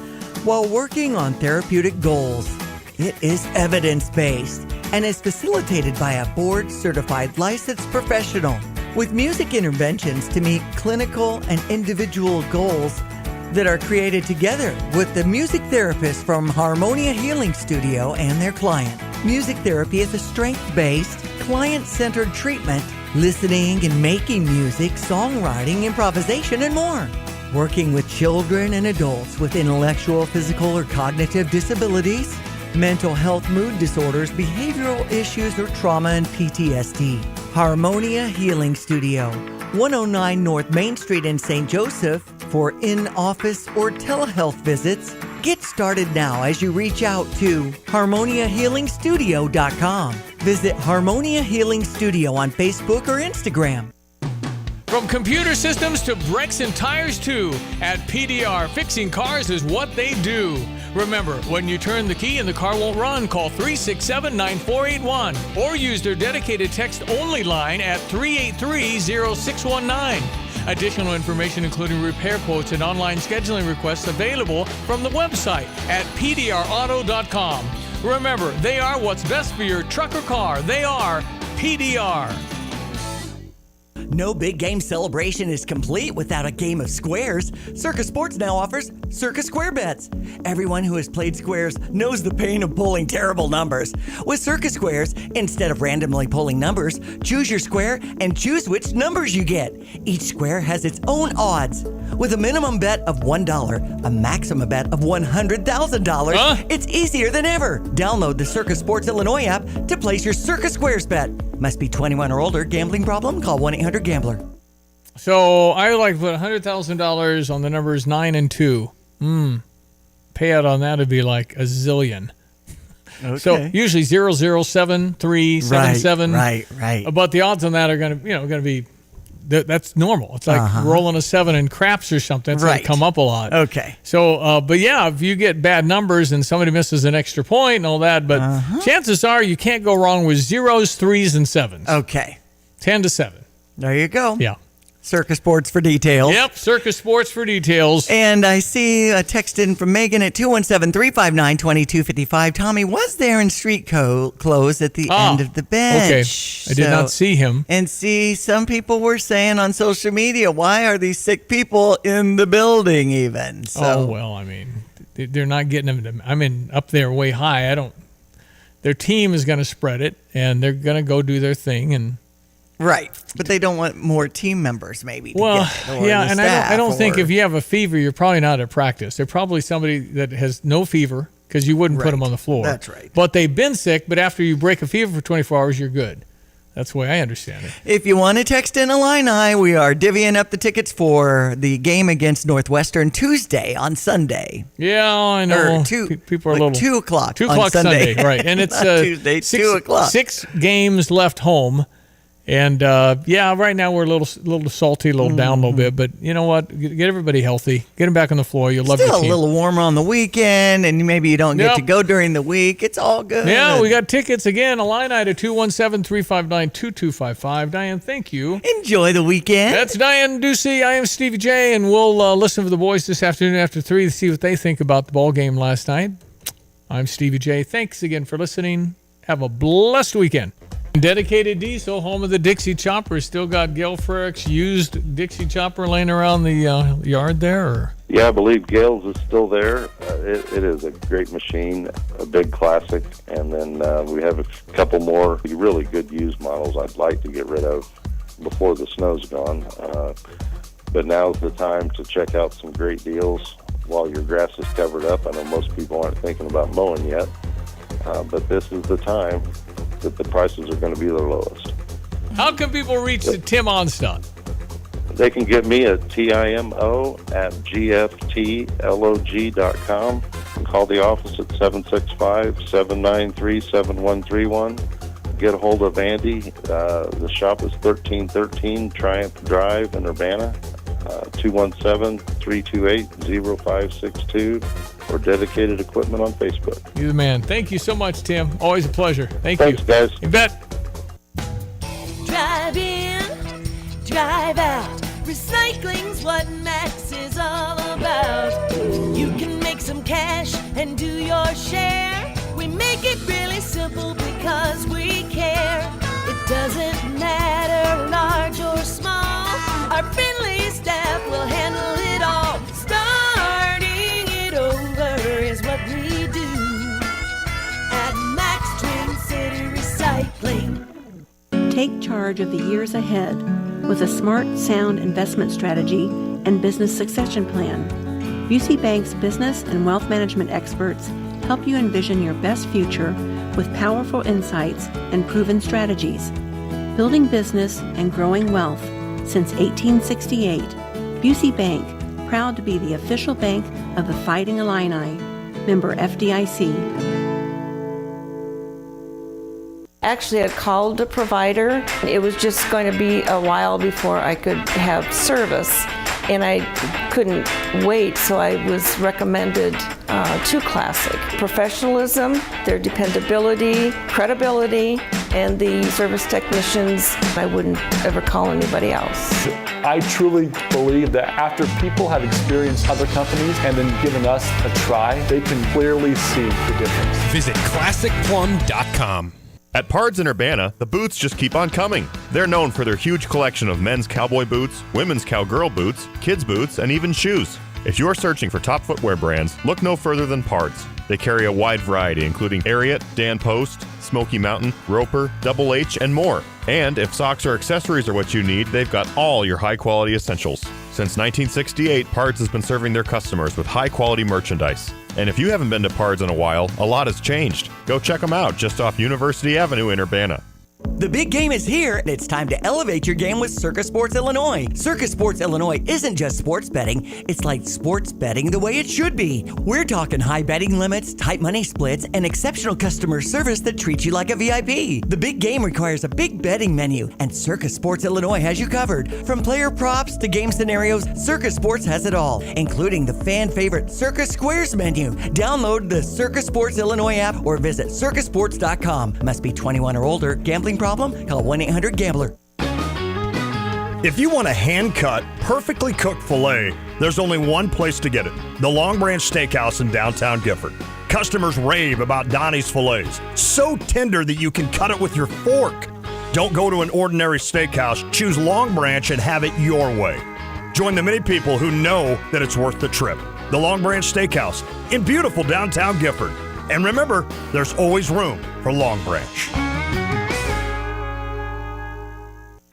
while working on therapeutic goals. It is evidence-based and is facilitated by a board-certified licensed professional with music interventions to meet clinical and individual goals that are created together with the music therapist from Harmonia Healing Studio and their client. Music therapy is a strength-based, client-centered treatment, listening and making music, songwriting, improvisation, and more. Working with children and adults with intellectual, physical, or cognitive disabilities, mental health, mood disorders, behavioral issues, or trauma and PTSD. Harmonia Healing Studio, 109 North Main Street in St. Joseph. For in-office or telehealth visits, get started now as you reach out to harmoniahealingstudio.com. Visit Harmonia Healing Studio on Facebook or Instagram. From computer systems to brakes and tires too, at PDR, fixing cars is what they do. Remember, when you turn the key and the car won't run, call 367-9481 or use their dedicated text-only line at 383-0619. Additional information including repair quotes and online scheduling requests available from the website at pdrauto.com. Remember, they are what's best for your truck or car. They are PDR. No big game celebration is complete without a game of squares. Circus Sports now offers Circus Square Bets. Everyone who has played squares knows the pain of pulling terrible numbers. With Circus Squares, instead of randomly pulling numbers, choose your square and choose which numbers you get. Each square has its own odds. With a minimum bet of $1, a maximum bet of $100,000, it's easier than ever. Download the Circus Sports Illinois app to place your Circus Squares bet. Must be 21 or older. Gambling problem? Call 1-800-GAMBLER. So I would like to put $100,000 on the numbers 9 and 2. Payout on that would be like a zillion. Okay. So usually 0, 0, 7, 3, 7, 7. Right. But the odds on that are going to be, that's normal. It's like rolling a 7 in craps or something. It's going to come up a lot. Okay. So, but yeah, if you get bad numbers and somebody misses an extra point and all that, but chances are you can't go wrong with 0s, 3s, and 7s. Okay. 10 to 7. There you go. Yeah. Circus Sports for details. Yep, Circus Sports for details. And I see a text in from Megan at 217-359-2255. Tommy was there in street clothes at the end of the bench. Okay, I did not see him. And see, some people were saying on social media, why are these sick people in the building even? So, well, I mean, they're not getting them. I mean, up there way high. Their team is going to spread it, and they're going to go do their thing, and right, but they don't want more team members maybe to well, get it, or yeah, the and staff, I don't think or- if you have a fever, you're probably not at practice. They're probably somebody that has no fever because you wouldn't put them on the floor. That's right. But they've been sick, but after you break a fever for 24 hours, you're good. That's the way I understand it. If you want to text in Illini, we are divvying up the tickets for the game against Northwestern Tuesday on Sunday. Yeah, I know. People are a little 2 o'clock. 2 o'clock on Sunday, right? And it's Not Tuesday, 2 o'clock. 6 games left home. And right now we're a little salty, a little down a little bit. But you know what? Get everybody healthy. Get them back on the floor. You'll love your Still team. a little warmer on the weekend, and maybe you don't get to go during the week. It's all good. Yeah, we got tickets again. Illini to 217-359-2255. Diane, thank you. Enjoy the weekend. That's Diane Ducey. I am Stevie J, and we'll listen to the boys this afternoon after 3 to see what they think about the ball game last night. I'm Stevie J. Thanks again for listening. Have a blessed weekend. Dedicated Diesel, home of the Dixie Chopper. Still got Gail Frerich's used Dixie Chopper laying around the yard there? Or? Yeah, I believe Gale's is still there. It is a great machine, a big classic. And then we have a couple more really good used models I'd like to get rid of before the snow's gone. But now's the time to check out some great deals while your grass is covered up. I know most people aren't thinking about mowing yet, but this is the time that the prices are going to be the lowest. How can people reach Tim Onstadt? They can get me at TIMO@GFTLOG.com and call the office at 765-793-7131. Get a hold of Andy. The shop is 1313 Triumph Drive in Urbana, 217-328-0562, or Dedicated Equipment on Facebook. You're the man. Thank you so much, Tim. Always a pleasure. Thanks you. Thanks, guys. You bet. Drive in, drive out. Recycling's what Max is all about. You can make some cash and do your share. We make it really simple because we care. It doesn't matter large or small. Our friendly staff will handle it all. Starting it over is what we do at Max Twin City Recycling. Take charge of the years ahead with a smart, sound investment strategy and business succession plan. Busey Bank's business and wealth management experts help you envision your best future with powerful insights and proven strategies. Building business and growing wealth since 1868, Busey Bank, proud to be the official bank of the Fighting Illini. Member FDIC. Actually, I called the provider. It was just going to be a while before I could have service, and I couldn't wait, so I was recommended to Classic. Professionalism, their dependability, credibility, and the service technicians, I wouldn't ever call anybody else. I truly believe that after people have experienced other companies and then given us a try, they can clearly see the difference. Visit ClassicPlum.com. At Pards in Urbana, the boots just keep on coming. They're known for their huge collection of men's cowboy boots, women's cowgirl boots, kids' boots, and even shoes. If you're searching for top footwear brands, look no further than Pards. They carry a wide variety, including Ariat, Dan Post, Smoky Mountain, Roper, Double H, and more. And if socks or accessories are what you need, they've got all your high-quality essentials. Since 1968, Pards has been serving their customers with high-quality merchandise. And if you haven't been to Pards in a while, a lot has changed. Go check them out just off University Avenue in Urbana. The big game is here, and it's time to elevate your game with Circus Sports Illinois. Circus Sports Illinois isn't just sports betting, it's like sports betting the way it should be. We're talking high betting limits, tight money splits, and exceptional customer service that treats you like a VIP. The big game requires a big betting menu, and Circus Sports Illinois has you covered. From player props to game scenarios, Circus Sports has it all, including the fan favorite Circus Squares menu. Download the Circus Sports Illinois app or visit circusports.com. Must be 21 or older. Gambling problem? Call 1-800-GAMBLER. If you want a hand-cut, perfectly cooked filet, there's only one place to get it. The Long Branch Steakhouse in downtown Gifford. Customers rave about Donnie's fillets. So tender that you can cut it with your fork. Don't go to an ordinary steakhouse. Choose Long Branch and have it your way. Join the many people who know that it's worth the trip. The Long Branch Steakhouse in beautiful downtown Gifford. And remember, there's always room for Long Branch.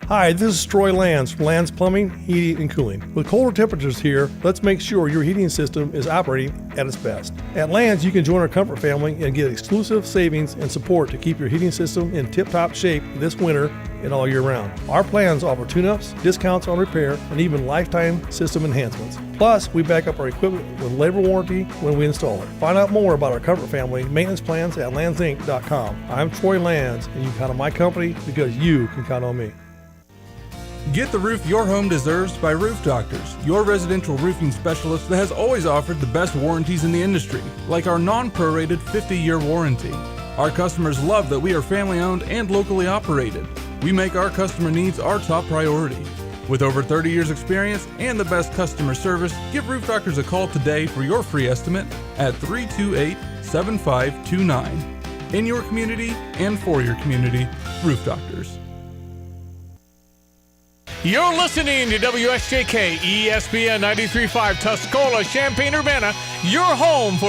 Hi, this is Troy Lands from Lands Plumbing, Heating, and Cooling. With colder temperatures here, let's make sure your heating system is operating at its best. At Lands, you can join our comfort family and get exclusive savings and support to keep your heating system in tip-top shape this winter and all year round. Our plans offer tune-ups, discounts on repair, and even lifetime system enhancements. Plus, we back up our equipment with labor warranty when we install it. Find out more about our comfort family maintenance plans at landsinc.com. I'm Troy Lands, and you can count on my company because you can count on me. Get the roof your home deserves by Roof Doctors, your residential roofing specialist that has always offered the best warranties in the industry, like our non-prorated 50-year warranty. Our customers love that we are family-owned and locally operated. We make our customer needs our top priority. With over 30 years experience and the best customer service, give Roof Doctors a call today for your free estimate at 328-7529. In your community and for your community, Roof Doctors. You're listening to WSJK ESPN 93.5 Tuscola, Champaign-Urbana, your home for